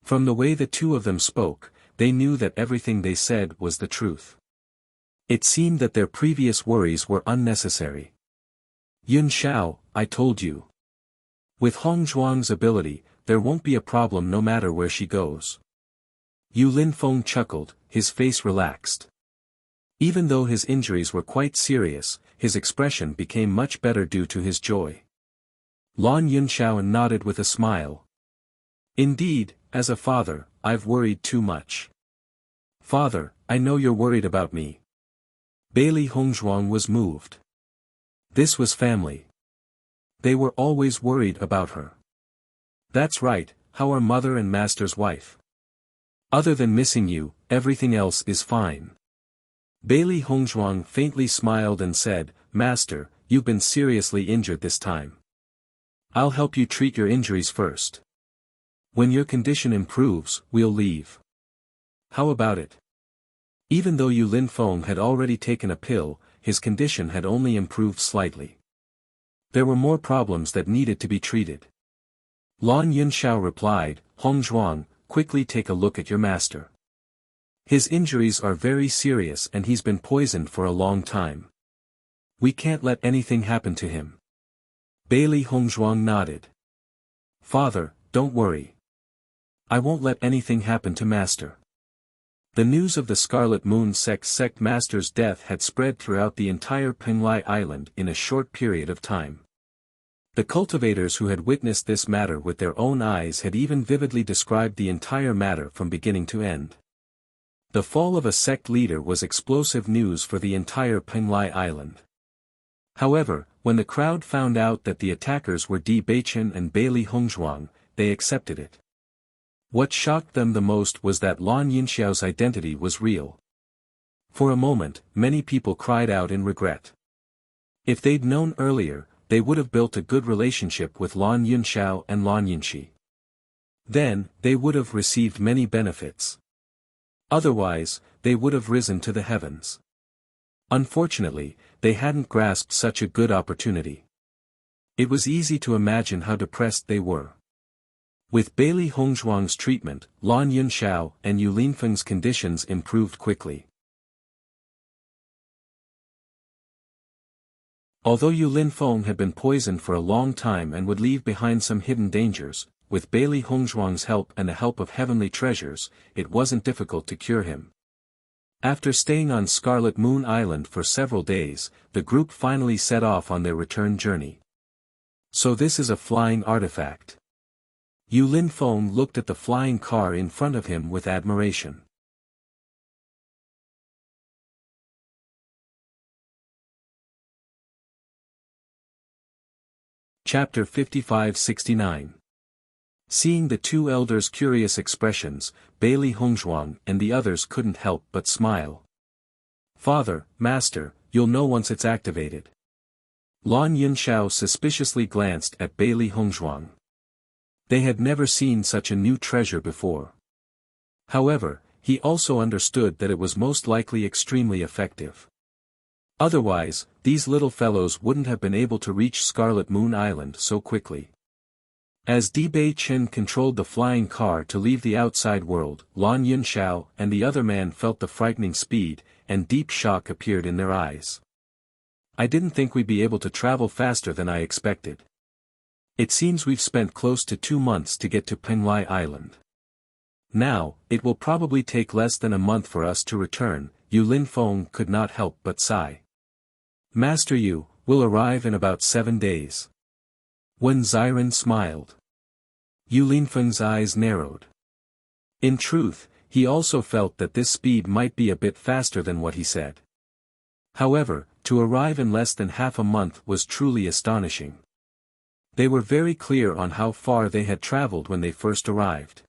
From the way the two of them spoke, they knew that everything they said was the truth. It seemed that their previous worries were unnecessary. Yunxiao, I told you. With Hongzhuang's ability, there won't be a problem no matter where she goes. Yu Linfeng chuckled, his face relaxed. Even though his injuries were quite serious, his expression became much better due to his joy. Lan Yunxiao nodded with a smile. Indeed, as a father, I've worried too much. Father, I know you're worried about me. Bailey Hongzhuang was moved. This was family. They were always worried about her. That's right, how are mother and master's wife? Other than missing you, everything else is fine. Bailey Hongzhuang faintly smiled and said, Master, you've been seriously injured this time. I'll help you treat your injuries first. When your condition improves, we'll leave. How about it? Even though Yu Linfeng had already taken a pill, his condition had only improved slightly. There were more problems that needed to be treated. Lan Yunxiao replied, Hongzhuang, quickly take a look at your master. His injuries are very serious and he's been poisoned for a long time. We can't let anything happen to him. Bailey Hongzhuang nodded. Father, don't worry. I won't let anything happen to Master. The news of the Scarlet Moon sect Master's death had spread throughout the entire Penglai Island in a short period of time. The cultivators who had witnessed this matter with their own eyes had even vividly described the entire matter from beginning to end. The fall of a sect leader was explosive news for the entire Penglai Island. However, when the crowd found out that the attackers were Di Beichen and Bailey Hongzhuang, they accepted it. What shocked them the most was that Lan Yunxiao's identity was real. For a moment, many people cried out in regret. If they'd known earlier, they would have built a good relationship with Lan Yunxiao and Lan Yunxi. Then, they would have received many benefits. Otherwise, they would have risen to the heavens. Unfortunately, they hadn't grasped such a good opportunity. It was easy to imagine how depressed they were. With Bailey Hongzhuang's treatment, Lan Yunxiao and Yu Linfeng's conditions improved quickly. Although Yu Linfeng had been poisoned for a long time and would leave behind some hidden dangers, with Bailey Hongzhuang's help and the help of heavenly treasures, it wasn't difficult to cure him. After staying on Scarlet Moon Island for several days, the group finally set off on their return journey. So this is a flying artifact. Yu Linfeng looked at the flying car in front of him with admiration. Chapter 55-69. Seeing the two elders' curious expressions, Bailey Hongzhuang and the others couldn't help but smile. Father, Master, you'll know once it's activated. Lan Yunxiao suspiciously glanced at Bailey Hongzhuang. They had never seen such a new treasure before. However, he also understood that it was most likely extremely effective. Otherwise, these little fellows wouldn't have been able to reach Scarlet Moon Island so quickly. As Di Beichen controlled the flying car to leave the outside world, Lan Yunxiao and the other man felt the frightening speed, and deep shock appeared in their eyes. I didn't think we'd be able to travel faster than I expected. It seems we've spent close to 2 months to get to Penglai Island. Now, it will probably take less than a month for us to return. Yu Linfeng could not help but sigh. Master Yu, will arrive in about 7 days. When Xiren smiled, Yu Linfeng's eyes narrowed. In truth, he also felt that this speed might be a bit faster than what he said. However, to arrive in less than half a month was truly astonishing. They were very clear on how far they had traveled when they first arrived.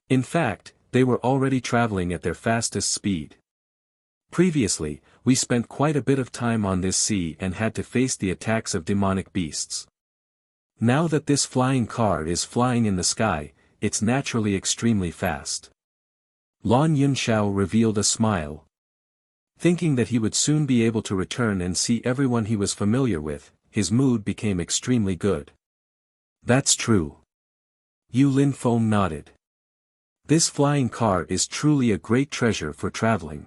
In fact, they were already traveling at their fastest speed. Previously, we spent quite a bit of time on this sea and had to face the attacks of demonic beasts. Now that this flying car is flying in the sky, it's naturally extremely fast. Lan Yunxiao revealed a smile. Thinking that he would soon be able to return and see everyone he was familiar with, his mood became extremely good. That's true. Yu Linfeng nodded. This flying car is truly a great treasure for traveling.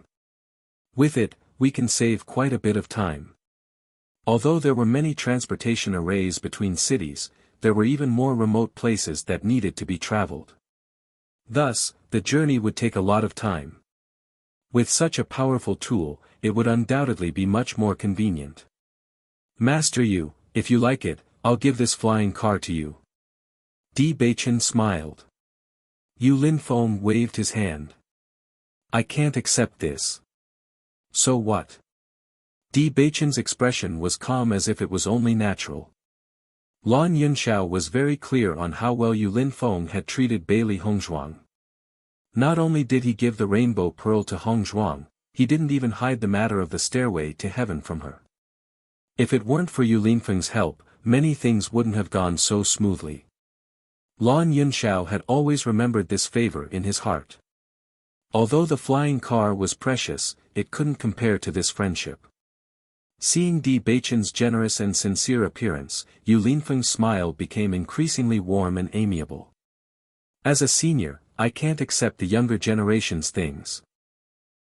With it, we can save quite a bit of time. Although there were many transportation arrays between cities, there were even more remote places that needed to be traveled. Thus, the journey would take a lot of time. With such a powerful tool, it would undoubtedly be much more convenient. Master Yu, if you like it, I'll give this flying car to you. Di Beichen smiled. Yu Linfeng waved his hand. I can't accept this. So what? Di Beichen's expression was calm as if it was only natural. Lan Yunxiao was very clear on how well Yu Linfeng had treated Bailey Hongzhuang. Not only did he give the rainbow pearl to Hongzhuang, he didn't even hide the matter of the stairway to heaven from her. If it weren't for Yu Linfeng's help, many things wouldn't have gone so smoothly. Lan Yunxiao had always remembered this favor in his heart. Although the flying car was precious, it couldn't compare to this friendship. Seeing Di Beichen's generous and sincere appearance, Yu Linfeng's smile became increasingly warm and amiable. As a senior, I can't accept the younger generation's things.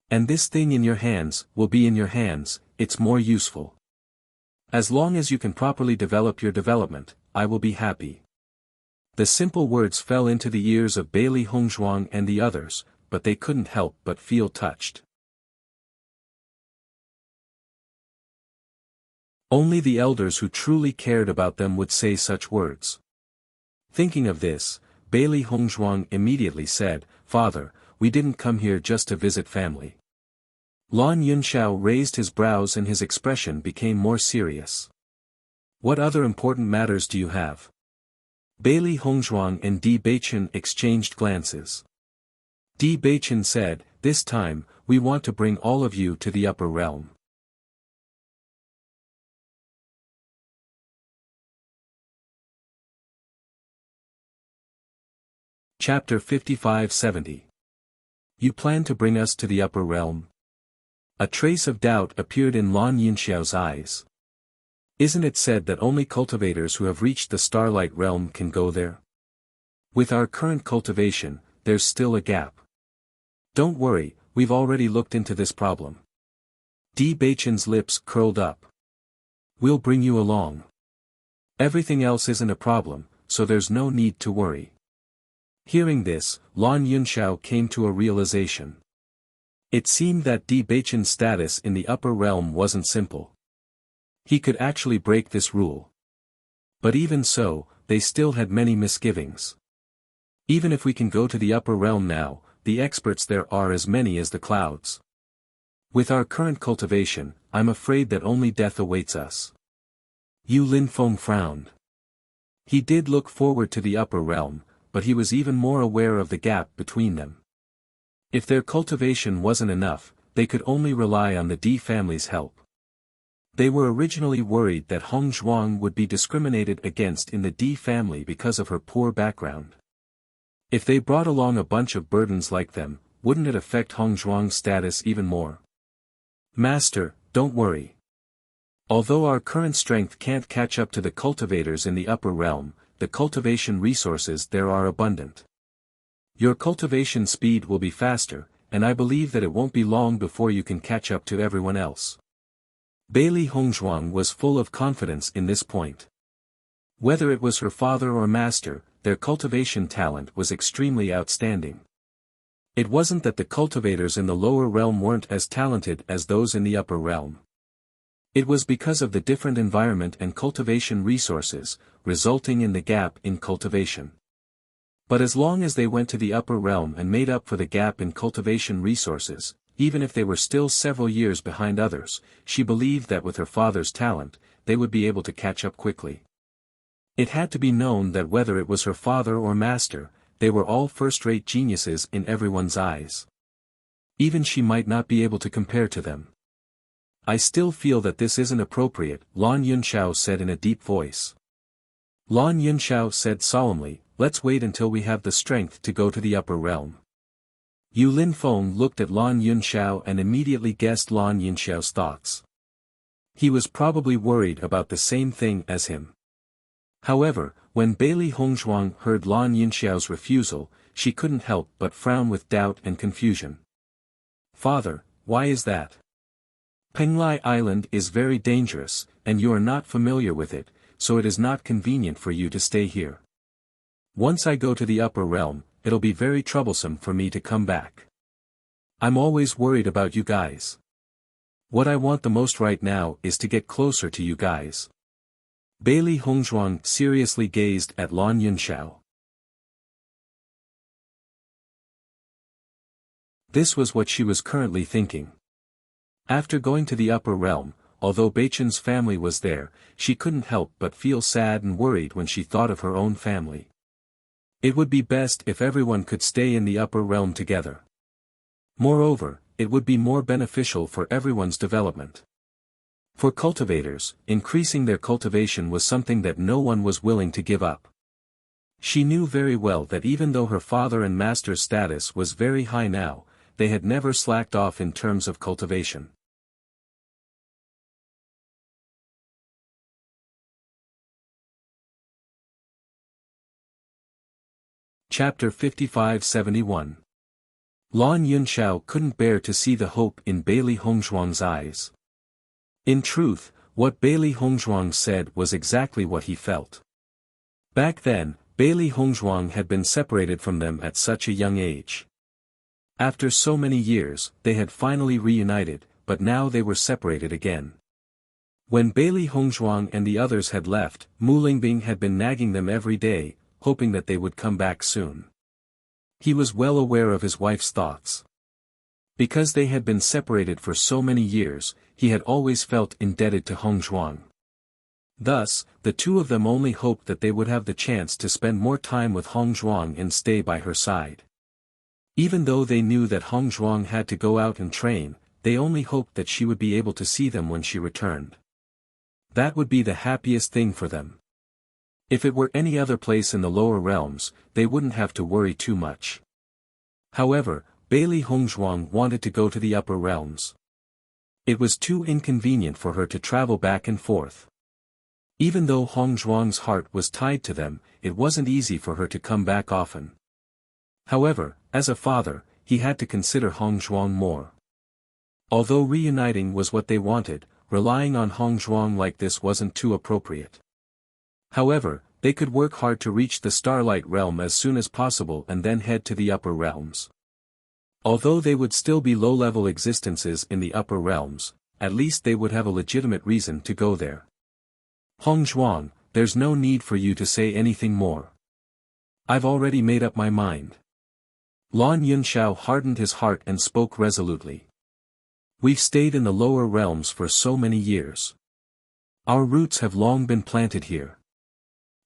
And this thing in your hands, will be in your hands, it's more useful. As long as you can properly develop your development, I will be happy. The simple words fell into the ears of Bailey Hongzhuang and the others, but they couldn't help but feel touched. Only the elders who truly cared about them would say such words. Thinking of this, Bailey Hongzhuang immediately said, "Father, we didn't come here just to visit family." Lan Yunxiao raised his brows and his expression became more serious. "What other important matters do you have?" Bailey Hongzhuang and Di Beichen exchanged glances. Di Beichen said, "This time, we want to bring all of you to the upper realm." Chapter 55-70. You plan to bring us to the upper realm? A trace of doubt appeared in Lan Yunxiao's eyes. Isn't it said that only cultivators who have reached the Starlight Realm can go there? With our current cultivation, there's still a gap. Don't worry, we've already looked into this problem. Di Beichen's lips curled up. We'll bring you along. Everything else isn't a problem, so there's no need to worry. Hearing this, Lan Yunxiao came to a realization. It seemed that Di Beichen's status in the upper realm wasn't simple. He could actually break this rule. But even so, they still had many misgivings. Even if we can go to the upper realm now, the experts there are as many as the clouds. With our current cultivation, I'm afraid that only death awaits us. Yu Linfeng frowned. He did look forward to the upper realm, but he was even more aware of the gap between them. If their cultivation wasn't enough, they could only rely on the Di family's help. They were originally worried that Hong Zhuang would be discriminated against in the Di family because of her poor background. If they brought along a bunch of burdens like them, wouldn't it affect Hong Zhuang's status even more? Master, don't worry. Although our current strength can't catch up to the cultivators in the upper realm, the cultivation resources there are abundant. Your cultivation speed will be faster, and I believe that it won't be long before you can catch up to everyone else. Bailey Hongzhuang was full of confidence in this point. Whether it was her father or master, their cultivation talent was extremely outstanding. It wasn't that the cultivators in the lower realm weren't as talented as those in the upper realm. It was because of the different environment and cultivation resources, resulting in the gap in cultivation. But as long as they went to the upper realm and made up for the gap in cultivation resources, even if they were still several years behind others, she believed that with her father's talent, they would be able to catch up quickly. It had to be known that whether it was her father or master, they were all first-rate geniuses in everyone's eyes. Even she might not be able to compare to them. I still feel that this isn't appropriate, Lan Yunxiao said in a deep voice. Lan Yunxiao said solemnly, let's wait until we have the strength to go to the upper realm. Yu Linfeng looked at Lan Yunxiao and immediately guessed Lan Yunxiao's thoughts. He was probably worried about the same thing as him. However, when Bailey Hongzhuang heard Lan Yunxiao's refusal, she couldn't help but frown with doubt and confusion. Father, why is that? Penglai Island is very dangerous, and you are not familiar with it, so it is not convenient for you to stay here. Once I go to the upper realm, it'll be very troublesome for me to come back. I'm always worried about you guys. What I want the most right now is to get closer to you guys. Bailey Hongzhuang seriously gazed at Lan Yunxiao. This was what she was currently thinking. After going to the upper realm, although Beichen's family was there, she couldn't help but feel sad and worried when she thought of her own family. It would be best if everyone could stay in the upper realm together. Moreover, it would be more beneficial for everyone's development. For cultivators, increasing their cultivation was something that no one was willing to give up. She knew very well that even though her father and master's status was very high now, they had never slacked off in terms of cultivation. Chapter 55-71. Lan Yunxiao couldn't bear to see the hope in Bailey Hongzhuang's eyes. In truth, what Bailey Hongzhuang said was exactly what he felt. Back then, Bailey Hongzhuang had been separated from them at such a young age. After so many years, they had finally reunited, but now they were separated again. When Bailey Hongzhuang and the others had left, Mu Lingbing had been nagging them every day, hoping that they would come back soon. He was well aware of his wife's thoughts. Because they had been separated for so many years, he had always felt indebted to Hongzhuang. Thus, the two of them only hoped that they would have the chance to spend more time with Hongzhuang and stay by her side. Even though they knew that Hongzhuang had to go out and train, they only hoped that she would be able to see them when she returned. That would be the happiest thing for them. If it were any other place in the lower realms, they wouldn't have to worry too much. However, Bailey Hongzhuang wanted to go to the upper realms. It was too inconvenient for her to travel back and forth. Even though Hongzhuang's heart was tied to them, it wasn't easy for her to come back often. However, as a father, he had to consider Hongzhuang more. Although reuniting was what they wanted, relying on Hongzhuang like this wasn't too appropriate. However, they could work hard to reach the Starlight Realm as soon as possible and then head to the upper realms. Although they would still be low-level existences in the upper realms, at least they would have a legitimate reason to go there. Hongzhuang, there's no need for you to say anything more. I've already made up my mind. Lan Yunxiao hardened his heart and spoke resolutely. We've stayed in the lower realms for so many years. Our roots have long been planted here.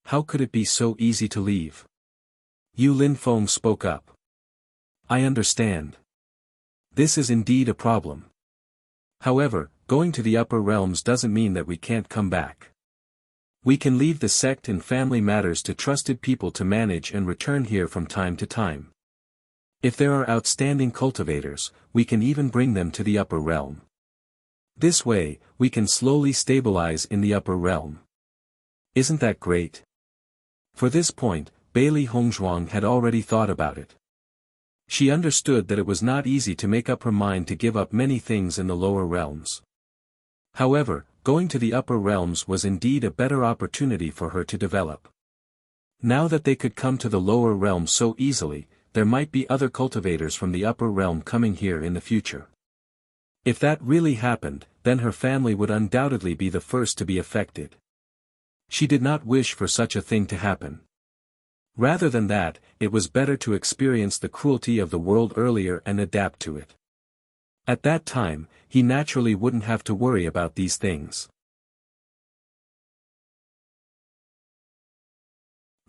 How could it be so easy to leave? Yu Linfeng spoke up. I understand. This is indeed a problem. However, going to the upper realms doesn't mean that we can't come back. We can leave the sect and family matters to trusted people to manage and return here from time to time. If there are outstanding cultivators, we can even bring them to the upper realm. This way, we can slowly stabilize in the upper realm. Isn't that great? For this point, Bailey Hongzhuang had already thought about it. She understood that it was not easy to make up her mind to give up many things in the lower realms. However, going to the upper realms was indeed a better opportunity for her to develop. Now that they could come to the lower realms so easily, there might be other cultivators from the upper realm coming here in the future. If that really happened, then her family would undoubtedly be the first to be affected. She did not wish for such a thing to happen. Rather than that, it was better to experience the cruelty of the world earlier and adapt to it. At that time, he naturally wouldn't have to worry about these things.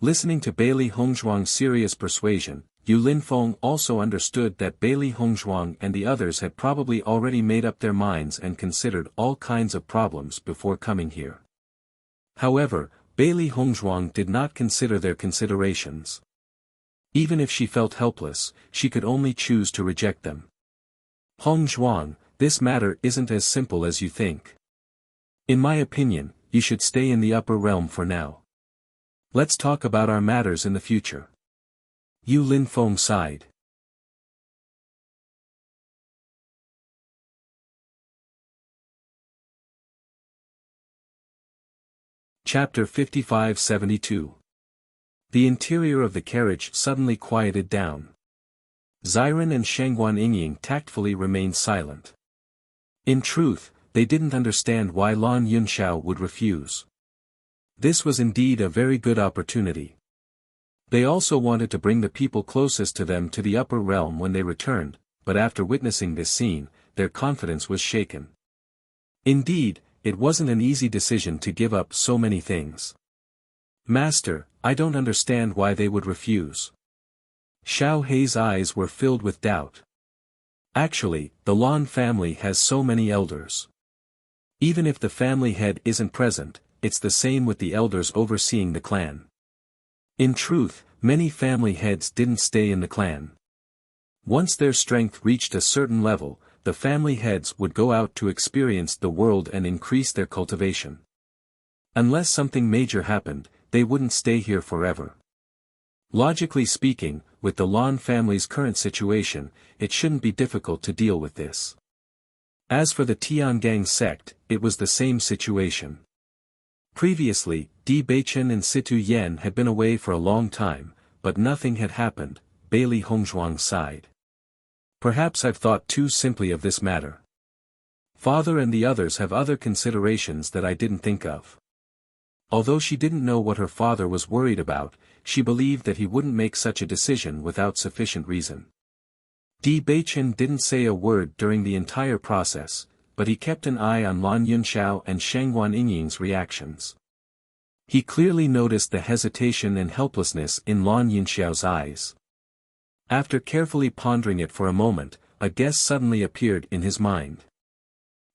Listening to Bailey Hongzhuang's serious persuasion, Yu Linfeng also understood that Bailey Hongzhuang and the others had probably already made up their minds and considered all kinds of problems before coming here. However, Bailey Hongzhuang did not consider their considerations. Even if she felt helpless, she could only choose to reject them. Hongzhuang, this matter isn't as simple as you think. In my opinion, you should stay in the upper realm for now. Let's talk about our matters in the future. Yu Linfeng sighed. Chapter 55-72. The interior of the carriage suddenly quieted down. Xiren and Shangguan Yingying tactfully remained silent. In truth, they didn't understand why Lan Yunxiao would refuse. This was indeed a very good opportunity. They also wanted to bring the people closest to them to the upper realm when they returned, but after witnessing this scene, their confidence was shaken. Indeed, it wasn't an easy decision to give up so many things. Master, I don't understand why they would refuse. Xiao Hei's eyes were filled with doubt. Actually, the Lan family has so many elders. Even if the family head isn't present, it's the same with the elders overseeing the clan. In truth, many family heads didn't stay in the clan. Once their strength reached a certain level, the family heads would go out to experience the world and increase their cultivation. Unless something major happened, they wouldn't stay here forever. Logically speaking, with the Lan family's current situation, it shouldn't be difficult to deal with this. As for the Tiangang sect, it was the same situation. Previously, Di Beichen and Situ Yen had been away for a long time, but nothing had happened. Bailey Hongzhuang sighed. Perhaps I've thought too simply of this matter. Father and the others have other considerations that I didn't think of. Although she didn't know what her father was worried about, she believed that he wouldn't make such a decision without sufficient reason. Di Beichen didn't say a word during the entire process, but he kept an eye on Lan Yunxiao and Shangguan Yingying's reactions. He clearly noticed the hesitation and helplessness in Lan Yunxiao's eyes. After carefully pondering it for a moment, a guess suddenly appeared in his mind.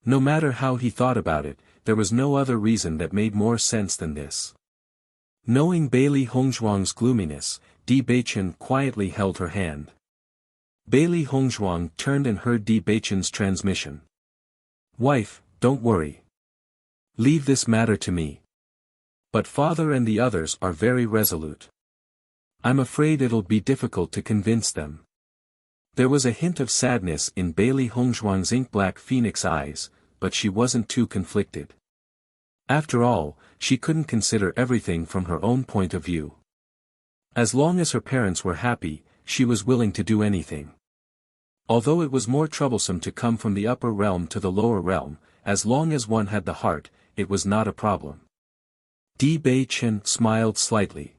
No matter how he thought about it, there was no other reason that made more sense than this. Knowing Bailey Hongzhuang's gloominess, Di Beichen quietly held her hand. Bailey Hongzhuang turned and heard Di Beichen's transmission. "Wife, don't worry. Leave this matter to me. But father and the others are very resolute. I'm afraid it'll be difficult to convince them." There was a hint of sadness in Bailey Hongzhuang's ink-black phoenix eyes, but she wasn't too conflicted. After all, she couldn't consider everything from her own point of view. As long as her parents were happy, she was willing to do anything. Although it was more troublesome to come from the upper realm to the lower realm, as long as one had the heart, it was not a problem. Di Beichen smiled slightly.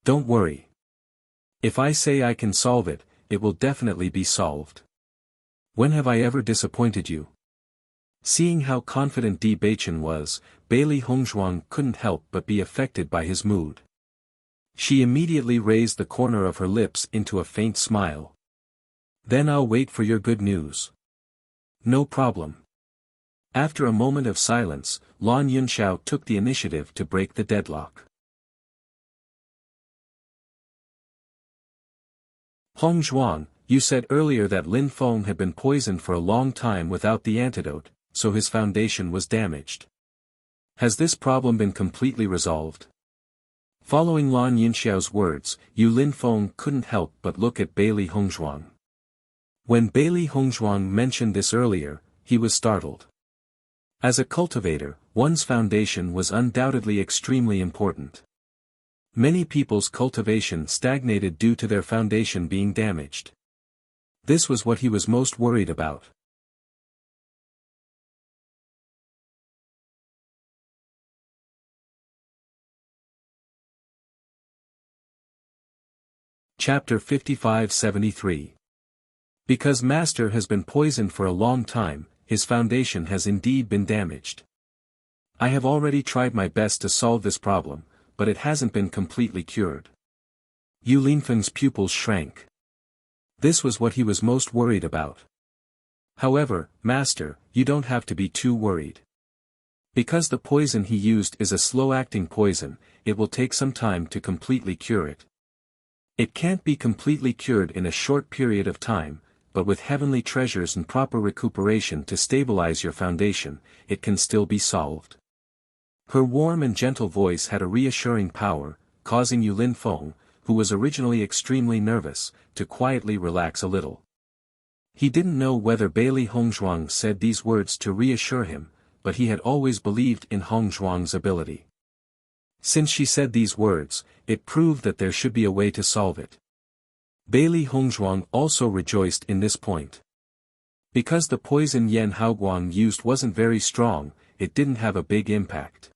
"Don't worry. If I say I can solve it, it will definitely be solved. When have I ever disappointed you?" Seeing how confident Di Beichen was, Bailey Hongzhuang couldn't help but be affected by his mood. She immediately raised the corner of her lips into a faint smile. "Then I'll wait for your good news." "No problem." After a moment of silence, Lan Yunxiao took the initiative to break the deadlock. "Hongzhuang, you said earlier that Lin Feng had been poisoned for a long time without the antidote, so his foundation was damaged. Has this problem been completely resolved?" Following Lan Yunxiao's words, Lin Feng couldn't help but look at Bailey Hongzhuang. When Bailey Hongzhuang mentioned this earlier, he was startled. As a cultivator, one's foundation was undoubtedly extremely important. Many people's cultivation stagnated due to their foundation being damaged. This was what he was most worried about. Chapter 55-73. Because Master has been poisoned for a long time, his foundation has indeed been damaged. I have already tried my best to solve this problem, but it hasn't been completely cured. Yu Linfeng's pupils shrank. This was what he was most worried about. However, Master, you don't have to be too worried. Because the poison he used is a slow-acting poison, it will take some time to completely cure it. It can't be completely cured in a short period of time, but with heavenly treasures and proper recuperation to stabilize your foundation, it can still be solved. Her warm and gentle voice had a reassuring power, causing Yu Linfeng, who was originally extremely nervous, to quietly relax a little. He didn't know whether Bailey Hongzhuang said these words to reassure him, but he had always believed in Hongzhuang's ability. Since she said these words, it proved that there should be a way to solve it. Bailey Hongzhuang also rejoiced in this point. Because the poison Yan Haoguang used wasn't very strong, it didn't have a big impact.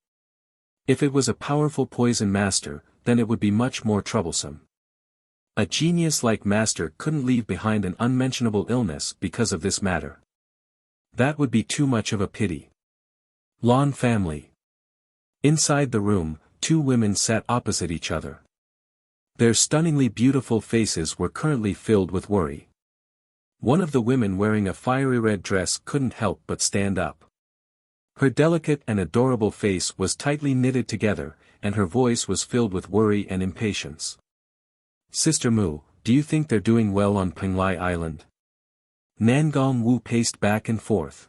If it was a powerful poison master, then it would be much more troublesome. A genius like Master couldn't leave behind an unmentionable illness because of this matter. That would be too much of a pity. Lan family. Inside the room, two women sat opposite each other. Their stunningly beautiful faces were currently filled with worry. One of the women wearing a fiery red dress couldn't help but stand up. Her delicate and adorable face was tightly knitted together, and her voice was filled with worry and impatience. Sister Mu, do you think they're doing well on Penglai Island? Nangong Wu paced back and forth.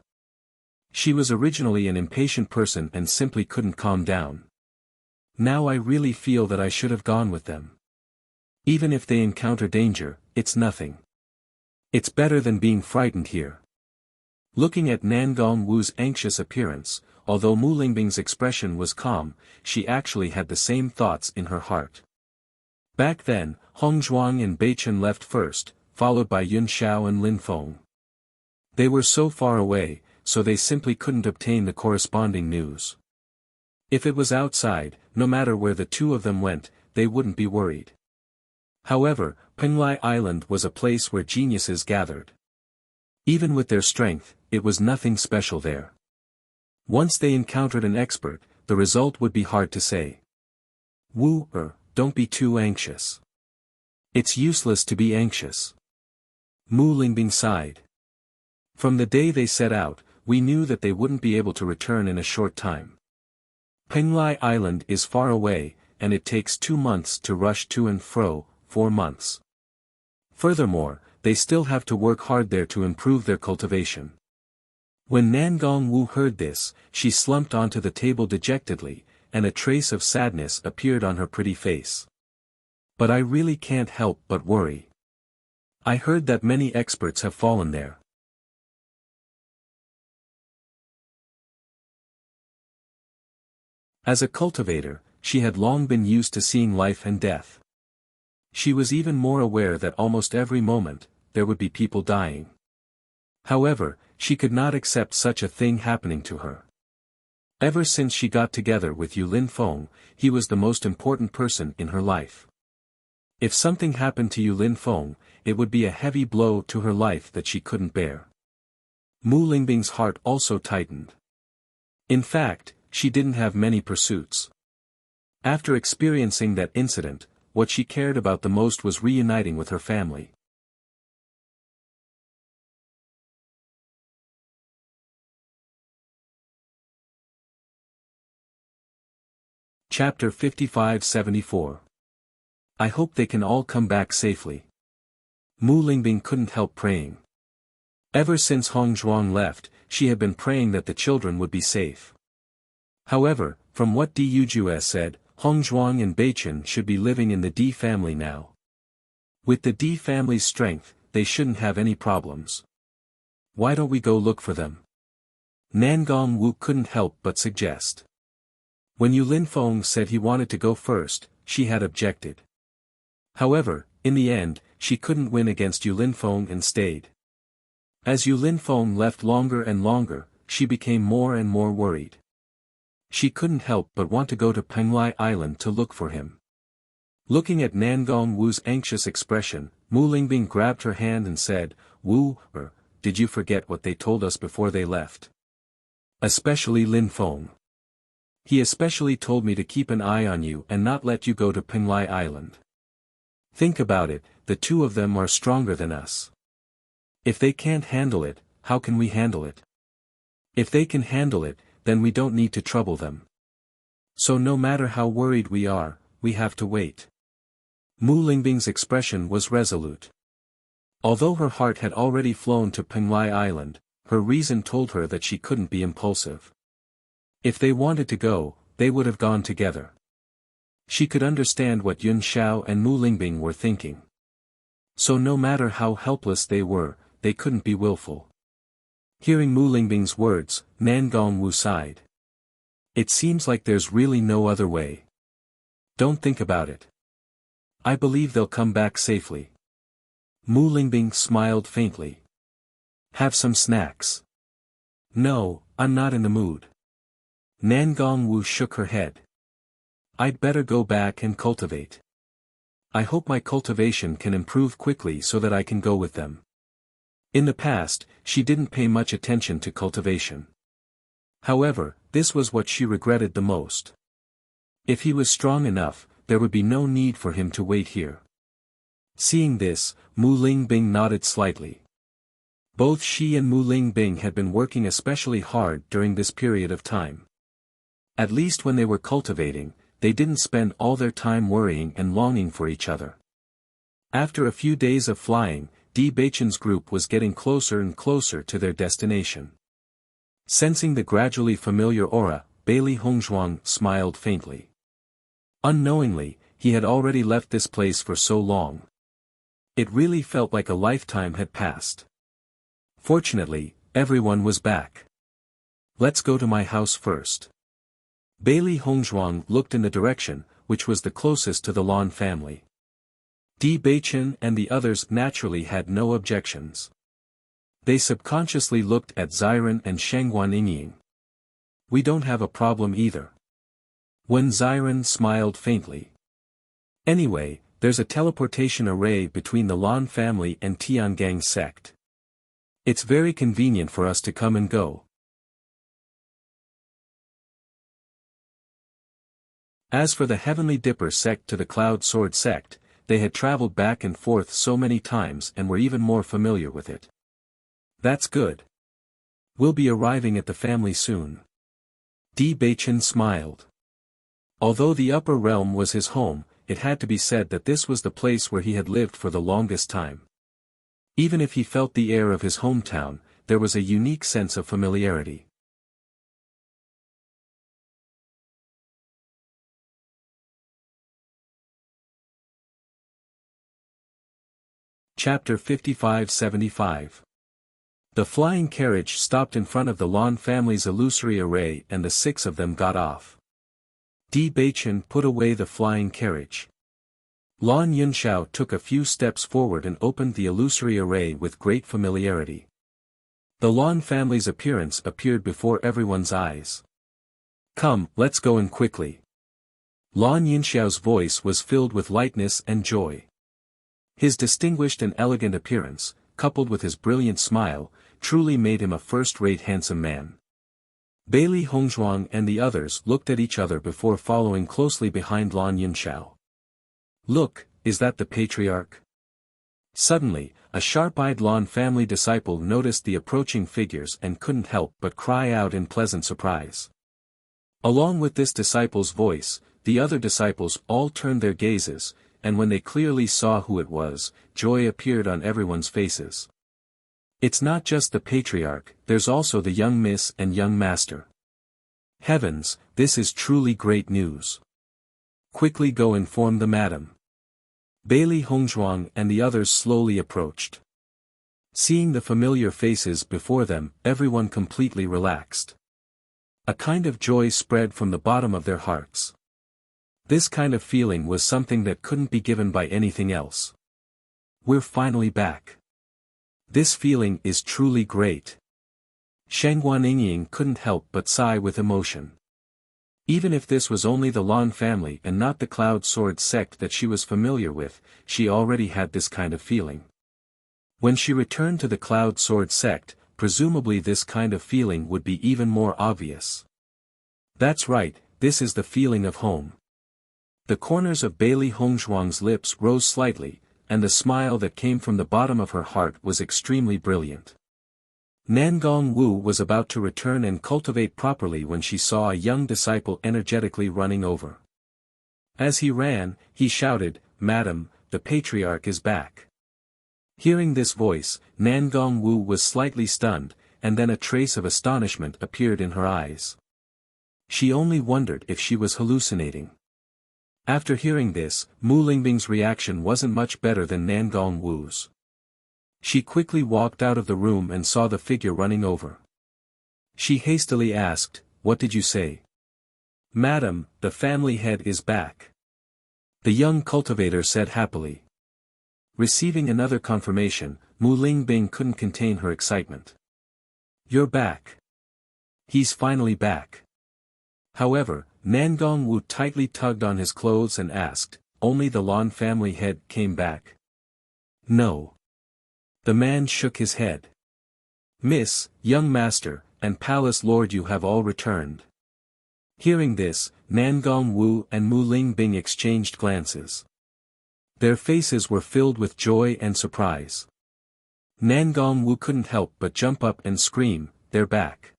She was originally an impatient person and simply couldn't calm down. Now I really feel that I should have gone with them. Even if they encounter danger, it's nothing. It's better than being frightened here. Looking at Nangong Wu's anxious appearance, although Mu Lingbing's expression was calm, she actually had the same thoughts in her heart. Back then, Hong Zhuang and Beichen left first, followed by Yun Xiao and Lin Feng. They were so far away, so they simply couldn't obtain the corresponding news. If it was outside, no matter where the two of them went, they wouldn't be worried. However, Penglai Island was a place where geniuses gathered. Even with their strength, it was nothing special there. Once they encountered an expert, the result would be hard to say. Wu, don't be too anxious. It's useless to be anxious. Mu Lingbing sighed. From the day they set out, we knew that they wouldn't be able to return in a short time. Penglai Island is far away, and it takes 2 months to rush to and fro, 4 months. Furthermore, they still have to work hard there to improve their cultivation. When Nangong Wu heard this, she slumped onto the table dejectedly, and a trace of sadness appeared on her pretty face. But I really can't help but worry. I heard that many experts have fallen there. As a cultivator, she had long been used to seeing life and death. She was even more aware that almost every moment, there would be people dying. However, she could not accept such a thing happening to her. Ever since she got together with Yu Lin Feng, he was the most important person in her life. If something happened to Yu Lin Feng, it would be a heavy blow to her life that she couldn't bear. Mu Lingbing's heart also tightened. In fact, she didn't have many pursuits. After experiencing that incident, what she cared about the most was reuniting with her family. Chapter 55-74. I hope they can all come back safely. Mu Lingbing couldn't help praying. Ever since Hong Zhuang left, she had been praying that the children would be safe. However, from what Di Yujue said, Hong Zhuang and Beichen should be living in the Di family now. With the Di family's strength, they shouldn't have any problems. Why don't we go look for them? Nangong Wu couldn't help but suggest. When Yu Lin Feng said he wanted to go first, she had objected. However, in the end, she couldn't win against Yu Lin Feng and stayed. As Yu Lin Feng left longer and longer, she became more and more worried. She couldn't help but want to go to Penglai Island to look for him. Looking at Nangong Wu's anxious expression, Mu Lingbing grabbed her hand and said, Wu, did you forget what they told us before they left? Especially Lin Feng. He especially told me to keep an eye on you and not let you go to Penglai Island. Think about it, the two of them are stronger than us. If they can't handle it, how can we handle it? If they can handle it, then we don't need to trouble them. So no matter how worried we are, we have to wait. Mu Lingbing's expression was resolute. Although her heart had already flown to Penglai Island, her reason told her that she couldn't be impulsive. If they wanted to go, they would have gone together. She could understand what Yun Xiao and Mu Lingbing were thinking. So no matter how helpless they were, they couldn't be willful. Hearing Mu Lingbing's words, Nangong Wu sighed. It seems like there's really no other way. Don't think about it. I believe they'll come back safely. Mu Lingbing smiled faintly. Have some snacks. No, I'm not in the mood. Nangong Wu shook her head. I'd better go back and cultivate. I hope my cultivation can improve quickly so that I can go with them. In the past, she didn't pay much attention to cultivation. However, this was what she regretted the most. If he was strong enough, there would be no need for him to wait here. Seeing this, Mu Lingbing nodded slightly. Both she and Mu Lingbing had been working especially hard during this period of time. At least when they were cultivating, they didn't spend all their time worrying and longing for each other. After a few days of flying, Di Beichen's group was getting closer and closer to their destination. Sensing the gradually familiar aura, Bailey Hongzhuang smiled faintly. Unknowingly, he had already left this place for so long. It really felt like a lifetime had passed. Fortunately, Everyone was back. Let's go to my house first. Bailey Hongzhuang looked in the direction, which was the closest to the Lan family. Di Beichen and the others naturally had no objections. They subconsciously looked at Xiren and Shangguan. We don't have a problem either. When Xiren smiled faintly. Anyway, there's a teleportation array between the Lan family and Tiangang sect. It's very convenient for us to come and go. As for the Heavenly Dipper sect to the Cloud Sword sect, they had traveled back and forth so many times and were even more familiar with it. That's good. We'll be arriving at the family soon. Di Beichen smiled. Although the upper realm was his home, it had to be said that this was the place where he had lived for the longest time. Even if he felt the air of his hometown, there was a unique sense of familiarity. Chapter 55-75. The flying carriage stopped in front of the Lan family's illusory array and the 6 of them got off. Di Beichen put away the flying carriage. Lan Yunxiao took a few steps forward and opened the illusory array with great familiarity. The Lan family's appearance appeared before everyone's eyes. Come, let's go in quickly. Lan Yunxiao's voice was filled with lightness and joy. His distinguished and elegant appearance, coupled with his brilliant smile, truly made him a first-rate handsome man. Bailey Hongzhuang and the others looked at each other before following closely behind Lan Yunxiao. Look, is that the patriarch? Suddenly, a sharp-eyed Lan family disciple noticed the approaching figures and couldn't help but cry out in pleasant surprise. Along with this disciple's voice, the other disciples all turned their gazes, and when they clearly saw who it was, joy appeared on everyone's faces. It's not just the patriarch, there's also the young miss and young master. Heavens, this is truly great news. Quickly go inform the madam. Bailey Hongzhuang and the others slowly approached. Seeing the familiar faces before them, everyone completely relaxed. A kind of joy spread from the bottom of their hearts. This kind of feeling was something that couldn't be given by anything else. We're finally back. This feeling is truly great. Shangguan couldn't help but sigh with emotion. Even if this was only the Lan family and not the Cloud Sword sect that she was familiar with, she already had this kind of feeling. When she returned to the Cloud Sword sect, presumably this kind of feeling would be even more obvious. That's right, this is the feeling of home. The corners of Bailey Hongzhuang's lips rose slightly, and the smile that came from the bottom of her heart was extremely brilliant. Nangong Wu was about to return and cultivate properly when she saw a young disciple energetically running over. As he ran, he shouted, "Madam, the patriarch is back." Hearing this voice, Nangong Wu was slightly stunned, and then a trace of astonishment appeared in her eyes. She only wondered if she was hallucinating. After hearing this, Mu Lingbing's reaction wasn't much better than Nangong Wu's. She quickly walked out of the room and saw the figure running over. She hastily asked, "What did you say?" "Madam, the family head is back," the young cultivator said happily. Receiving another confirmation, Mu Lingbing couldn't contain her excitement. "You're back. He's finally back." However, Nangong Wu tightly tugged on his clothes and asked, "Only the Lan family head came back?" "No." The man shook his head. "Miss, young master, and palace lord, you have all returned." Hearing this, Nangong Wu and Mu Lingbing exchanged glances. Their faces were filled with joy and surprise. Nangong Wu couldn't help but jump up and scream, "They're back.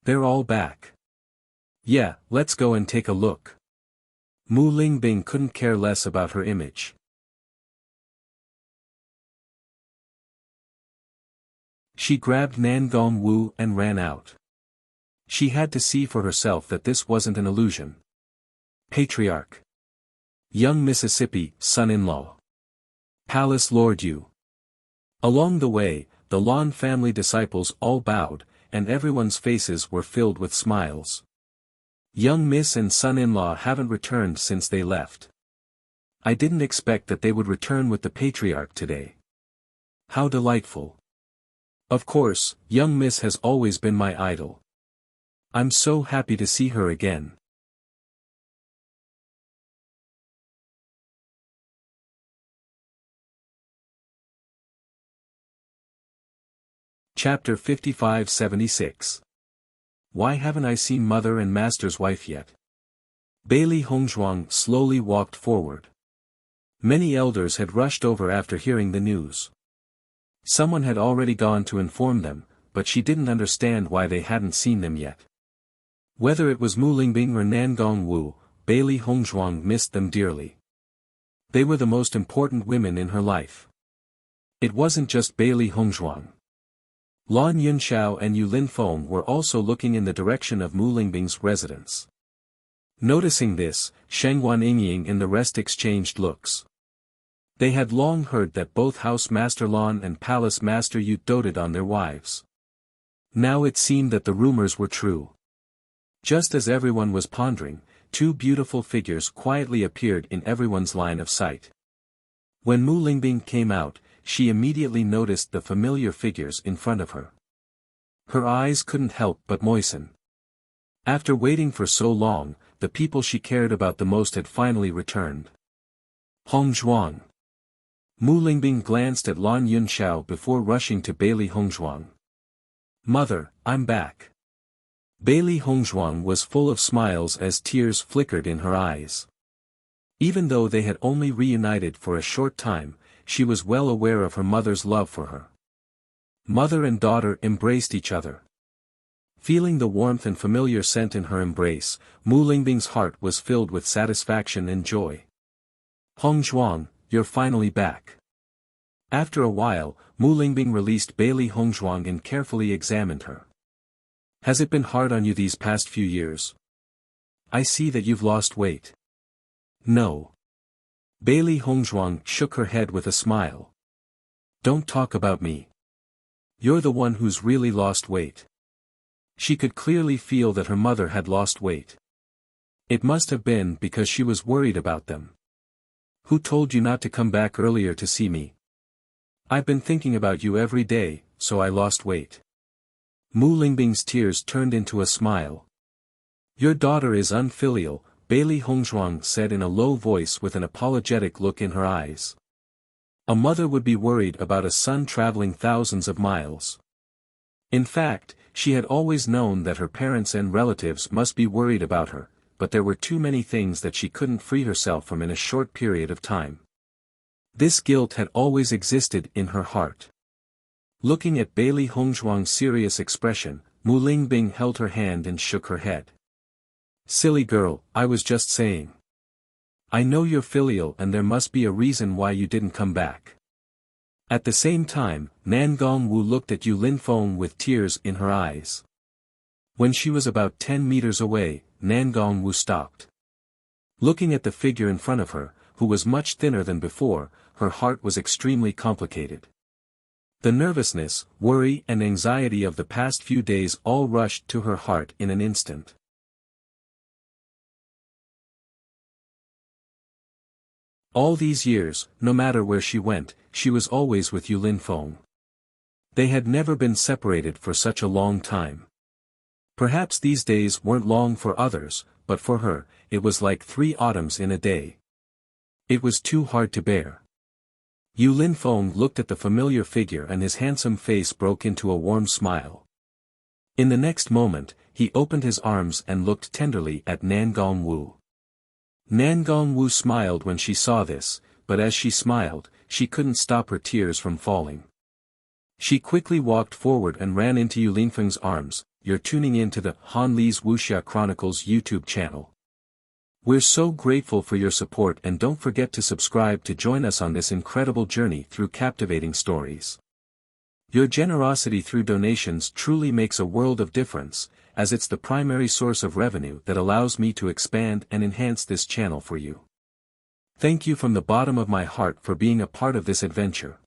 They're all back. Yeah, let's go and take a look." Mu Lingbing couldn't care less about her image. She grabbed Nangong Wu and ran out. She had to see for herself that this wasn't an illusion. Patriarch. Young Mississippi, son-in-law. Palace Lord Yu. Along the way, the Lan family disciples all bowed, and everyone's faces were filled with smiles. Young Miss and son-in-law haven't returned since they left. I didn't expect that they would return with the patriarch today. How delightful. Of course, young Miss has always been my idol. I'm so happy to see her again. Chapter 55-76. Why haven't I seen mother and master's wife yet? Bailey Hongzhuang slowly walked forward. Many elders had rushed over after hearing the news. Someone had already gone to inform them, but she didn't understand why they hadn't seen them yet. Whether it was Mu Lingbing or Nangong Wu, Bailey Hongzhuang missed them dearly. They were the most important women in her life. It wasn't just Bailey Hongzhuang. Lan Yunxiao and Yu Linfeng were also looking in the direction of Mu Lingbing's residence. Noticing this, Sheng Guanying and the rest exchanged looks. They had long heard that both House Master Lan and Palace Master Yu doted on their wives. Now it seemed that the rumors were true. Just as everyone was pondering, two beautiful figures quietly appeared in everyone's line of sight. When Mu Lingbing came out, she immediately noticed the familiar figures in front of her. Her eyes couldn't help but moisten. After waiting for so long, the people she cared about the most had finally returned. Hongzhuang. Mu Lingbing glanced at Lan Yunxiao before rushing to Bailey Hongzhuang. Mother, I'm back. Bailey Hongzhuang was full of smiles as tears flickered in her eyes. Even though they had only reunited for a short time, she was well aware of her mother's love for her. Mother and daughter embraced each other. Feeling the warmth and familiar scent in her embrace, Mu Lingbing's heart was filled with satisfaction and joy. Hongzhuang, you're finally back. After a while, Mu Lingbing released Bailey Hongzhuang and carefully examined her. Has it been hard on you these past few years? I see that you've lost weight. No. Bailey Hongzhuang shook her head with a smile. Don't talk about me. You're the one who's really lost weight. She could clearly feel that her mother had lost weight. It must have been because she was worried about them. Who told you not to come back earlier to see me? I've been thinking about you every day, so I lost weight. Mu Lingbing's tears turned into a smile. Your daughter is unfilial, Bailey Hongzhuang said in a low voice with an apologetic look in her eyes. A mother would be worried about a son traveling thousands of miles. In fact, she had always known that her parents and relatives must be worried about her, but there were too many things that she couldn't free herself from in a short period of time. This guilt had always existed in her heart. Looking at Bailey Hongzhuang's serious expression, Mu Lingbing held her hand and shook her head. Silly girl, I was just saying. I know you're filial and there must be a reason why you didn't come back. At the same time, Nangong Wu looked at Yu Linfeng with tears in her eyes. When she was about 10 meters away, Nangong Wu stopped. Looking at the figure in front of her, who was much thinner than before, her heart was extremely complicated. The nervousness, worry and anxiety of the past few days all rushed to her heart in an instant. All these years, no matter where she went, she was always with Yu Linfeng. They had never been separated for such a long time. Perhaps these days weren't long for others, but for her, it was like 3 autumns in a day. It was too hard to bear. Yu Linfeng looked at the familiar figure and his handsome face broke into a warm smile. In the next moment, he opened his arms and looked tenderly at Nangong Wu. Nangong Wu smiled when she saw this, but as she smiled, she couldn't stop her tears from falling. She quickly walked forward and ran into Yu Linfeng's arms. You're tuning in to the Han Li's Wuxia Chronicles YouTube channel. We're so grateful for your support and don't forget to subscribe to join us on this incredible journey through captivating stories. Your generosity through donations truly makes a world of difference, as it's the primary source of revenue that allows me to expand and enhance this channel for you. Thank you from the bottom of my heart for being a part of this adventure.